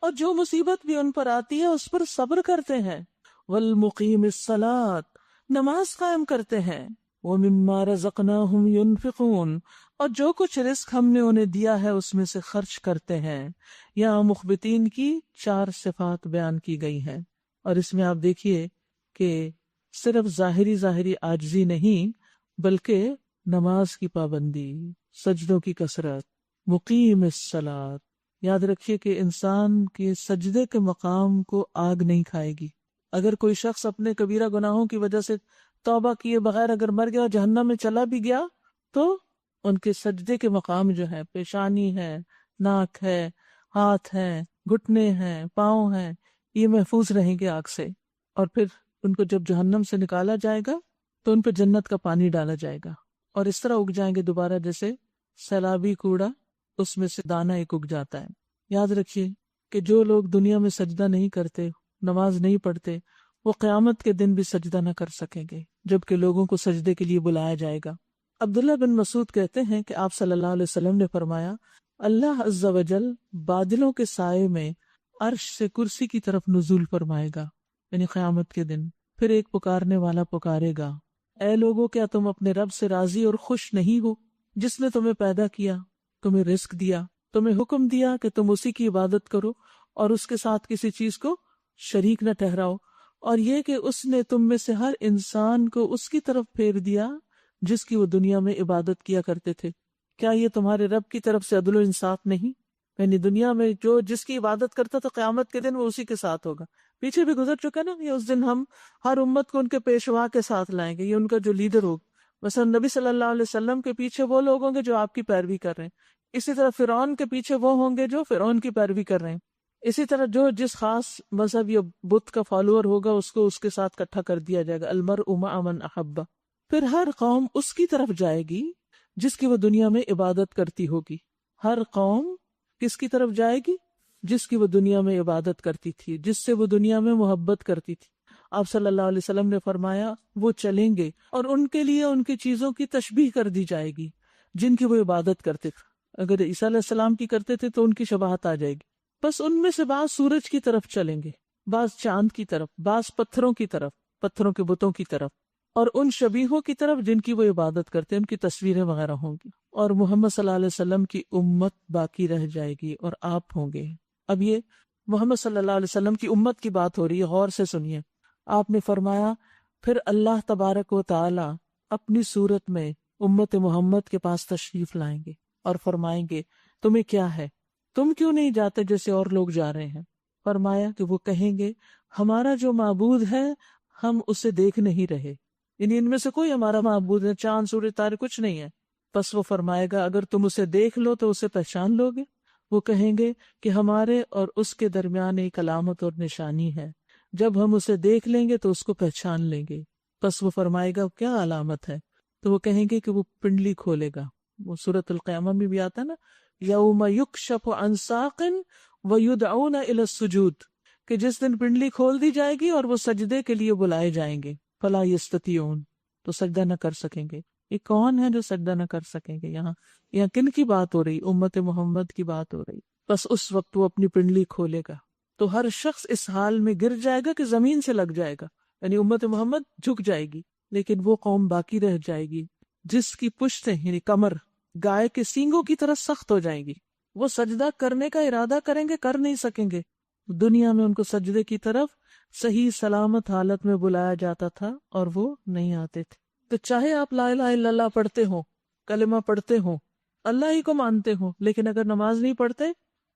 اور جو مصیبت بھی ان پر آتی ہے اس پر صبر کرتے ہیں۔ وَالْمُقِيمِ الصَّلَاةِ، نماز قائم کرتے ہیں۔ وَمِمَّا رَزَقْنَاهُمْ يُنْفِقُونَ، اور جو کچھ رزق ہم نے انہیں دیا ہے اس میں سے خرچ کرتے ہیں۔ یہاں مخبتین کی 4 صفات بیان کی گئی ہیں، اور اس میں آپ دیکھیے کہ صرف ظاہری عاجزی نہیں بلکہ نماز کی پابندی، سجدوں کی کثرت، مقیم الصلاۃ۔ یاد رکھیے کہ انسان کے سجدے کے مقام کو آگ نہیں کھائے گی، اگر کوئی شخص اپنے کبیرہ گناہوں کی وجہ سے توبہ کیے بغیر اگر مر گیا اور جہنم میں چلا بھی گیا تو ان کے سجدے کے مقام جو ہے، پیشانی ہے، ناک ہے، ہاتھ ہے، گھٹنے ہیں، پاؤں ہیں، یہ محفوظ رہیں گے آگ سے. اور پھر ان کو جب جہنم سے نکالا جائے گا تو ان پہ جنت کا پانی ڈالا جائے گا اور اس طرح اگ جائیں گے دوبارہ جیسے سیلابی کوڑا اس میں سے دانہ ایک اگ جاتا ہے. یاد رکھیے کہ جو لوگ دنیا میں سجدہ نہیں کرتے، نماز نہیں پڑھتے، وہ قیامت کے دن بھی سجدہ نہ کر سکیں گے جبکہ لوگوں کو سجدے کے لیے بلایا جائے گا. عبداللہ بن مسعود کہتے ہیں کہ آپ صلی اللہ علیہ وسلم نے فرمایا، اللہ عز و جل بادلوں کے سائے میں عرش سے کرسی کی طرف نزول فرمائے گا، یعنی قیامت کے دن. پھر ایک پکارنے والا پکارے گا، اے لوگو کیا تم اپنے رب سے راضی اور خوش نہیں ہو جس نے تمہیں پیدا کیا، تمہیں رزق دیا، تمہیں حکم دیا کہ تم اسی کی عبادت کرو اور اس کے ساتھ کسی چیز کو شریک نہ ٹھہراؤ، اور یہ کہ اس نے تم میں سے ہر انسان کو اس کی طرف پھیر دیا جس کی وہ دنیا میں عبادت کیا کرتے تھے. کیا یہ تمہارے رب کی طرف سے عدل و انصاف نہیں؟ یعنی دنیا میں جو جس کی عبادت کرتا تھا قیامت کے دن وہ اسی کے ساتھ ہوگا. پیچھے بھی گزر چکا نا، یہ اس دن ہم ہر امت کو ان کے پیشوا کے ساتھ لائیں گے، یہ ان کا جو لیڈر ہوگا. مثلا نبی صلی اللہ علیہ وسلم کے پیچھے وہ لوگ ہوں گے جو آپ کی پیروی کر رہے ہیں، اسی طرح فرعون کے پیچھے وہ ہوں گے جو فرعون کی پیروی کر رہے ہیں، اسی طرح جو جس خاص مذہب یا بت کا فالوور ہوگا اس کو اس کے ساتھ اکٹھا کر دیا جائے گا. المرء مع من احب. پھر ہر قوم اس کی طرف جائے گی جس کی وہ دنیا میں عبادت کرتی ہوگی. ہر قوم کس کی طرف جائے گی؟ جس کی وہ دنیا میں عبادت کرتی تھی، جس سے وہ دنیا میں محبت کرتی تھی. آپ صلی اللہ علیہ وسلم نے فرمایا وہ چلیں گے اور ان کے لیے ان کی چیزوں کی تشبیہ کر دی جائے گی جن کی وہ عبادت کرتے تھے. اگر عیسیٰ علیہ السلام کی کرتے تھے تو ان کی شباہت آ جائے گی. بس ان میں سے بعض سورج کی طرف چلیں گے، بعض چاند کی طرف، بعض پتھروں کی طرف، پتھروں کے بتوں کی طرف، اور ان شبیہوں کی طرف جن کی وہ عبادت کرتے ہیں، ان کی تصویریں وغیرہ ہوں گی. اور محمد صلی اللہ علیہ وسلم کی امت باقی رہ جائے گی اور آپ ہوں گے. اب یہ محمد صلی اللہ علیہ وسلم کی امت کی بات ہو رہی ہے، غور سے سنیے. آپ نے فرمایا پھر اللہ تبارک و تعالی اپنی صورت میں امت محمد کے پاس تشریف لائیں گے اور فرمائیں گے تمہیں کیا ہے، تم کیوں نہیں جاتے جیسے اور لوگ جا رہے ہیں؟ فرمایا کہ وہ کہیں گے ہمارا جو معبود ہے ہم اسے دیکھ نہیں رہے، یعنی ان میں سے کوئی ہمارا معبود ہے، چاند سورج تارے کچھ نہیں ہے. پس وہ فرمائے گا اگر تم اسے دیکھ لو تو اسے پہچان لو گے؟ وہ کہیں گے کہ ہمارے اور اس کے درمیان ایک علامت اور نشانی ہے، جب ہم اسے دیکھ لیں گے تو اس کو پہچان لیں گے. پس وہ فرمائے گا کیا علامت ہے؟ تو وہ کہیں گے کہ وہ پنڈلی کھولے گا. وہ سورۃ القیامہ میں بھی آتا ہے نا، یوم یکشف عن ساق ویدعون الی السجود، کہ جس دن پنڈلی کھول دی جائے گی اور وہ سجدے کے لیے بلائے جائیں گے. فلا یستطیعون، تو سجدہ نہ کر سکیں گے. یہ کون ہے جو سجدہ نہ کر سکیں گے؟ یہاں کن کی بات ہو رہی؟ امت محمد کی بات ہو رہی. بس اس وقت وہ اپنی پنڈلی کھولے گا تو ہر شخص اس حال میں گر جائے گا کہ زمین سے لگ جائے گا، یعنی امت محمد جھک جائے گی. لیکن وہ قوم باقی رہ جائے گی جس کی پشتیں یعنی کمر گائے کے سینگوں کی طرح سخت ہو جائیں گی. وہ سجدہ کرنے کا ارادہ کریں گے، کر نہیں سکیں گے. دنیا میں ان کو سجدے کی طرف صحیح سلامت حالت میں بلایا جاتا تھا اور وہ نہیں آتے تھے. تو چاہے آپ لا الہ الا اللہ پڑھتے ہوں، کلمہ پڑھتے ہوں، اللہ ہی کو مانتے ہوں، لیکن اگر نماز نہیں پڑھتے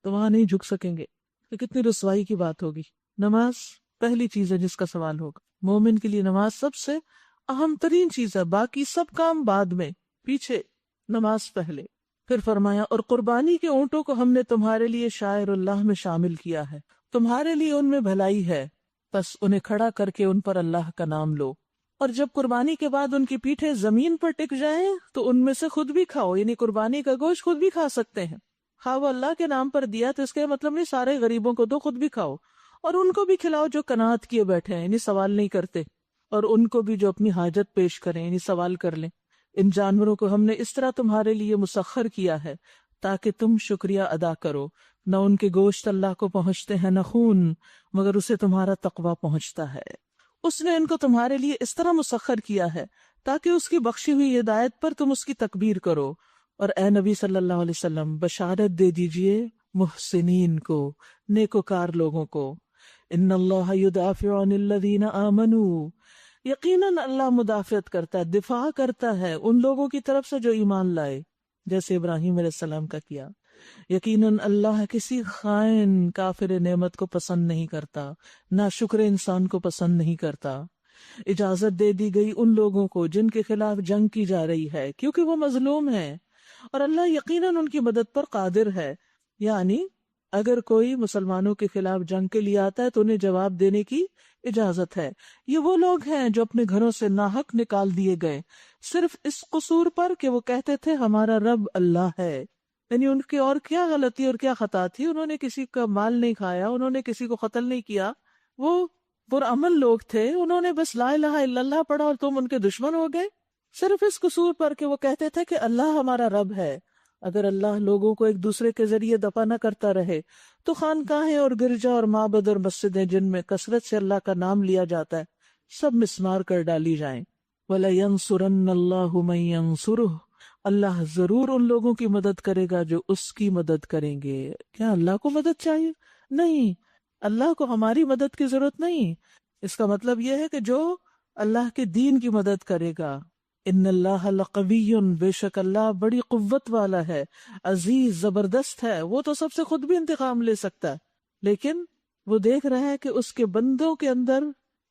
تو وہاں نہیں جھک سکیں گے. تو کتنی رسوائی کی بات ہوگی. نماز پہلی چیز ہے جس کا سوال ہوگا. مومن کے لیے نماز سب سے اہم ترین چیز ہے، باقی سب کام بعد میں، پیچھے، نماز پہلے. پھر فرمایا اور قربانی کے اونٹوں کو ہم نے تمہارے لیے شاعر اللہ میں شامل کیا ہے، تمہارے لیے ان میں بھلائی ہے، بس انہیں کھڑا کر کے ان پر اللہ کا نام لو. اور جب قربانی کے بعد ان کی پیٹھیں زمین پر ٹک جائیں تو ان میں سے خود بھی کھاؤ، یعنی قربانی کا گوشت خود بھی کھا سکتے ہیں. خواہ وہ اللہ کے نام پر دیا تو اس کا مطلب نہیں سارے غریبوں کو دو، خود بھی کھاؤ اور ان کو بھی کھلاؤ جو قناعت کیے بیٹھے ہیں، یعنی سوال نہیں کرتے، اور ان کو بھی جو اپنی حاجت پیش کریں، یعنی سوال کر لیں. ان جانوروں کو ہم نے اس طرح تمہارے لیے مسخر کیا ہے تاکہ تم شکریہ ادا کرو. نہ ان کے گوشت اللہ کو پہنچتے ہیں نہ خون، مگر اسے تمہارا تقویٰ پہنچتا ہے. اس نے ان کو تمہارے لیے اس طرح مسخر کیا ہے تاکہ اس کی بخشی ہوئی ہدایت پر تم اس کی تکبیر کرو. اور اے نبی صلی اللہ علیہ وسلم بشارت دے دیجئے محسنین کو، نیکوکار لوگوں کو. ان اللہ یدافع عن الذین آمنوا، یقیناً اللہ مدافعت کرتا ہے، دفاع کرتا ہے ان لوگوں کی طرف سے جو ایمان لائے، جیسے ابراہیم علیہ السلام کا کیا. یقیناً اللہ کسی خائن کافر نعمت کو پسند نہیں کرتا، نہ شکر انسان کو پسند نہیں کرتا۔ اجازت دے دی گئی ان لوگوں کو جن کے خلاف جنگ کی جا رہی ہے، کیونکہ وہ مظلوم ہیں، اور اللہ یقیناً ان کی مدد پر قادر ہے۔ یعنی اگر کوئی مسلمانوں کے خلاف جنگ کے لیے آتا ہے تو انہیں جواب دینے کی اجازت ہے۔ یہ وہ لوگ ہیں جو اپنے گھروں سے ناحق نکال دیے گئے، صرف اس قصور پر کہ وہ کہتے تھے ہمارا رب اللہ ہے۔ یعنی ان کی اور کیا غلطی اور کیا خطا تھی؟ انہوں نے کسی کا مال نہیں کھایا، انہوں نے کسی کو قتل نہیں کیا، وہ پرامن لوگ تھے، انہوں نے بس لا الہ الا اللہ پڑھا اور تم ان کے دشمن ہو گئے، صرف اس قصور پر کہ وہ کہتے تھے کہ اللہ ہمارا رب ہے۔ اگر اللہ لوگوں کو ایک دوسرے کے ذریعے دفع نہ کرتا رہے تو خانقاہیں اور گرجا اور معبد اور مسجدیں جن میں کثرت سے اللہ کا نام لیا جاتا ہے سب مسمار کر ڈالی جائیں۔ وَلَيَنْصُرَنَّ اللَّهُ مَن يَنْصُرُهُ، اللہ ضرور ان لوگوں کی مدد کرے گا جو اس کی مدد کریں گے۔ کیا اللہ کو مدد چاہیے؟ نہیں، اللہ کو ہماری مدد کی ضرورت نہیں۔ اس کا مطلب یہ ہے کہ جو اللہ کے دین کی مدد کرے گا، ان اللہ لقوی، بے شک اللہ بڑی قوت والا ہے، عزیز، زبردست ہے، وہ تو سب سے خود بھی انتقام لے سکتا ہے، لیکن وہ دیکھ رہا ہے کہ اس کے بندوں کے اندر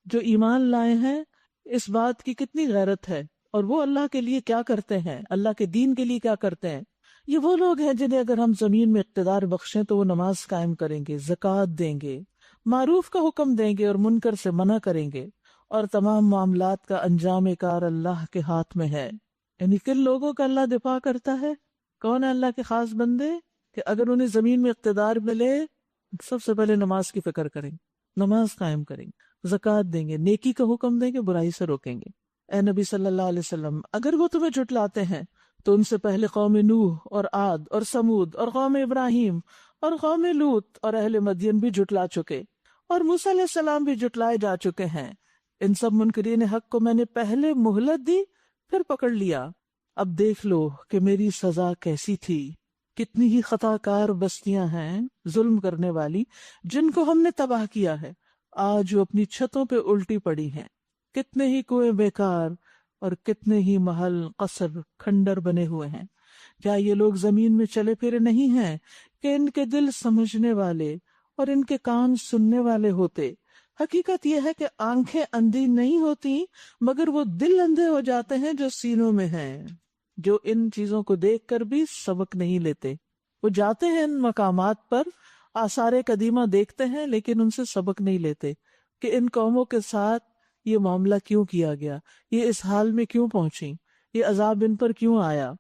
جو ایمان لائے ہیں اس بات کی کتنی غیرت ہے، اور وہ اللہ کے لیے کیا کرتے ہیں، اللہ کے دین کے لیے کیا کرتے ہیں۔ یہ وہ لوگ ہیں جنہیں اگر ہم زمین میں اقتدار بخشیں تو وہ نماز قائم کریں گے، زکوٰۃ دیں گے، معروف کا حکم دیں گے اور منکر سے منع کریں گے، اور تمام معاملات کا انجام کار اللہ کے ہاتھ میں ہے۔ یعنی کن لوگوں کا اللہ دفاع کرتا ہے؟ کون ہے اللہ کے خاص بندے؟ کہ اگر انہیں زمین میں اقتدار ملے سب سے پہلے نماز کی فکر کریں، نماز قائم کریں گے، زکوٰۃ دیں گے، نیکی کا حکم دیں گے، برائی سے روکیں گے۔ اے نبی صلی اللہ علیہ وسلم، اگر وہ تمہیں جھٹلاتے ہیں تو ان سے پہلے قوم نوح اور عاد اور سمود اور قوم ابراہیم اور قوم لوط اور اہل مدین بھی جھٹلا چکے، اور موسیٰ علیہ السلام بھی جھٹلائے جا چکے ہیں۔ ان سب منکرین حق کو میں نے پہلے مہلت دی، پھر پکڑ لیا۔ اب دیکھ لو کہ میری سزا کیسی تھی۔ کتنی ہی خطا کار بستیاں ہیں ظلم کرنے والی جن کو ہم نے تباہ کیا ہے، آج وہ اپنی چھتوں پہ الٹی پڑی ہیں۔ کتنے ہی کنویں بیکار اور کتنے ہی محل قصر کھنڈر بنے ہوئے ہیں۔ کیا یہ لوگ زمین میں چلے پھرے نہیں ہیں کہ ان کے دل سمجھنے والے اور ان کے کان سننے والے ہوتے؟ حقیقت یہ ہے کہ آنکھیں اندھی نہیں ہوتی مگر وہ دل اندھے ہو جاتے ہیں جو سینوں میں ہیں، جو ان چیزوں کو دیکھ کر بھی سبق نہیں لیتے۔ وہ جاتے ہیں ان مقامات پر، آثار قدیمہ دیکھتے ہیں لیکن ان سے سبق نہیں لیتے کہ ان قوموں کے ساتھ یہ معاملہ کیوں کیا گیا، یہ اس حال میں کیوں پہنچی، یہ عذاب ان پر کیوں آیا۔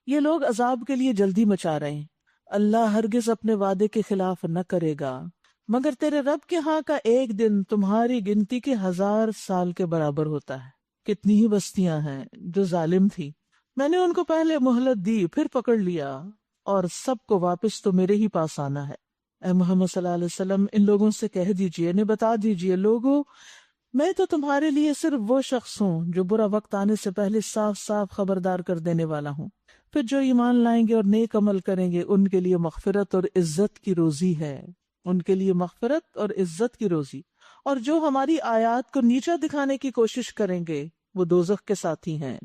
یہ لوگ عذاب کے لیے جلدی مچا رہے ہیں۔ اللہ ہرگز اپنے وعدے کے خلاف نہ کرے گا، مگر تیرے رب کے ہاں کا ایک دن تمہاری گنتی کے 1000 سال کے برابر ہوتا ہے۔ کتنی ہی بستیاں ہیں جو ظالم تھی، میں نے ان کو پہلے مہلت دی، پھر پکڑ لیا، اور سب کو واپس تو میرے ہی پاس آنا ہے۔ اے محمد صلی اللہ علیہ وسلم، ان لوگوں سے کہہ دیجئے، انہیں بتا دیجئے، لوگوں میں تو تمہارے لیے صرف وہ شخص ہوں جو برا وقت آنے سے پہلے صاف صاف خبردار کر دینے والا ہوں۔ پھر جو ایمان لائیں گے اور نیک عمل کریں گے ان کے لیے مغفرت اور عزت کی روزی ہے، ان کے لیے مغفرت اور عزت کی روزی، اور جو ہماری آیات کو نیچا دکھانے کی کوشش کریں گے وہ دوزخ کے ساتھی ہیں۔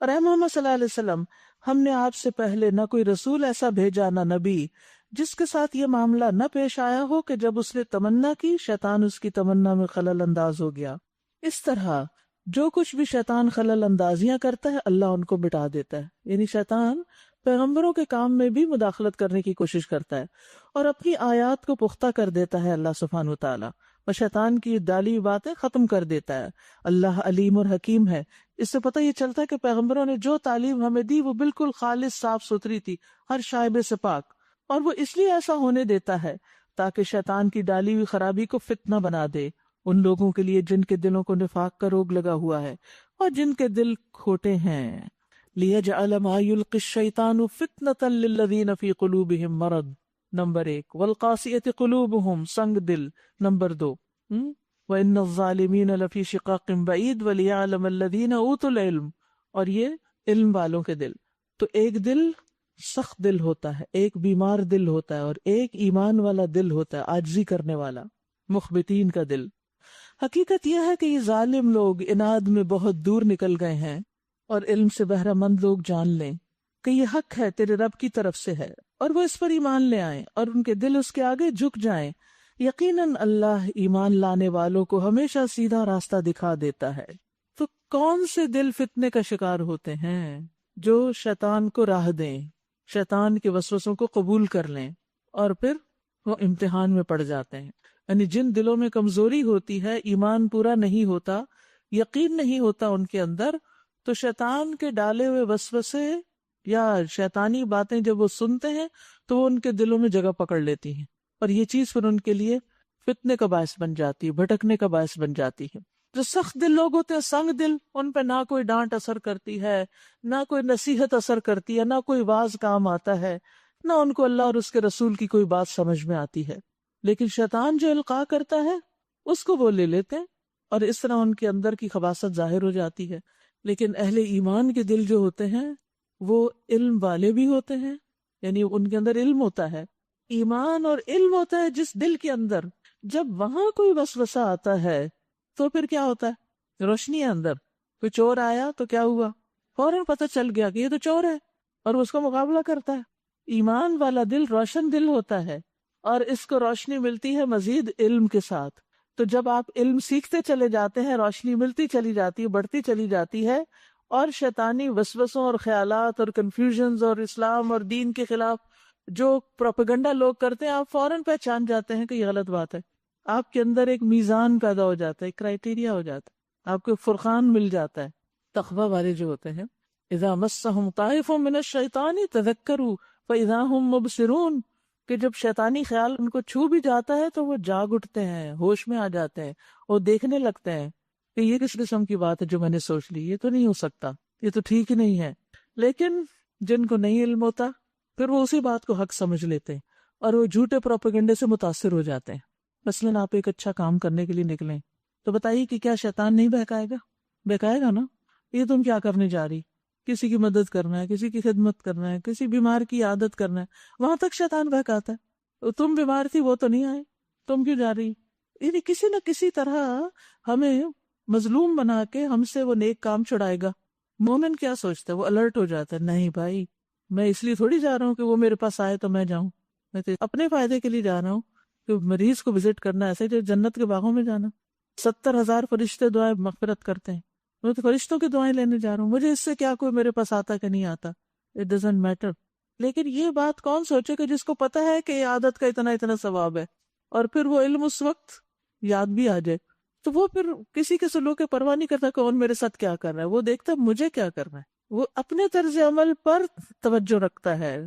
اور اے محمد صلی اللہ علیہ وسلم، ہم نے آپ سے پہلے نہ کوئی رسول ایسا بھیجا نہ نبی جس کے ساتھ یہ معاملہ نہ پیش آیا ہو کہ جب اس نے تمنا کی شیطان اس کی تمنا میں خلل انداز ہو گیا۔ اس طرح جو کچھ بھی شیطان خلل اندازیاں کرتا ہے اللہ ان کو مٹا دیتا ہے۔ یعنی شیطان پیغمبروں کے کام میں بھی مداخلت کرنے کی کوشش کرتا ہے اور اپنی آیات کو پختہ کر دیتا ہے اللہ سبحانہ وتعالی، اور شیطان کی ڈالی باتیں ختم کر دیتا ہے۔ اللہ علیم اور حکیم ہے۔ اس سے پتہ یہ چلتا ہے کہ پیغمبروں نے جو تعلیم ہمیں دی وہ بالکل خالص صاف ستھری تھی، ہر شائبے سے پاک، اور وہ اس لیے ایسا ہونے دیتا ہے تاکہ شیطان کی ڈالی ہوئی خرابی کو فتنہ بنا دے ان لوگوں کے لیے جن کے دلوں کو نفاق کا روگ لگا ہوا ہے اور جن کے دل کھوٹے ہیں۔ لِيَجْعَلَ مَا يُلْقِي الشَّيْطَانُ فِتْنَةً لِلَّذِينَ فِي قُلُوبِهِمْ مَرَضٌ نمبر 1، وَالْقَاسِيَةِ قُلُوبُهُمْ سنگ دل نمبر 2، وَإِنَّ الظَّالِمِينَ لَفِي شِقَاقٍ بَعِيدٍ وَلِيَعْلَمَ الَّذِينَ أُوتُوا الْعِلْمَ، اور یہ علم والوں کے دل۔ تو ایک دل سخت دل ہوتا ہے، ایک بیمار دل ہوتا ہے، اور ایک ایمان والا دل ہوتا ہے، عاجزی کرنے والا، مخبتین کا دل۔ حقیقت یہ ہے کہ یہ ظالم لوگ اناد میں بہت دور نکل گئے ہیں، اور علم سے بہرہ مند لوگ جان لیں کہ یہ حق ہے تیرے رب کی طرف سے ہے، اور وہ اس پر ایمان لے آئیں اور ان کے دل اس کے آگے جھک جائیں، یقیناً اللہ ایمان لانے والوں کو ہمیشہ سیدھا راستہ دکھا دیتا ہے۔ تو کون سے دل فتنے کا شکار ہوتے ہیں؟ جو شیطان کو راہ دیں، شیطان کے وسوسوں کو قبول کر لیں اور پھر وہ امتحان میں پڑ جاتے ہیں۔ یعنی جن دلوں میں کمزوری ہوتی ہے، ایمان پورا نہیں ہوتا، یقین نہیں ہوتا ان کے اندر، تو شیطان کے ڈالے ہوئے وسوسے یا شیطانی باتیں جب وہ سنتے ہیں تو وہ ان کے دلوں میں جگہ پکڑ لیتی ہیں، اور یہ چیز پھر ان کے لیے فتنے کا باعث بن جاتی ہے، بھٹکنے کا باعث بن جاتی ہے۔ جو سخت دل لوگ ہوتے ہیں، سنگ دل، ان پہ نہ کوئی ڈانٹ اثر کرتی ہے، نہ کوئی نصیحت اثر کرتی ہے، نہ کوئی واز کام آتا ہے، نہ ان کو اللہ اور اس کے رسول کی کوئی بات سمجھ میں آتی ہے، لیکن شیطان جو القاء کرتا ہے اس کو وہ لے لیتے ہیں، اور اس طرح ان کے اندر کی خباثت ظاہر ہو جاتی ہے۔ لیکن اہل ایمان کے دل جو ہوتے ہیں وہ علم والے بھی ہوتے ہیں، یعنی ان کے اندر علم ہوتا ہے، ایمان اور علم ہوتا ہے جس دل کے اندر، جب وہاں کوئی وسوسہ آتا ہے تو پھر کیا ہوتا ہے؟ روشنی ہے اندر، کوئی چور آیا تو کیا ہوا؟ فوراً پتہ چل گیا کہ یہ تو چور ہے، اور وہ اس کا مقابلہ کرتا ہے۔ ایمان والا دل روشن دل ہوتا ہے، اور اس کو روشنی ملتی ہے مزید علم کے ساتھ۔ تو جب آپ علم سیکھتے چلے جاتے ہیں، روشنی ملتی چلی جاتی ہے، بڑھتی چلی جاتی ہے، اور شیطانی وسوسوں اور خیالات اور کنفیوژنز اور اسلام اور دین کے خلاف جو پروپیگنڈا لوگ کرتے ہیں، آپ فوراً پہچان جاتے ہیں کہ یہ غلط بات ہے۔ آپ کے اندر ایک میزان پیدا ہو جاتا ہے، ایک کرائیٹیریا ہو جاتا ہے، آپ کو فرقان مل جاتا ہے۔ تقویٰ والے جو ہوتے ہیں، اذا مسهم طائف من الشیطان تذکروا فاذا هم مبصرون، کہ جب شیطانی خیال ان کو چھو بھی جاتا ہے تو وہ جاگ اٹھتے ہیں، ہوش میں آ جاتے ہیں، وہ دیکھنے لگتے ہیں کہ یہ کس قسم کی بات ہے جو میں نے سوچ لی، یہ تو نہیں ہو سکتا، یہ تو ٹھیک ہی نہیں ہے۔ لیکن جن کو نہیں علم ہوتا، پھر وہ اسی بات کو حق سمجھ لیتے ہیں اور وہ جھوٹے پروپیگنڈے سے متاثر ہو جاتے ہیں۔ مثلاً آپ ایک اچھا کام کرنے کے لیے نکلیں تو بتائیے کہ کیا شیطان نہیں بہکائے گا؟ بہکائے گا نا۔ یہ تم کیا کرنے جا رہی؟ کسی کی مدد کرنا ہے، کسی کی خدمت کرنا ہے، کسی بیمار کی عادت کرنا ہے، وہاں تک شیطان بہکاتا ہے۔ تم بیمار تھی، وہ تو نہیں آئے، تم کیوں جا رہی؟ یعنی کسی نہ کسی طرح ہمیں مظلوم بنا کے ہم سے وہ نیک کام چھڑائے گا۔ مومن کیا سوچتا ہے؟ وہ الرٹ ہو جاتا ہے، نہیں بھائی، میں اس لیے تھوڑی جا رہا ہوں کہ وہ میرے پاس آئے تو میں جاؤں، میں تو اپنے فائدے کے لیے جا رہا ہوں کہ مریض کو وزٹ کرنا، ایسے جو جنت کے باغوں میں جانا۔ 70,000 فرشتے دعائیں مغفرت کرتے ہیں، میں تو فرشتوں کی دعائیں لینے جا رہا ہوں، مجھے اس سے کیا کوئی میرے پاس آتا کہ نہیں آتا، اٹ ڈزنٹ میٹر۔ لیکن یہ بات کون سوچے کہ جس کو پتا ہے کہ یہ عادت کا اتنا ثواب ہے، اور پھر وہ علم اس وقت یاد بھی آ جائے تو وہ پھر کسی کے سلوک کی پرواہ نہیں کرتا کون میرے ساتھ کیا کر رہا ہے، وہ دیکھتا ہے مجھے کیا کرنا ہے، وہ اپنے طرز عمل پر توجہ رکھتا ہے۔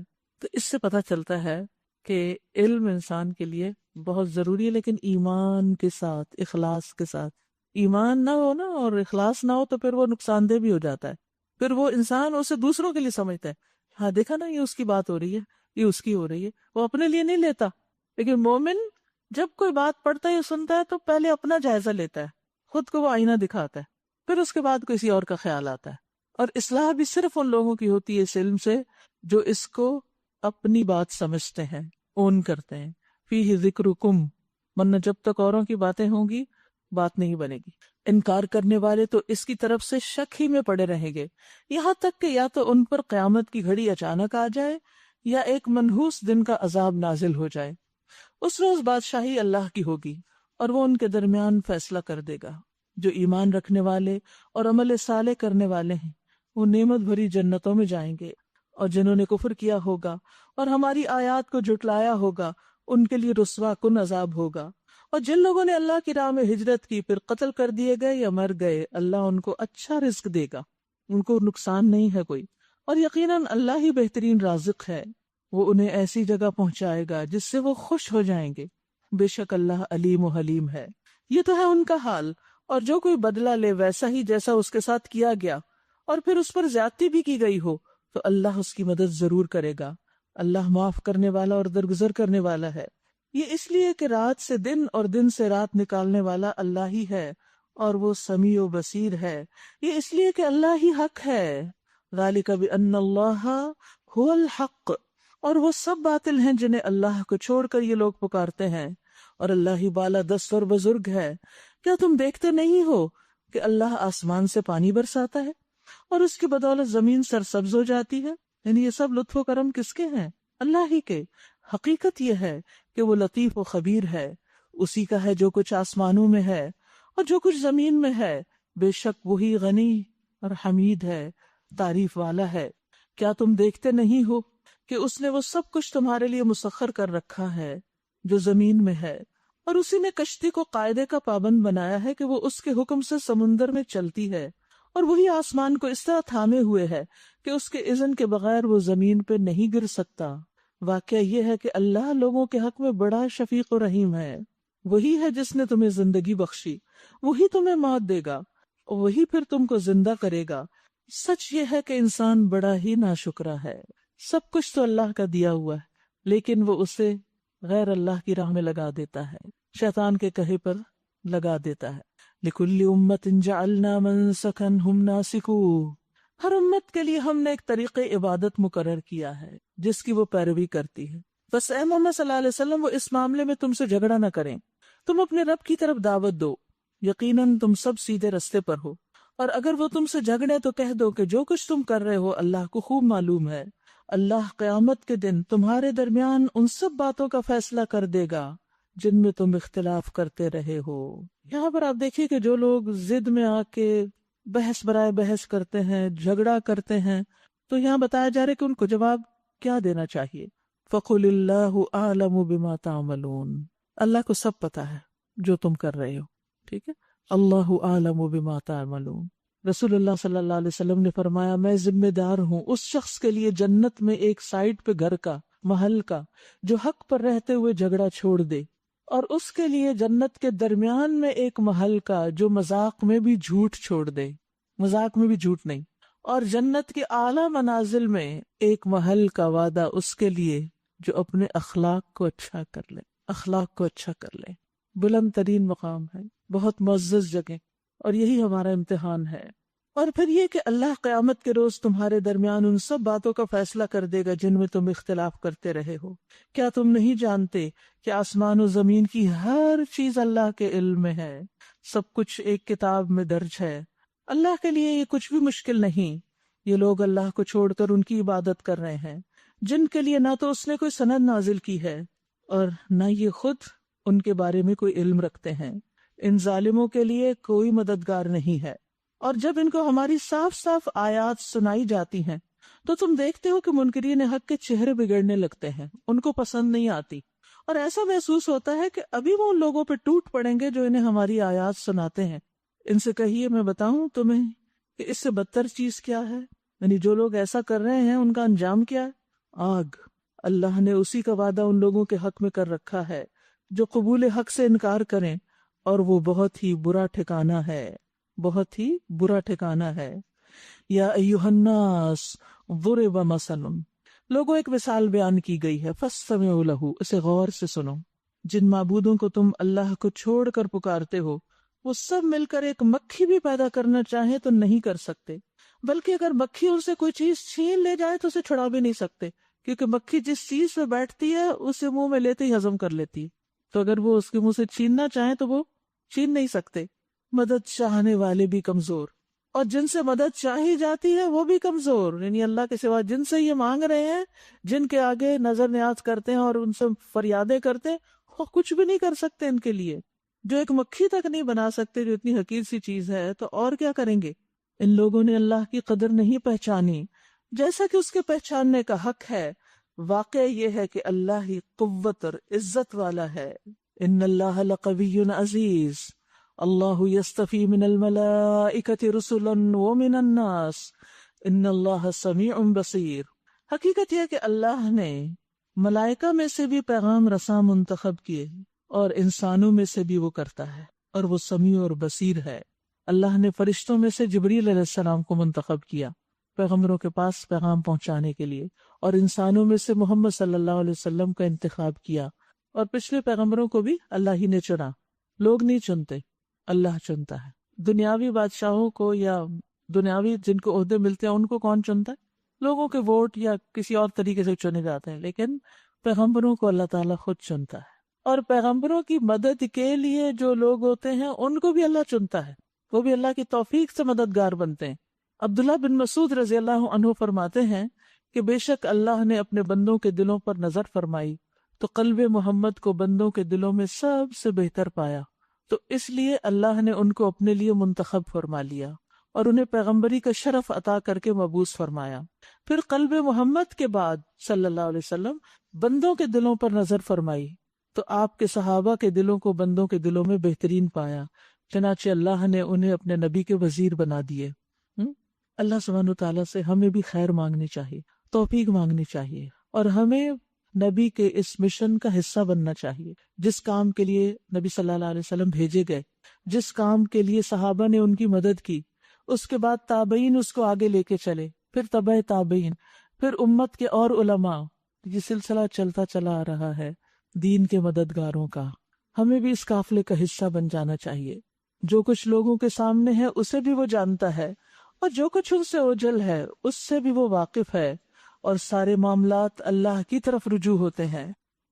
تو اس سے پتہ چلتا ہے کہ علم انسان کے لیے بہت ضروری ہے، لیکن ایمان کے ساتھ، اخلاص کے ساتھ۔ ایمان نہ ہو نا اور اخلاص نہ ہو تو پھر وہ نقصان دہ بھی ہو جاتا ہے، پھر وہ انسان اسے دوسروں کے لیے سمجھتا ہے، ہاں دیکھا نا یہ اس کی بات ہو رہی ہے، یہ اس کی ہو رہی ہے، وہ اپنے لیے نہیں لیتا۔ لیکن مومن جب کوئی بات پڑھتا ہے یا سنتا ہے تو پہلے اپنا جائزہ لیتا ہے، خود کو وہ آئینہ دکھاتا ہے، پھر اس کے بعد کسی اور کا خیال آتا ہے۔ اور اصلاح بھی صرف ان لوگوں کی ہوتی ہے اس علم سے جو اس کو اپنی بات سمجھتے ہیں، اون کرتے ہیں۔ فیہ ذکرکم، ورنہ جب تک اوروں کی باتیں ہوں گی بات نہیں بنے گی۔ انکار کرنے والے تو اس کی طرف سے شک ہی میں پڑے رہیں گے، یہاں تک کہ یا تو ان پر قیامت کی گھڑی اچانک آ جائے یا ایک منحوس دن کا عذاب نازل ہو جائے۔ اس روز بادشاہی اللہ کی ہوگی اور وہ ان کے درمیان فیصلہ کر دے گا۔ جو ایمان رکھنے والے اور عمل صالح کرنے والے ہیں وہ نعمت بھری جنتوں میں جائیں گے، اور جنہوں نے کفر کیا ہوگا اور ہماری آیات کو جھٹلایا ہوگا ان کے لیے رسوا کن عذاب ہوگا۔ اور جن لوگوں نے اللہ کی راہ میں ہجرت کی پھر قتل کر دیے گئے یا مر گئے، اللہ ان کو اچھا رزق دے گا، ان کو نقصان نہیں ہے کوئی، اور یقیناً اللہ ہی بہترین رازق ہے۔ وہ انہیں ایسی جگہ پہنچائے گا جس سے وہ خوش ہو جائیں گے، بے شک اللہ علیم و حلیم ہے۔ یہ تو ہے ان کا حال، اور جو کوئی بدلہ لے ویسا ہی جیسا اس کے ساتھ کیا گیا اور پھر اس پر زیادتی بھی کی گئی ہو تو اللہ اس کی مدد ضرور کرے گا۔ اللہ معاف کرنے والا اور درگزر کرنے والا ہے۔ یہ اس لیے کہ رات سے دن اور دن سے رات نکالنے والا اللہ ہی ہے، اور وہ سمیع و بصیر ہے۔ یہ اس لیے کہ اللہ ہی حق ہے۔ ذالک بأن اللہ هو الحق، اور وہ سب باطل ہیں جنہیں اللہ کو چھوڑ کر یہ لوگ پکارتے ہیں، اور اللہ ہی بالا دست اور بزرگ ہے۔ کیا تم دیکھتے نہیں ہو کہ اللہ آسمان سے پانی برساتا ہے اور اس کی بدولت زمین سرسبز ہو جاتی ہے؟ یعنی یہ سب لطف و کرم کس کے ہیں؟ اللہ ہی کے۔ حقیقت یہ ہے کہ وہ لطیف و خبیر ہے، اسی کا ہے جو کچھ آسمانوں میں ہے اور جو کچھ زمین میں ہے، بے شک وہی غنی اور حمید ہے، تعریف والا ہے۔ کیا تم دیکھتے نہیں ہو کہ اس نے وہ سب کچھ تمہارے لیے مسخر کر رکھا ہے جو زمین میں ہے، اور اسی نے کشتی کو قاعدے کا پابند بنایا ہے کہ وہ اس کے حکم سے سمندر میں چلتی ہے، اور وہی آسمان کو اس طرح تھامے ہوئے ہے کہ اس کے اذن کے بغیر وہ زمین پہ نہیں گر سکتا۔ واقعہ یہ ہے کہ اللہ لوگوں کے حق میں بڑا شفیق و رحیم ہے۔ وہی ہے جس نے تمہیں زندگی بخشی، وہی تمہیں موت دے گا، اور وہی پھر تم کو زندہ کرے گا۔ سچ یہ ہے کہ انسان بڑا ہی ناشکرا ہے۔ سب کچھ تو اللہ کا دیا ہوا ہے، لیکن وہ اسے غیر اللہ کی راہ میں لگا دیتا ہے، شیطان کے کہے پر لگا دیتا ہے۔ لِكُلِّ أُمَّةٍ جَعَلْنَا مَنسَكًا هُمْ نَاسِكُوهُ، ہر امت کے لیے ہم نے ایک طریقے عبادت مقرر کیا ہے جس کی وہ پیروی کرتی ہے۔ بس اے محمد صلی اللہ علیہ وسلم، وہ اس معاملے میں تم سے جھگڑا نہ کریں، تم اپنے رب کی طرف دعوت دو، یقیناً تم سب سیدھے رستے پر ہو، اور اگر وہ تم سے جھگڑے تو کہہ دو کہ جو کچھ تم کر رہے ہو اللہ کو خوب معلوم ہے۔ اللہ قیامت کے دن تمہارے درمیان ان سب باتوں کا فیصلہ کر دے گا جن میں تم اختلاف کرتے رہے ہو۔ یہاں پر آپ دیکھیے کہ جو لوگ ضد میں آ کے بحث برائے بحث کرتے ہیں، جھگڑا کرتے ہیں، تو یہاں بتایا جا رہا ہے کہ ان کو جواب کیا دینا چاہیے۔ فَقُلِ اللَّهُ أَعْلَمُ بِمَا تَعْمَلُونَ، اللہ کو سب پتا ہے جو تم کر رہے ہو، ٹھیک ہے۔ اللہ أَعْلَمُ بِمَا تَعْمَلُونَ، رسول اللہ صلی اللہ علیہ وسلم نے فرمایا میں ذمہ دار ہوں اس شخص کے لیے جنت میں ایک سائڈ پہ گھر کا، محل کا، جو حق پر رہتے ہوئے جھگڑا چھوڑ دے، اور اس کے لیے جنت کے درمیان میں ایک محل کا جو مذاق میں بھی جھوٹ چھوڑ دے، مذاق میں بھی جھوٹ نہیں، اور جنت کے اعلیٰ منازل میں ایک محل کا وعدہ اس کے لیے جو اپنے اخلاق کو اچھا کر لے، اخلاق کو اچھا کر لے۔ بلند ترین مقام ہے، بہت معزز جگہ، اور یہی ہمارا امتحان ہے۔ اور پھر یہ کہ اللہ قیامت کے روز تمہارے درمیان ان سب باتوں کا فیصلہ کر دے گا جن میں تم اختلاف کرتے رہے ہو۔ کیا تم نہیں جانتے کہ آسمان و زمین کی ہر چیز اللہ کے علم میں ہے، سب کچھ ایک کتاب میں درج ہے۔ اللہ کے لیے یہ کچھ بھی مشکل نہیں۔ یہ لوگ اللہ کو چھوڑ کر ان کی عبادت کر رہے ہیں جن کے لیے نہ تو اس نے کوئی سند نازل کی ہے اور نہ یہ خود ان کے بارے میں کوئی علم رکھتے ہیں۔ ان ظالموں کے لیے کوئی مددگار نہیں ہے۔ اور جب ان کو ہماری صاف صاف آیات سنائی جاتی ہیں تو تم دیکھتے ہو کہ منکرین حق کے چہرے بگڑنے لگتے ہیں، ان کو پسند نہیں آتی، اور ایسا محسوس ہوتا ہے کہ ابھی وہ ان لوگوں پہ ٹوٹ پڑیں گے جو انہیں ہماری آیات سناتے ہیں۔ ان سے کہیے میں بتاؤں تمہیں کہ اس سے بدتر چیز کیا ہے، یعنی جو لوگ ایسا کر رہے ہیں ان کا انجام کیا ہے؟ آگ۔ اللہ نے اسی کا وعدہ ان لوگوں کے حق میں کر رکھا ہے جو قبول حق سے انکار کریں، اور وہ بہت ہی برا ٹھکانہ ہے، بہت ہی برا ٹھکانہ ہے۔ یا ایھا الناس ضرب مثل، لوگوں ایک مثال بیان کی گئی ہے، فاستمعوا لہ، اسے غور سے سنو۔ جن معبودوں کو تم اللہ کو چھوڑ کر پکارتے ہو وہ سب مل کر ایک مکھی بھی پیدا کرنا چاہیں تو نہیں کر سکتے، بلکہ اگر مکھی ان سے کوئی چیز چھین لے جائے تو اسے چھڑا بھی نہیں سکتے، کیونکہ مکھی جس چیز پہ بیٹھتی ہے اسے منہ میں لیتے ہی ہضم کر لیتی ہے، تو اگر وہ اس کے منہ سے چھیننا چاہیں تو وہ چھین نہیں سکتے۔ مدد چاہنے والے بھی کمزور، اور جن سے مدد چاہی جاتی ہے وہ بھی کمزور، یعنی اللہ کے سوا جن سے یہ مانگ رہے ہیں، جن کے آگے نظر نیاز کرتے ہیں اور ان سے فریادیں کرتے ہیں، وہ کچھ بھی نہیں کر سکتے ان کے لیے۔ جو ایک مکھی تک نہیں بنا سکتے جو اتنی حقیر سی چیز ہے، تو اور کیا کریں گے؟ ان لوگوں نے اللہ کی قدر نہیں پہچانی جیسا کہ اس کے پہچاننے کا حق ہے۔ واقع یہ ہے کہ اللہ ہی قوت اور عزت والا ہے۔ ان اللہ لقوی عزیز، اللہ یستفی من الملائکۃ رسلا ومن الناس، ان اللہ سمیع بصیر۔ حقیقت یہ کہ اللہ نے ملائکہ میں سے بھی پیغام رساں منتخب کیے اور انسانوں میں سے بھی وہ کرتا ہے، اور وہ سمیع اور بصیر ہے۔ اللہ نے فرشتوں میں سے جبریل علیہ السلام کو منتخب کیا پیغمبروں کے پاس پیغام پہنچانے کے لیے، اور انسانوں میں سے محمد صلی اللہ علیہ وسلم کا انتخاب کیا، اور پچھلے پیغمبروں کو بھی اللہ ہی نے چنا، لوگ نہیں چنتے، اللہ چنتا ہے۔ دنیاوی بادشاہوں کو یا دنیاوی جن کو عہدے ملتے ہیں ان کو کون چنتا ہے؟ لوگوں کے ووٹ یا کسی اور طریقے سے چنے جاتے ہیں، لیکن پیغمبروں کو اللہ تعالیٰ خود چنتا ہے، اور پیغمبروں کی مدد کے لیے جو لوگ ہوتے ہیں ان کو بھی اللہ چنتا ہے، وہ بھی اللہ کی توفیق سے مددگار بنتے ہیں۔ عبداللہ بن مسعود رضی اللہ عنہ فرماتے ہیں کہ بے شک اللہ نے اپنے بندوں کے دلوں پر نظر فرمائی تو قلب محمد کو بندوں کے دلوں میں سب سے بہتر پایا، تو اس لیے اللہ نے ان کو اپنے لیے منتخب فرما لیا اور انہیں پیغمبری کا شرف عطا کر کے مبعوث فرمایا۔ پھر قلب محمد کے بعد صلی اللہ علیہ وسلم بندوں کے دلوں پر نظر فرمائی تو آپ کے صحابہ کے دلوں کو بندوں کے دلوں میں بہترین پایا، چنانچہ اللہ نے انہیں اپنے نبی کے وزیر بنا دیے۔ اللہ سبحانہ وتعالیٰ سے ہمیں بھی خیر مانگنی چاہیے، توفیق مانگنی چاہیے، اور ہمیں نبی کے اس مشن کا حصہ بننا چاہیے جس کام کے لیے نبی صلی اللہ علیہ وسلم بھیجے گئے، جس کام کے لیے صحابہ نے ان کی مدد کی، اس کے بعد تابعین اس کو آگے لے کے چلے، پھر تبع تابعین، پھر امت کے اور علماء، یہ سلسلہ چلتا چلا آ رہا ہے دین کے مددگاروں کا۔ ہمیں بھی اس قافلے کا حصہ بن جانا چاہیے۔ جو کچھ لوگوں کے سامنے ہے اسے بھی وہ جانتا ہے، اور جو کچھ ان سے اوجھل ہے اس سے بھی وہ واقف ہے، اور سارے معاملات اللہ کی طرف رجوع ہوتے ہیں۔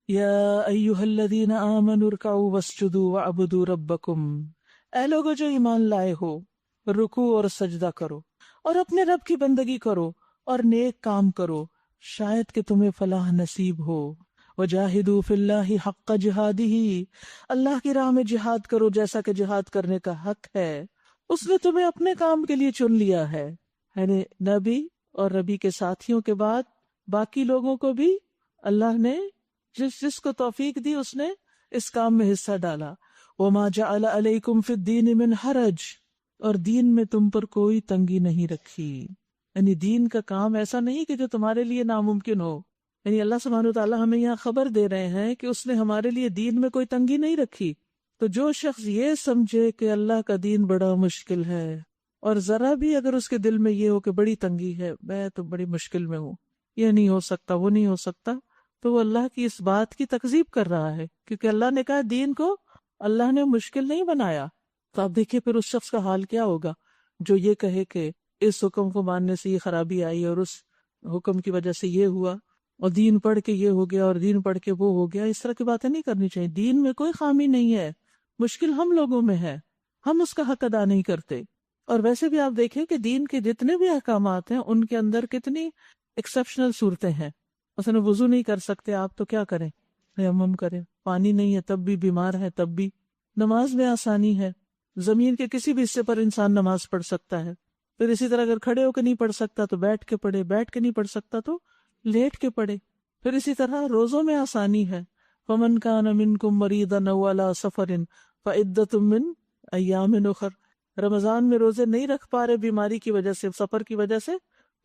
یا ایھا الذین آمنوا ارکعوا واسجدوا واعبدوا ربکم، اے لوگو جو ایمان لائے ہو، رکوع اور سجدہ کرو اور اپنے رب کی بندگی کرو اور نیک کام کرو، شاید کہ تمہیں فلاح نصیب ہو۔ وجاہدوا فی اللہ حق جہادہ، اللہ کی راہ میں جہاد کرو جیسا کہ جہاد کرنے کا حق ہے، اس نے تمہیں اپنے کام کے لیے چن لیا ہے۔ یعنی نبی اور نبی کے ساتھیوں کے بعد باقی لوگوں کو بھی اللہ نے جس کو توفیق دی اس نے اس کام میں حصہ ڈالا۔ وما جعل علیکم فی الدین من حرج، اور دین میں تم پر کوئی تنگی نہیں رکھی، یعنی دین کا کام ایسا نہیں کہ جو تمہارے لیے ناممکن ہو۔ یعنی اللہ سبحانہ وتعالیٰ ہمیں یہاں خبر دے رہے ہیں کہ اس نے ہمارے لیے دین میں کوئی تنگی نہیں رکھی۔ تو جو شخص یہ سمجھے کہ اللہ کا دین بڑا مشکل ہے، اور ذرا بھی اگر اس کے دل میں یہ ہو کہ بڑی تنگی ہے، میں تو بڑی مشکل میں ہوں، یہ نہیں ہو سکتا، وہ نہیں ہو سکتا، تو وہ اللہ کی اس بات کی تکذیب کر رہا ہے، کیونکہ اللہ نے کہا دین کو اللہ نے مشکل نہیں بنایا۔ تو آپ دیکھیے پھر اس شخص کا حال کیا ہوگا جو یہ کہے کہ اس حکم کو ماننے سے یہ خرابی آئی اور اس حکم کی وجہ سے یہ ہوا، اور دین پڑھ کے یہ ہو گیا اور دین پڑھ کے وہ ہو گیا۔ اس طرح کی باتیں نہیں کرنی چاہیے۔ دین میں کوئی خامی نہیں ہے، مشکل ہم لوگوں میں ہے، ہم اس کا حق ادا نہیں کرتے۔ اور ویسے بھی آپ دیکھیں کہ دین کے جتنے بھی احکامات ہیں ان کے اندر کتنی ایکسیپشنل صورتیں ہیں۔ مثلا وضو نہیں کر سکتے آپ تو کیا کریں؟ تیمم کریں۔ پانی نہیں ہے تب بھی، بیمار ہے تب بھی۔ نماز میں آسانی ہے، زمین کے کسی بھی حصے پر انسان نماز پڑھ سکتا ہے۔ پھر اسی طرح اگر کھڑے ہو کے نہیں پڑھ سکتا تو بیٹھ کے پڑھے، بیٹھ کے نہیں پڑھ سکتا تو لیٹ کے پڑھے۔ پھر اسی طرح روزوں میں آسانی ہے، فَمَنْ كَانَ مِنْكُمْ مَرِيضًا أَوْ عَلَىٰ سَفَرٍ فَعِدَّةٌ مِّنْ أَيَّامٍ أُخَرَ۔ رمضان میں روزے نہیں رکھ پا رہے بیماری کی وجہ سے، سفر کی وجہ سے،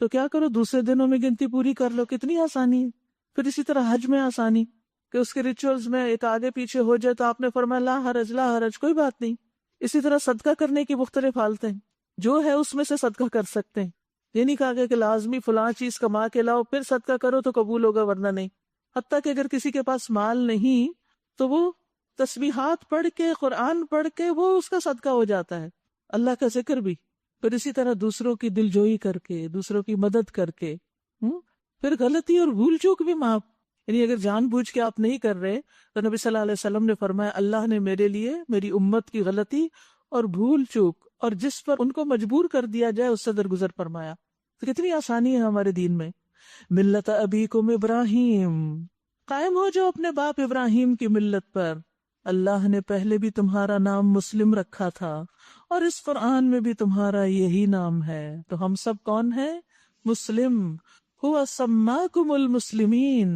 تو کیا کرو دوسرے دنوں میں گنتی پوری کر لو، کتنی آسانی ہے۔ پھر اسی طرح حج میں آسانی کہ اس کے ریچولز میں ایک آگے پیچھے ہو جائے تو آپ نے فرمایا لا حرج لا حرج، کوئی بات نہیں۔ اسی طرح صدقہ کرنے کی مختلف حالتیں، جو ہے اس میں سے صدقہ کر سکتے ہیں۔ یہ نہیں کہا گیا کہ لازمی فلاں چیز کما کے لاؤ پھر صدقہ کرو تو قبول ہوگا ورنہ نہیں۔ حتیٰ کہ اگر کسی کے پاس مال نہیں تو وہ تسبیحات پڑھ کے، قرآن پڑھ کے وہ اس کا صدقہ ہو جاتا ہے، اللہ کا ذکر بھی۔ پھر اسی طرح دوسروں کی دلجوئی کر کے، دوسروں کی مدد کر کے، پھر غلطی اور بھول چوک بھی معاف۔ یعنی اگر جان بوجھ کے آپ نہیں کر رہے تو نبی صلی اللہ علیہ وسلم نے فرمایا اللہ نے میرے لیے میری امت کی غلطی اور بھول چوک اور جس پر ان کو مجبور کر دیا جائے اس سے درگزر فرمایا۔ تو کتنی آسانی ہے ہمارے دین میں۔ ملت ابیکم ابراہیم، قائم ہو جاؤ اپنے باپ ابراہیم کی ملت پر۔ اللہ نے پہلے بھی تمہارا نام مسلم رکھا تھا اور اس قرآن میں بھی تمہارا یہی نام ہے۔ تو ہم سب کون ہیں؟ مسلم۔ ہوا سماکم المسلمین،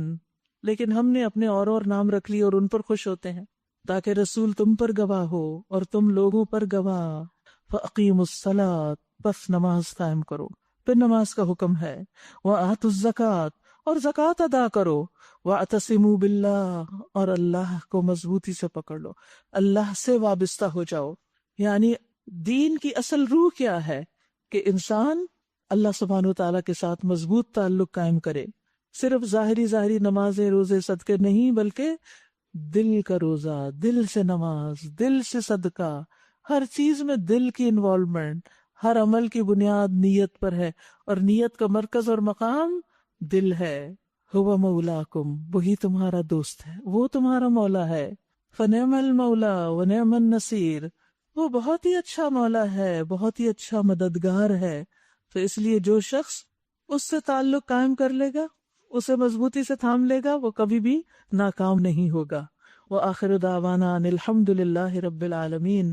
لیکن ہم نے اپنے اور نام رکھ لیے اور ان پر خوش ہوتے ہیں تاکہ رسول تم پر گواہ ہو اور تم لوگوں پر گواہ۔ فَأَقِیمُوا الصَّلَاةَ، بس نماز قائم کرو۔ پھر نماز کا حکم ہے وَآتُوا الزَّکَاةَ، اور زکوٰۃ ادا کرو۔ وَاعْتَصِمُوا بِاللَّهِ، اور اللہ کو مضبوطی سے پکڑ لو، اللہ سے وابستہ ہو جاؤ۔ یعنی دین کی اصل روح کیا ہے کہ انسان اللہ سبحانہ وتعالیٰ کے ساتھ مضبوط تعلق قائم کرے۔ صرف ظاہری نمازیں روزے صدقے نہیں، بلکہ دل کا روزہ، دل سے نماز، دل سے صدقہ، ہر چیز میں دل کی انوالومنٹ۔ ہر عمل کی بنیاد نیت پر ہے اور نیت کا مرکز اور مقام دل ہے۔ ہوا مولاکم، وہی تمہارا دوست ہے، وہ تمہارا مولا ہے۔ فنعم المولا ونعم النصیر، وہ بہت ہی اچھا مولا ہے، بہت ہی اچھا مددگار ہے۔ تو اس لیے جو شخص اس سے تعلق قائم کر لے گا، اسے مضبوطی سے تھام لے گا، وہ کبھی بھی ناکام نہیں ہوگا۔ وآخر دعوانا ان الحمد للہ رب العالمین۔